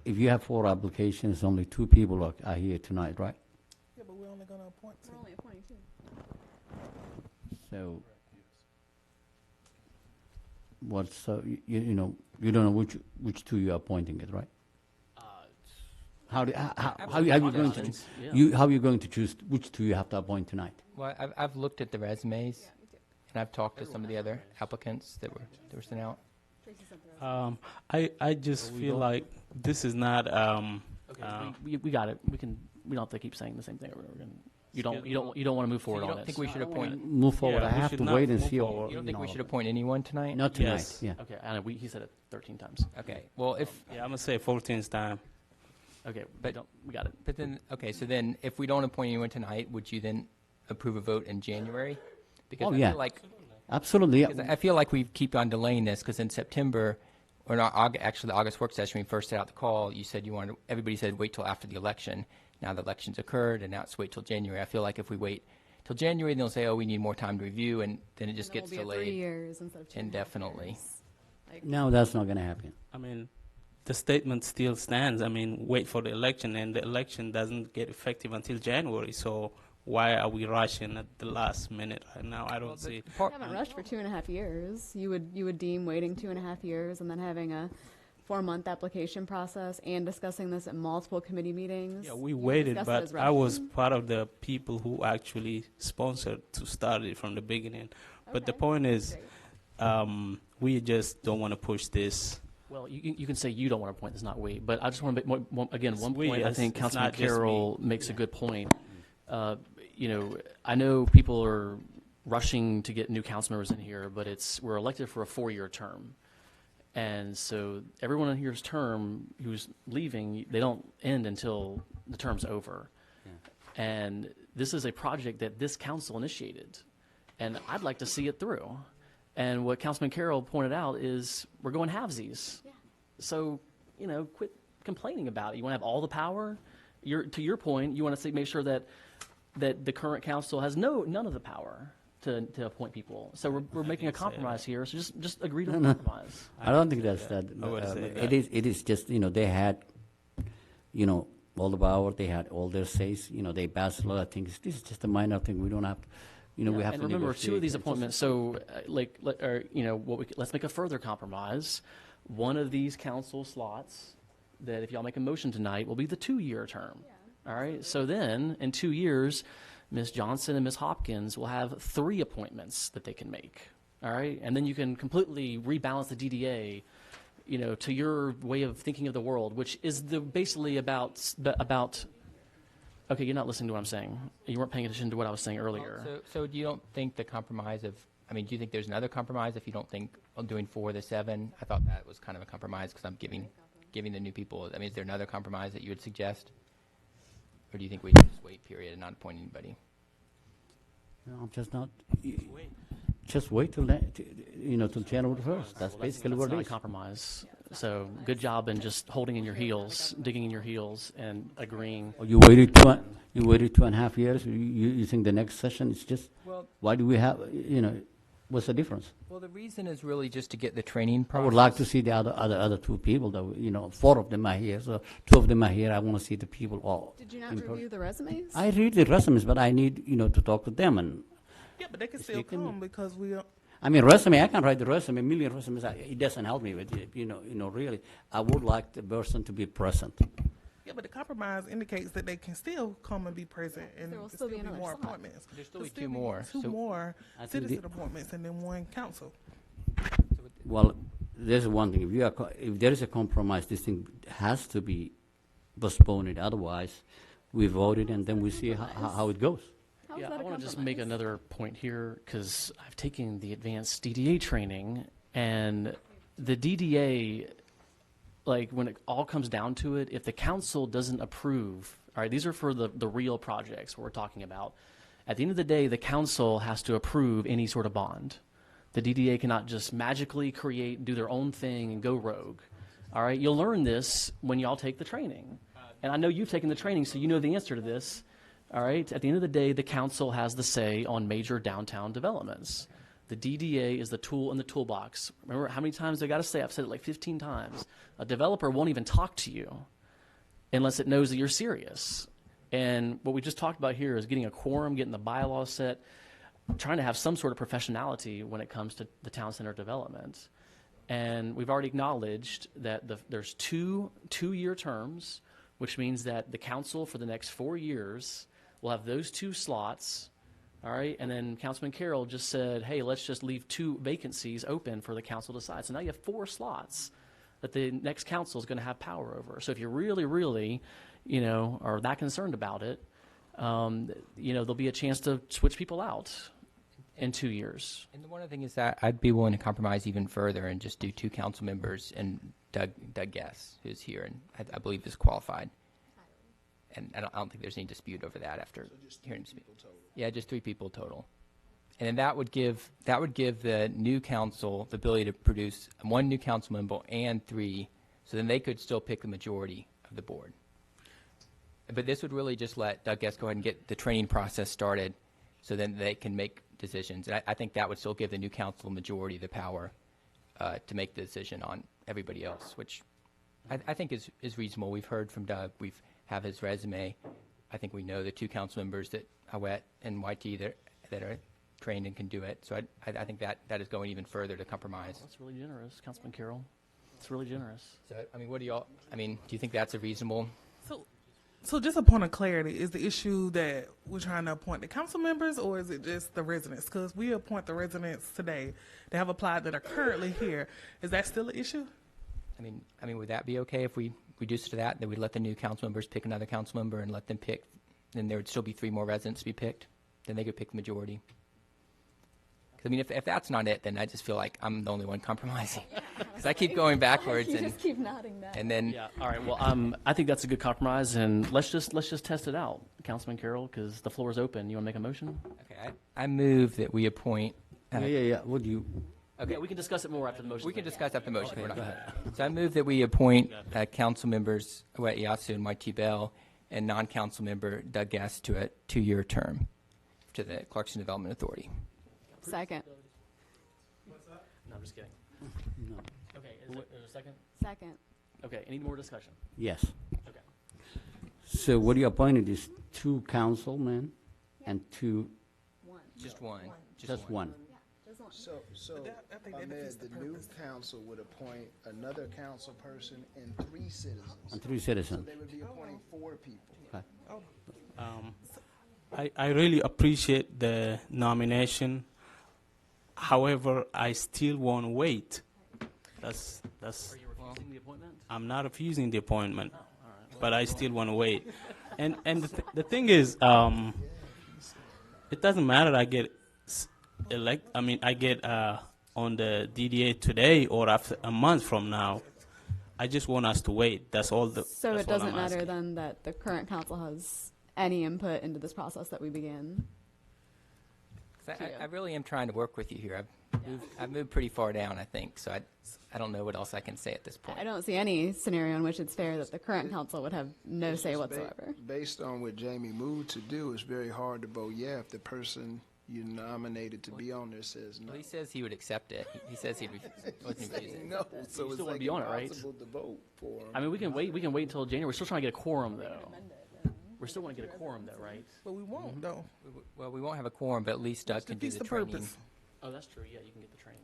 if you have 4 applications, only 2 people are here tonight, right? Yeah, but we're only going to appoint 2. We're only appointing 2. So, you don't know which 2 you're appointing it, right? How are you going to how are you going to choose which 2 you have to appoint tonight? Well, I've looked at the resumes, and I've talked to some of the other applicants that were sent out. I just feel like this is not. We got it. We don't have to keep saying the same thing over and over again. You don't want to move forward So you on don't this. think we should appoint? Move forward. Yeah, I we have should to not wait and move see. forward. You don't think we should appoint anyone tonight? Not tonight. Yes. Yeah. Okay, I know. He said it 13 times. Okay. Well, if Yeah, I'm gonna say 14th time. Okay, But- we got it. but then so then if we don't appoint anyone tonight, would you then approve a vote in January? Because Oh, I yeah. feel like Absolutely. Yeah. because I feel like we keep on delaying this because in September, or not, actually the August work session, when we first set out the call, you said everybody said wait till after the election. Now the election's occurred, and now it's wait till January. I feel like if we wait till January, then they'll say, oh, we need more time to review, and then it just And then gets we'll be at 3 delayed years instead of 2.5 indefinitely. years. Like, No, that's not going to happen. I mean, the statement still stands. I mean, wait for the election, and the election doesn't get effective until January. So why are we rushing at the last minute right now? I don't see. we haven't rushed for 2.5 years. You would deem waiting 2.5 years and then having a 4-month application process and discussing this at multiple committee meetings. Yeah, we You would waited, discuss it as but I was rushing? part of the people who actually sponsored to start it from the beginning. But the Okay, point is, great. we just don't want to push this Well, you can say you don't want to appoint, it's not we. But I just want to make, again, one we, point. I it's- think it's Councilman not just Carroll makes a good point. You know, I know people are rushing to get new council members in here, but we're elected for a 4-year term. And so everyone in here's term who's leaving, they don't end until the term's over. And this is a project that this council initiated, and I'd like to see it through. And what Councilman Carroll pointed out is we're going halvesies. Yeah. So, you know, quit complaining about it. You want to have all the power? To your point, you want to make sure that the current council has none of the power to appoint people. So we're making a compromise here. So just agree to a compromise. I don't think that's that. It is just, they had, all the power. They had all their says. They passed a lot of things. This is just a minor thing. We don't have, we have and to remember, negotiate. 2 of these appointments. So, let's make a further compromise. One of these council slots, that if y'all make a motion tonight, will be the 2-year term. All right. So then, in 2 years, Ms. Johnson and Ms. Hopkins will have 3 appointments that they can make. All right. And then you can completely rebalance the DDA, to your way of thinking of the world, which is basically about. Okay, you're not listening to what I'm saying. You weren't paying attention to what I was saying earlier. So do you don't think the compromise do you think there's another compromise if you don't think of doing 4 of the 7? I thought that was kind of a compromise because I'm giving the new people. Is there another compromise that you would suggest? Or do you think we should just wait, period, and not appoint anybody? No, I'm just not. Just wait till till January 1st. That's basically what not it a is. compromise. So good job in just holding in your heels, digging in your heels, and agreeing. You waited 2.5 years. You think the next session is just? Well, why do we have? What's the difference? Well, the reason is really just to get the training I process. would like to see the other 2 people. That 4 of them are here, so 2 of them are here. I want to see the people all. Did you not review the resumes? I read the resumes, but I need to talk to them and. Yeah, but they can still come because we are. I mean, resume. I can write the resume, a million resumes. It doesn't help me with it. Really. I would like the person to be present. Yeah, but the compromise indicates that they can still come and be present, and There will still still be be another more slot. appointments. There'll still There'll be 2 more. 2 So- more I think citizen appointments and then 1 council. Well, there's one thing. If there is a compromise, this thing has to be postponed. Otherwise, we vote it and then we see how it goes. How is Yeah, that I a want to just compromise? make another point here because I've taken the advanced DDA training, and the DDA, when it all comes down to it, if the council doesn't approve, all right, these are for the real projects we're talking about. At the end of the day, the council has to approve any sort of bond. The DDA cannot just magically do their own thing and go rogue. All right, you'll learn this when y'all take the training. And I know you've taken the training, so you know the answer to this. All right, at the end of the day, the council has the say on major downtown developments. The DDA is the tool in the toolbox. Remember how many times I got to say? I've said it like 15 times. A developer won't even talk to you unless it knows that you're serious. And what we just talked about here is getting a quorum, getting the bylaws set, trying to have some sort of professionality when it comes to the town center development. And we've already acknowledged that there's 2 2-year terms, which means that the council for the next 4 years will have those 2 slots. All right, and then Councilman Carroll just said, hey, let's just leave 2 vacancies open for the council to decide. So now you have 4 slots that the next council is going to have power over. So if you really, really, are that concerned about it, there'll be a chance to switch people out in 2 years. And the one other thing is that I'd be willing to compromise even further and just do 2 council members and Doug Guess, who's here and I believe is qualified. And I don't think there's any dispute over that after hearing him speak. Yeah, just 3 people total. And then that would give the new council the ability to produce 1 new council member and 3, so then they could still pick the majority of the board. But this would really just let Doug Guest go ahead and get the training process started, so then they can make decisions. And I think that would still give the new council majority the power to make the decision on everybody else, which I think is reasonable. We've heard from Doug. We have his resume. I think we know the 2 council members that Howett and YT that are trained and can do it. So I think that is going even further to compromise. That's really generous, Councilman Carroll. It's really generous. So what do y'all? Do you think that's a reasonable? So just a point of clarity, is the issue that we're trying to appoint the council members, or is it just the residents? Because we appoint the residents today that have applied that are currently here. Is that still an issue? I mean, would that be okay if we reduce it to that? That we let the new council members pick another council member and let them pick, then there would still be 3 more residents to be picked. Then they could pick the majority. 'Cause, I mean, if that's not it, then I just feel like I'm the only one compromising. Because I keep going backwards You and just keep nodding that. and then Yeah. All right. Well, I think that's a good compromise, and let's just test it out, Councilman Carroll, because the floor is open. You want to make a motion? okay, I move that we appoint. Yeah. Would you? Okay. We can discuss it more after the motion. We can discuss after the motion. Okay, We're not- go ahead. So I move that we appoint council members Wet Yasu and YT Bell and non-council member Doug Guest to a 2-year term to the Clarkston Development Authority. Second. No, I'm just kidding. No. Okay. Is there a second? Second. Okay. Any more discussion? Yes. Okay. So what you appointed is 2 councilmen and 2, Just one. just one. So I think that Ahmed, defeats the the new purpose. council would appoint another council person and 3 citizens. And 3 So citizens. they would be appointing 4 people. I really appreciate the nomination. However, I still want to wait. That's. Are you refusing the appointment? I'm not refusing the appointment, but I still want to wait. And the thing is, it doesn't matter. I get I get on the DDA today or after a month from now. I just want us to wait. That's all. So that's it all doesn't I'm matter asking. then that the current council has any input into this process that we begin. 'Cause I really am trying to work with you here. I've moved pretty far down, I think, so I don't know what else I can say at this point. I don't see any scenario in which it's fair that the current council would have no It's say just whatsoever. Based on what Jamie moved to do, it's very hard to vote yeah if the person you nominated to be on there says no. Well, he says he would accept it. He says he wasn't refusing. No, so You it's still wanna like be on it, right? impossible to vote for him. I mean, we can wait. We can wait until January. We're still trying to get a quorum, though. We're still want to get a quorum, though, right? But we won't, though. Well, we won't have a quorum, but at least Doug can do defeats the the training. purpose. Oh, that's true. Yeah, you can get the training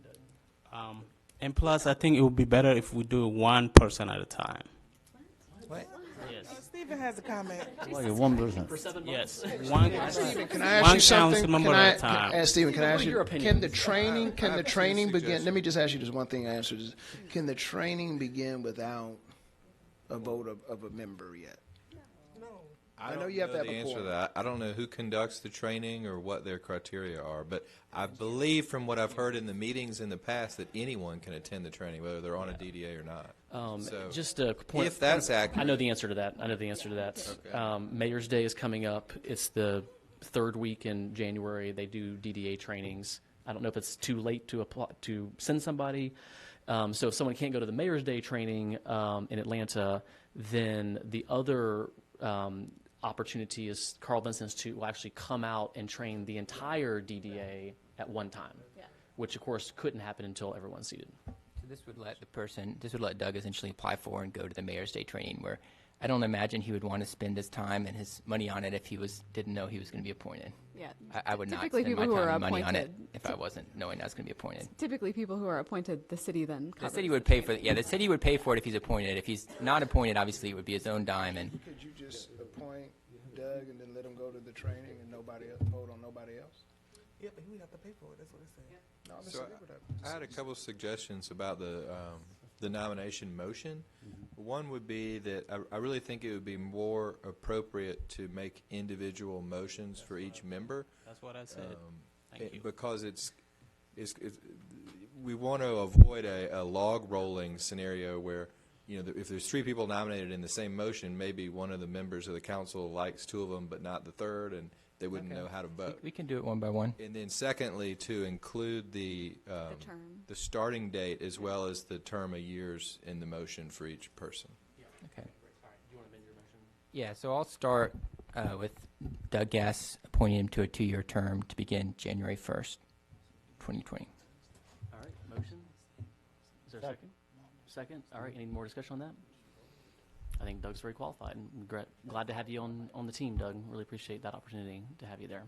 done. And plus, I think it would be better if we do 1 person at a time. What? Yes. Stephen has a comment. Like a 1 person. For 7 Yes. months. One. Stephen, can I ask One you something? council member Can I, at a time. Stephen, can I What ask are you? your Can opinions? the training? I Can the have two training begin? suggestions. Let me just ask you this one thing. Answer this. Can the training begin without a vote of a member yet? I know you have to have the a answer to quorum. that. I don't know who conducts the training or what their criteria are, but I believe from what I've heard in the meetings in the past that anyone can attend the training, whether they're on a DDA or not. So Just a point. if that's accurate, I know the answer to that. Okay. Mayor's Day is coming up. It's the 3rd week in January. They do DDA trainings. I don't know if it's too late to apply to send somebody. So if someone can't go to the Mayor's Day training in Atlanta, then the other opportunity is Carl Vinson Institute will actually come out and train the entire DDA at one time, which of course couldn't happen until everyone's seated. So this would let Doug essentially apply for and go to the Mayor's Day training, where I don't imagine he would want to spend his time and his money on it if he didn't know he was going to be appointed. Yeah. I would not Typically spend my people who time are and money on it appointed- if I wasn't knowing I was going to be appointed. Typically, people who are appointed, the city then The covers. city would pay for it. Yeah, the city would pay for it if he's appointed. If he's not appointed, obviously it would be his own dime. And Could you just appoint Doug and then let him go to the training and nobody else, vote on nobody else? Yeah, but we have to pay for it. That's what it's saying. No, I'm just So saying what I had a couple of suggestions about the nomination motion. One would be that I really think it would be more appropriate to make individual motions for each member. That's what I said. Thank you. Because we want to avoid a log rolling scenario where, if there's 3 people nominated in the same motion, maybe one of the members of the council likes 2 of them but not the third, and they wouldn't know how to vote. we can do it one by one. And then secondly, to include the starting date as well as the term of years in the motion for each person. Okay. Yeah, so I'll start with Doug Gass, appointing him to a 2-year term to begin January 1st, 2020. All right, motion. Is there a second? Second. All right, any more discussion on that? I think Doug's very qualified, and glad to have you on the team, Doug. Really appreciate that opportunity to have you there.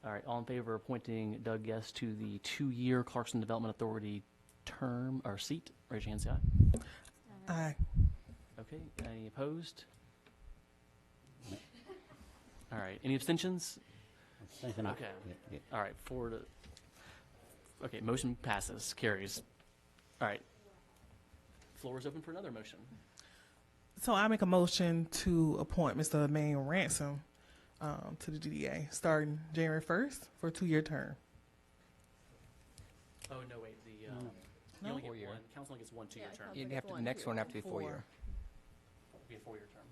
All right, all in favor of appointing Doug Guest to the 2-year Clarkston Development Authority term or seat? Raise your hand, say aye. Aye. Okay, any opposed? All right, any abstentions? Abstention, aye. Okay. Yeah. All right, 4 to. Okay, motion passes, carries. All right. Floor is open for another motion. So I make a motion to appoint Mr. Emmanuel Ransom to the DDA starting January 1st for a 2-year term. Oh, no, wait, you No? only get 4-year. one, council only gets one 2-year term. You'd have to, the next one have to be 4-year. It'll be a 4-year term.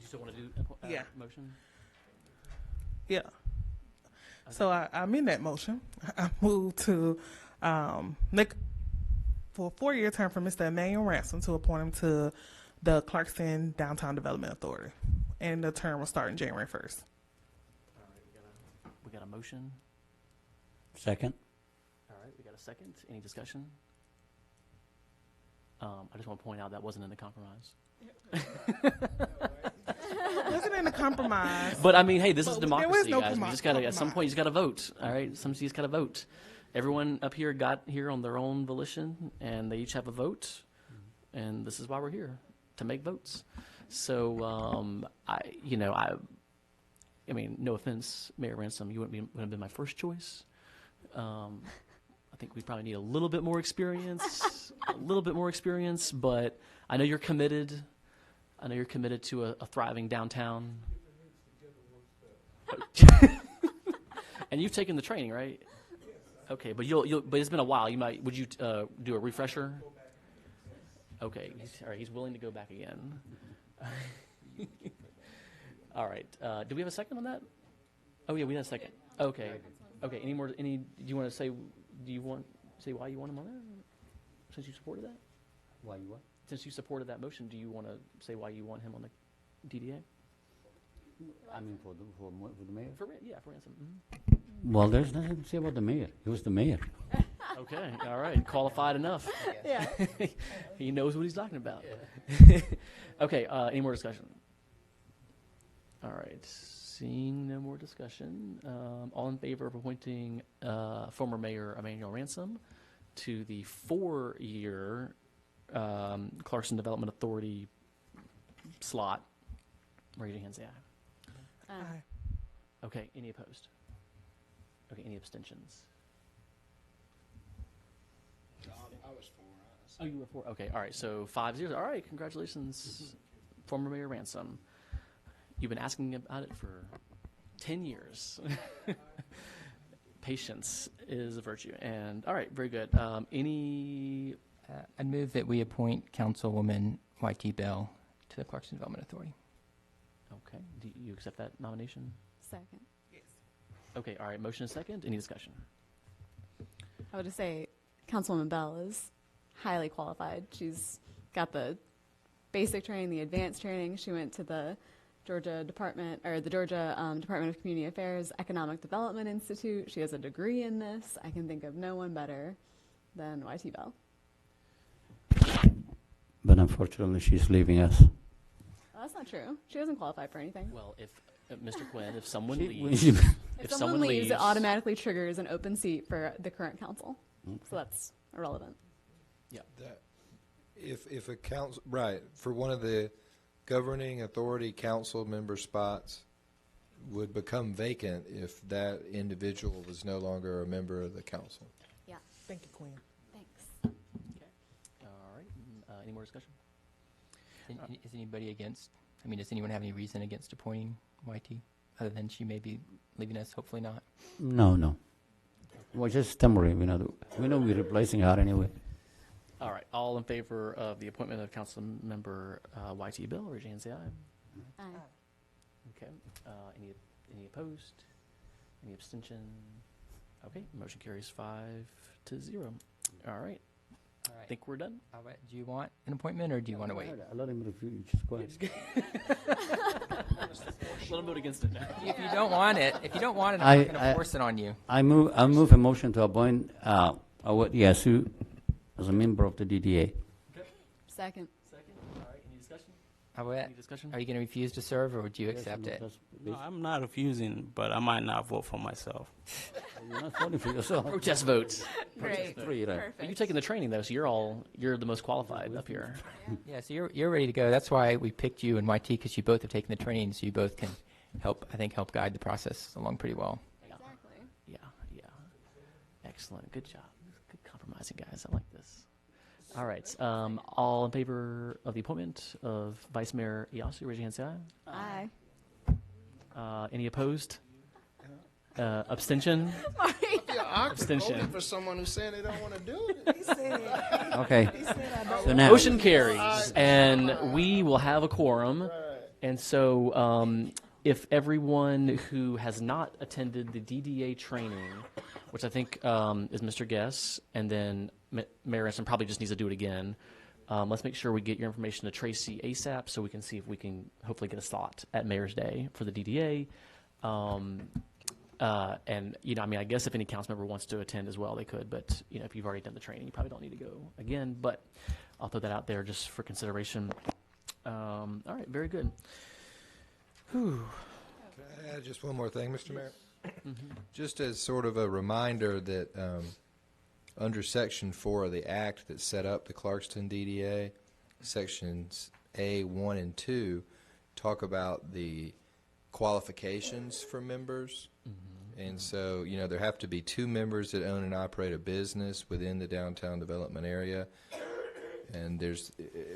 You still want to do a Yeah. motion? Yeah. So I amend that motion. I move to make for a 4-year term for Mr. Emmanuel Ransom to appoint him to the Clarkston Downtown Development Authority. And the term will start in January 1st. All right, we got a motion. Second. All right, we got a second. Any discussion? I just want to point out that wasn't in the compromise. Wasn't in the compromise. But I mean, hey, this is But democracy, there was no guys. We just gotta, at some compromise. point, you just gotta vote. All right, some cities gotta vote. Everyone up here got here on their own volition, and they each have a vote. And this is why we're here, to make votes. So, I mean, no offense, Mayor Ransom, you wouldn't have been my first choice. I think we probably need a little bit more experience, but I know you're committed. I know you're committed to a thriving downtown. And you've taken the training, right? Okay, but but it's been a while. Would you do a refresher? Okay, all right. He's willing to go back again. All right. Do we have a second on that? Oh yeah, we had a second. Okay. Okay. Do you want to say? Do you want to say why you want him on there? Since you supported that. Why you what? Since you supported that motion, do you want to say why you want him on the DDA? I mean, for the mayor. For Ransom. Mm-hmm. Well, there's nothing to say about the mayor. He was the mayor. Okay. All right. Qualified enough. Yeah. He knows what he's talking about. Okay. Any more discussion? All right. Seeing no more discussion, all in favor of appointing former Mayor Emmanuel Ransom to the 4-year Clarkston Development Authority slot, raise your hand, say aye. Aye. Okay, any opposed? Okay, any abstentions? I was for. Oh, you were for? Okay, all right, so 5-0. All right, congratulations, former Mayor Ransom. You've been asking about it for 10 years. Patience is a virtue. And all right, very good. I'd move that we appoint Councilwoman Y.T. Bell to the Clarkston Development Authority. Okay, do you accept that nomination? Second. Okay, all right, motion is second. Any discussion? I would just say Councilwoman Bell is highly qualified. She's got the basic training, the advanced training. She went to the Georgia Department of Community Affairs Economic Development Institute. She has a degree in this. I can think of no one better than Y.T. Bell. But unfortunately, she's leaving us. Well, that's not true. She doesn't qualify for anything. Well, if Mr. Quinn, if someone She- leaves, If someone leaves, it automatically triggers an open seat for the current council. So that's irrelevant. Yeah. If a council, right, for one of the governing authority council member spots would become vacant if that individual was no longer a member of the council. Yeah. Thank you, Queen. Thanks. All right, any more discussion? Is anybody against? I mean, does anyone have any reason against appointing YT, other than she may be leaving us? Hopefully not. No. Well, just temporary. We know we're replacing her anyway. All right, all in favor of the appointment of Council Member Y.T. Bill, raise your hand, say aye. Aye. Okay, any opposed? Any abstention? Okay, motion carries 5-0. All right, I think we're done. All right. Do you want an appointment, or do you want to wait? I let him review. Just go ahead. Let them vote against it now. If you don't want it, I'm not going to force it on you. I move a motion to appoint Yasu as a member of the DDA. Second. Second, all right, any discussion? Any discussion? Are you going to refuse to serve, or would you accept it? No, I'm not refusing, but I might not vote for myself. You're not voting for yourself. Protest votes. Great. Well, you've taken the training though, so you're the most qualified up here. Yeah, so you're ready to go. That's why we picked you and YT, because you both have taken the training, so you both can help guide the process along pretty well. Exactly. Yeah. Excellent. Good job. Good compromising, guys. I like this. All right. All in favor of the appointment of Vice Mayor Iyasu, raise your hand, say aye. Any opposed? Abstention? Abstention. Voting for someone who's saying they don't want to do it. Okay. So now, Motion carries, and we will have a quorum. And so, if everyone who has not attended the DDA training, which I think is Mr. Guess, and then Mayor Anson probably just needs to do it again. Let's make sure we get your information to Tracy ASAP so we can see if we can hopefully get a slot at Mayor's Day for the DDA. And, you know, I mean, I guess if any council member wants to attend as well, they could. But, you know, if you've already done the training, you probably don't need to go again. But I'll throw that out there just for consideration. All right, very good. Whew. Can I add just one more thing, Mr. Mayor? Just as sort of a reminder that under Section 4 of the Act that set up the Clarkston DDA, Sections A, 1, and 2 talk about the qualifications for members. And so, you know, there have to be 2 members that own and operate a business within the downtown development area. And there's,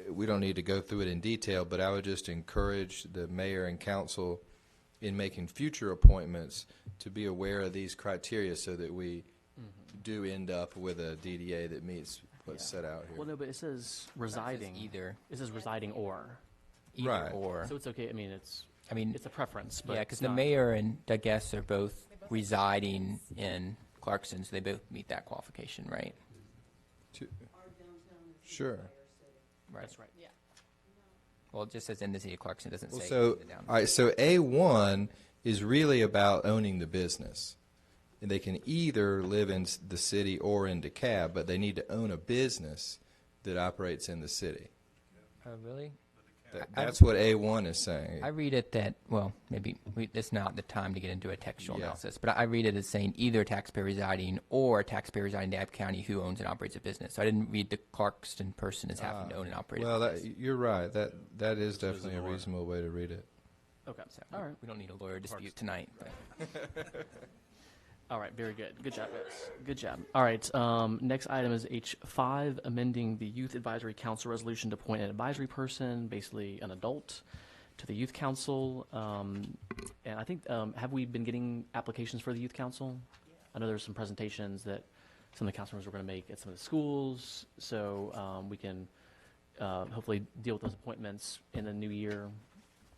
we don't need to go through it in detail, but I would just encourage the mayor and council in making future appointments to be aware of these criteria so that we do end up with a DDA that meets what's set out here. Well, no, but it says residing. Either. It says residing or. Either Right. or. So it's okay. I mean, it's a preference. But Yeah, it's because the not. mayor and Doug Guess are both residing in Clarkston, so they both meet that qualification, right? Sure. Right. That's right. Yeah. Well, it just says in the city of Clarkston. It doesn't Well, say so, in the downtown. all right, so A1 is really about owning the business. And they can either live in the city or in DeKalb, but they need to own a business that operates in the city. Oh, really? That's what A1 is saying. I read it that, well, maybe it's not the time to get into a textual Yeah. analysis, but I read it as saying either taxpayer residing or taxpayer residing in DeKalb County who owns and operates a business. So I didn't read the Clarkston person as having to own and operate Well, a business. you're right. That is definitely a reasonable way to read it. Okay. So All right. we don't need a lawyer dispute tonight. But. All right, very good. Good job, guys. Good job. All right, next item is H5, amending the Youth Advisory Council resolution to appoint an advisory person, basically an adult, to the Youth Council. And I think, have we been getting applications for the Youth Council? I know there's some presentations that some of the council members are going to make at some of the schools, so we can hopefully deal with those appointments in the new year,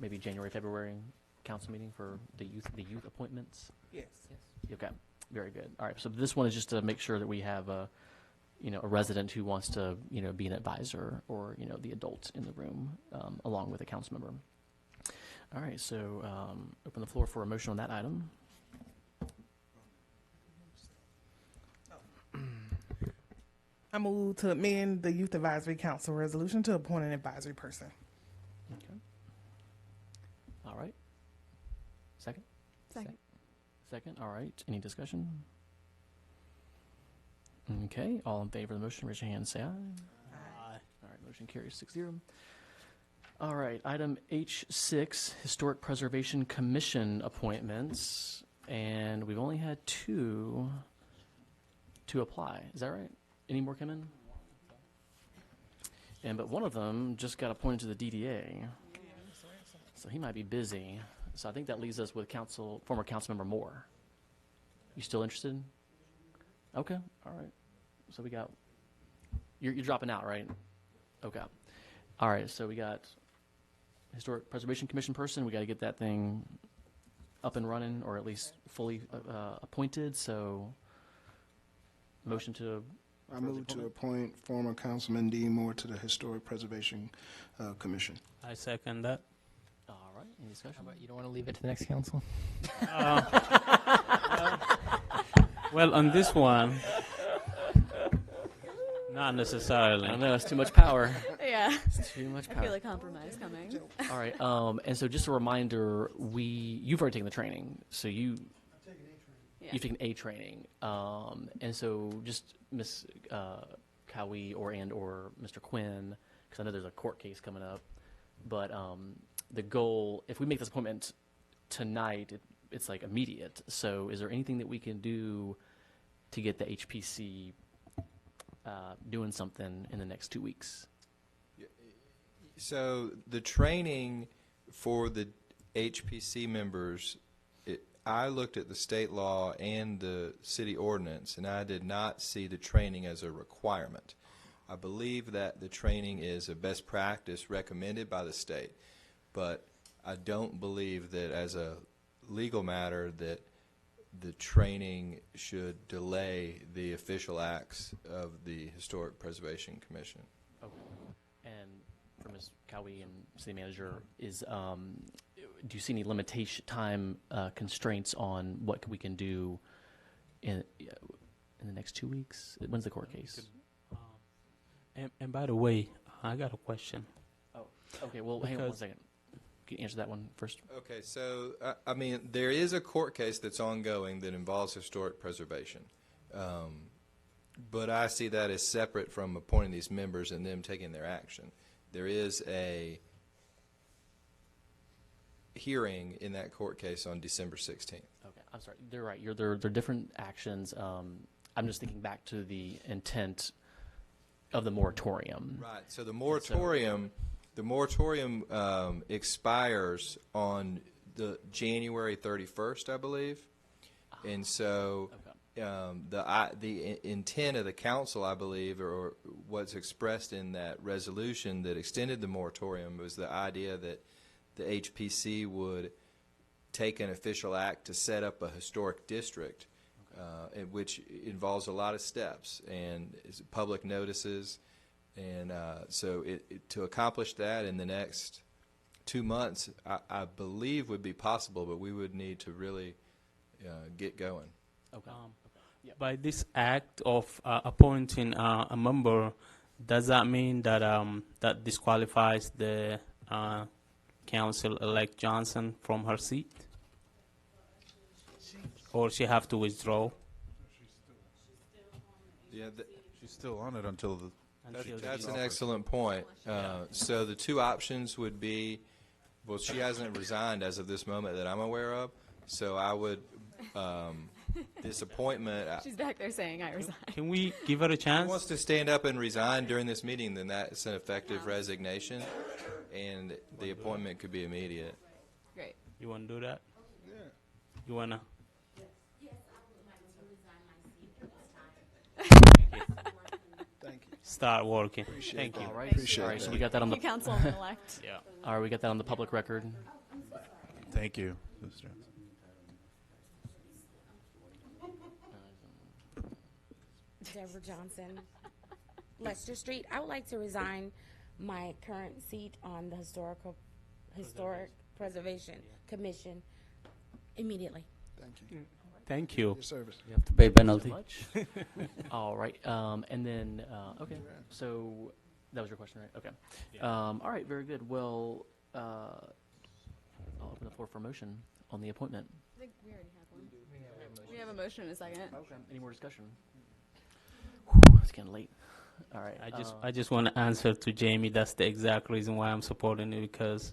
maybe January, February council meeting for the youth appointments. Yes. Okay, very good. All right, so this one is just to make sure that we have a resident who wants to, be an advisor or, the adult in the room, along with a council member. All right, so open the floor for a motion on that item. I move to amend the Youth Advisory Council resolution to appoint an advisory person. Okay. All right. Second? Second, all right. Any discussion? Okay, all in favor of the motion, raise your hand, say aye. Aye. All right, motion carries 6-0. All right, item H6, Historic Preservation Commission appointments, and we've only had 2 to apply. Is that right? Any more come in? But one of them just got appointed to the DDA, so he might be busy. So I think that leaves us with former council member Moore. You still interested? Okay, all right. So we got, you're dropping out, right? Okay. All right, so we got Historic Preservation Commission person. We got to get that thing up and running, or at least fully appointed. So motion to... I move to appoint former Councilman D. Moore to the Historic Preservation Commission. I second that. All right, any discussion? How about you don't want to leave it to the next council? Well, on this one, not necessarily. I don't know, it's too much power. Yeah. It's too much power. I feel a compromise coming. All right, and so just a reminder, you've already taken the training, so you've taken A training, and so just Ms. Cowie or Mr. Quinn, because I know there's a court case coming up, but the goal, if we make this appointment tonight, it's like immediate. So is there anything that we can do to get the HPC doing something in the next 2 weeks. So the training for the HPC members, I looked at the state law and the city ordinance, and I did not see the training as a requirement. I believe that the training is a best practice recommended by the state, but I don't believe that as a legal matter that the training should delay the official acts of the Historic Preservation Commission. Okay. And for Ms. Cowie and City Manager, do you see any limitation time constraints on what we can do in the next 2 weeks? When's the court case? And by the way, I got a question. Oh, okay. Well, hang on 1 second. Can you answer that one first? Okay, so I mean, there is a court case that's ongoing that involves historic preservation, but I see that as separate from appointing these members and them taking their action. There is a hearing in that court case on December 16th. Okay, I'm sorry. They're right. They're different actions. I'm just thinking back to the intent of the moratorium. Right. So the moratorium. The moratorium expires on the January 31st, I believe, and so the intent of the council, I believe, or what's expressed in that resolution that extended the moratorium was the idea that the HPC would take an official act to set up a historic district, which involves a lot of steps and public notices. And so to accomplish that in the next 2 months, I believe would be possible, but we would need to really get going. Okay. By this act of appointing a member, does that mean that that disqualifies the council-elect Johnson from her seat? Or she have to withdraw? Yeah, she's still on it until the... That's an excellent point. So the two options would be, well, she hasn't resigned as of this moment that I'm aware of, so I would, this appointment. She's back there saying, I resign. Can we give her a If chance? she wants to stand up and resign during this meeting, then that's an effective resignation, and the appointment could be immediate. Great. You want to do that? Yeah. You want to? Start working. Thank you. All right. Appreciate All right. So that. we got that on the Councilman-elect. Yeah. All right. We got that on the public record. Thank you, Mr. Johnson. Deborah Johnson, Lester Street. I would like to resign my current seat on the Historic Preservation Commission immediately. Thank you. Thank you. Your service. You have to pay penalty. So much. All right. And then, okay. So that was your question, right? Okay. All right. Very good. Well, I'll open the floor for a motion on the appointment. I think we already have one. We have a motion in a second. Okay. Any more discussion? Whew, it's getting late. All right. I just want to answer to Jamie. That's the exact reason why I'm supporting it, because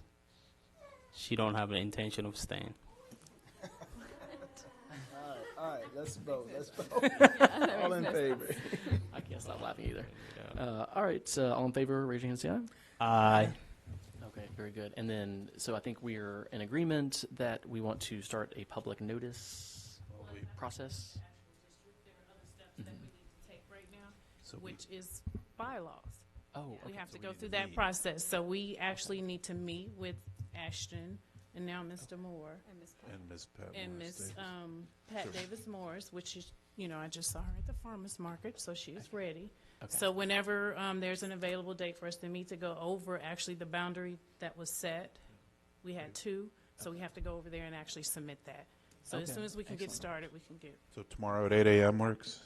she don't have an intention of staying. All right, let's vote. Let's vote. All in favor. I can't stop laughing either. All right. All in favor, raise your hand, say aye. Aye. Okay, very good. And then, so I think we're in agreement that we want to start a public notice process. Which is bylaws. Oh, we okay. have to go through that process. So we actually need to meet with Ashton and now Mr. Moore And Ms. Pat and Morris Miss Davis. Pat Davis Morris, which is, I just saw her at the farmer's market, so she is ready. Okay. So whenever there's an available date for us to meet to go over actually the boundary that was set, we had two, so we have to go over there and actually submit that. So as Okay. soon as we can get Excellent. started, we can get. So tomorrow at 8 a.m. works?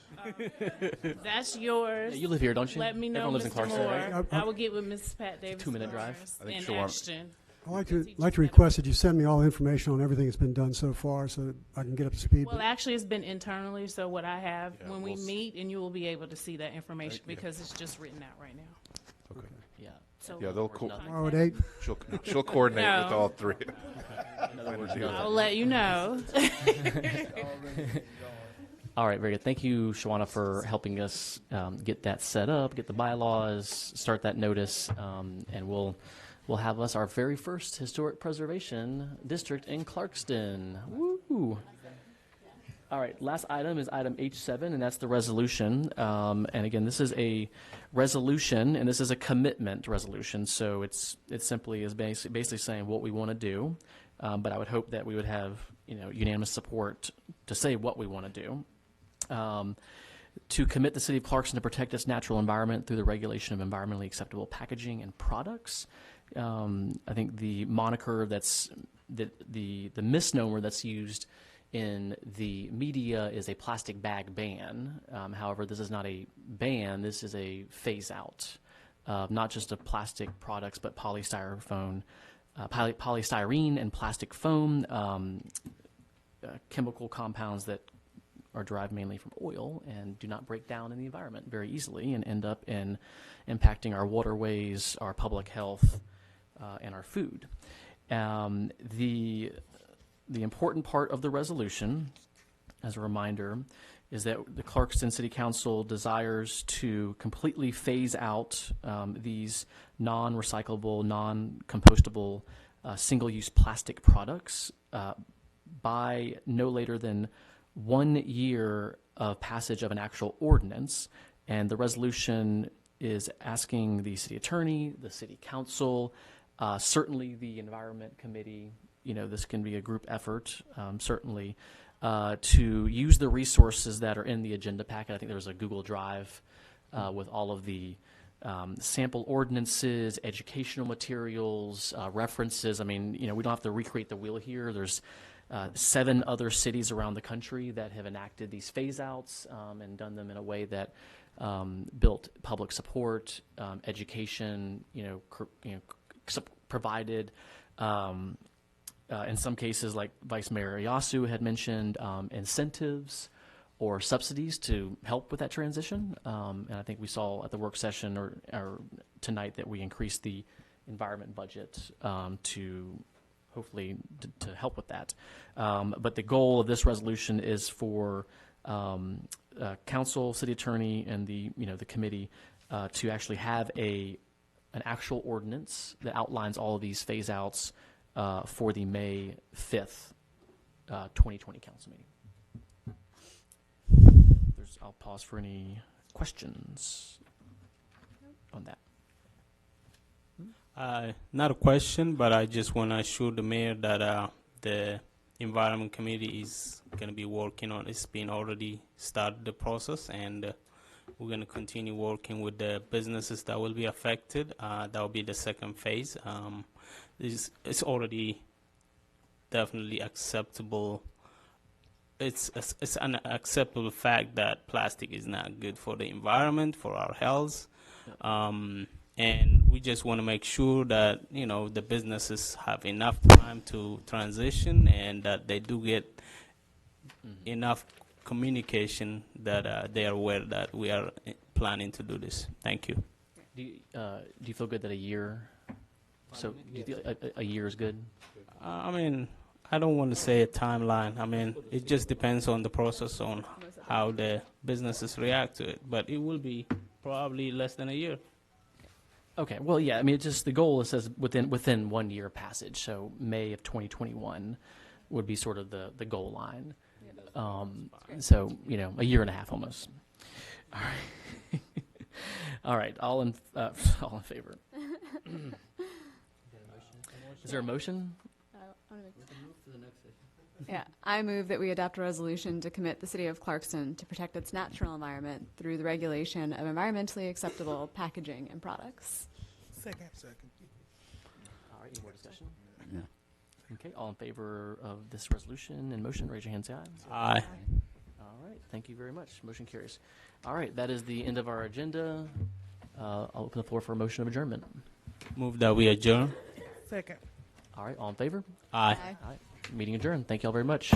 That's yours. Yeah, you live here, don't you? Let me know, Everyone lives in Mr. Clarkston, Moore. right? I will get with Miss Pat Davis. 2-minute drive. Morris I think and she'll want- Ashton. I'd like to request that you send me all the information on everything that's been done so far so that I can get up to speed. Well, actually, it's been internally, so what I have, Yeah, when we we'll meet, and you will be able to see that information yeah. because it's just written out right now. Okay. Yeah. So Yeah, they'll Tomorrow at 8? She'll coordinate with No. all three. In other words, When to do I'll that. let you know. All right, very good. Thank you, Shawana, for helping us get that set up, get the bylaws, start that notice, and we'll have us our very first historic preservation district in Clarkston. Woo! All right, last item is item H7, and that's the resolution. And again, this is a resolution, and this is a commitment resolution. So it's simply is basically saying what we want to do. But I would hope that we would have unanimous support to say what we want to do. To commit the City of Clarkston to protect its natural environment through the regulation of environmentally acceptable packaging and products. I think the moniker the misnomer that's used in the media is a plastic bag ban. However, this is not a ban. This is a phase out, not just of plastic products, but polystyrene and plastic foam, chemical compounds that are derived mainly from oil and do not break down in the environment very easily and end up in impacting our waterways, our public health, and our food. The important part of the resolution, as a reminder, is that the Clarkston City Council desires to completely phase out these non-recyclable, non-compostable, single-use plastic products by no later than 1 year of passage of an actual ordinance. And the resolution is asking the city attorney, the city council, certainly the environment committee, this can be a group effort, certainly, to use the resources that are in the agenda packet. I think there's a Google Drive with all of the sample ordinances, educational materials, references. I mean, we don't have to recreate the wheel here. There's 7 other cities around the country that have enacted these phase-outs and done them in a way that built public support, education, provided, in some cases, like Vice Mayor Yasu had mentioned, incentives or subsidies to help with that transition. And I think we saw at the work session or tonight that we increased the environment budget to hopefully to help with that. But the goal of this resolution is for council, city attorney, and the committee to actually have an actual ordinance that outlines all of these phase outs for the May 5th, 2020 council meeting. I'll pause for any questions on that. Not a question, but I just want to assure the mayor that the environment committee is going to be working on. It's been already started the process, and we're going to continue working with the businesses that will be affected. That will be the second phase. It's already definitely acceptable. It's an acceptable fact that plastic is not good for the environment, for our health. And we just want to make sure that, the businesses have enough time to transition and that they do get enough communication that they are aware that we are planning to do this. Thank you. Do you feel good that a year? So do you feel a year is good? I don't want to say a timeline. It just depends on the process, on how the businesses react to it. But it will be probably less than a year. Okay. Well, yeah. It's just the goal. It says within 1 year passage. So May of 2021 would be sort of the goal line. So a year and a half almost. All right. All right. All in favor. Is there a motion? Yeah, I move that we adopt a resolution to commit the City of Clarkston to protect its natural environment through the regulation of environmentally acceptable packaging and products. Second. All right, any more discussion? Yeah. Okay, all in favor of this resolution and motion, raise your hand, say aye. Aye. All right, thank you very much. Motion carries. All right, that is the end of our agenda. I'll open the floor for a motion of adjournment. Move that we adjourn. Second. All right, all in favor? Aye. All right, meeting adjourned. Thank you all very much.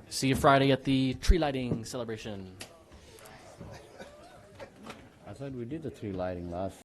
See you Friday at the tree lighting celebration. I thought we did the tree lighting last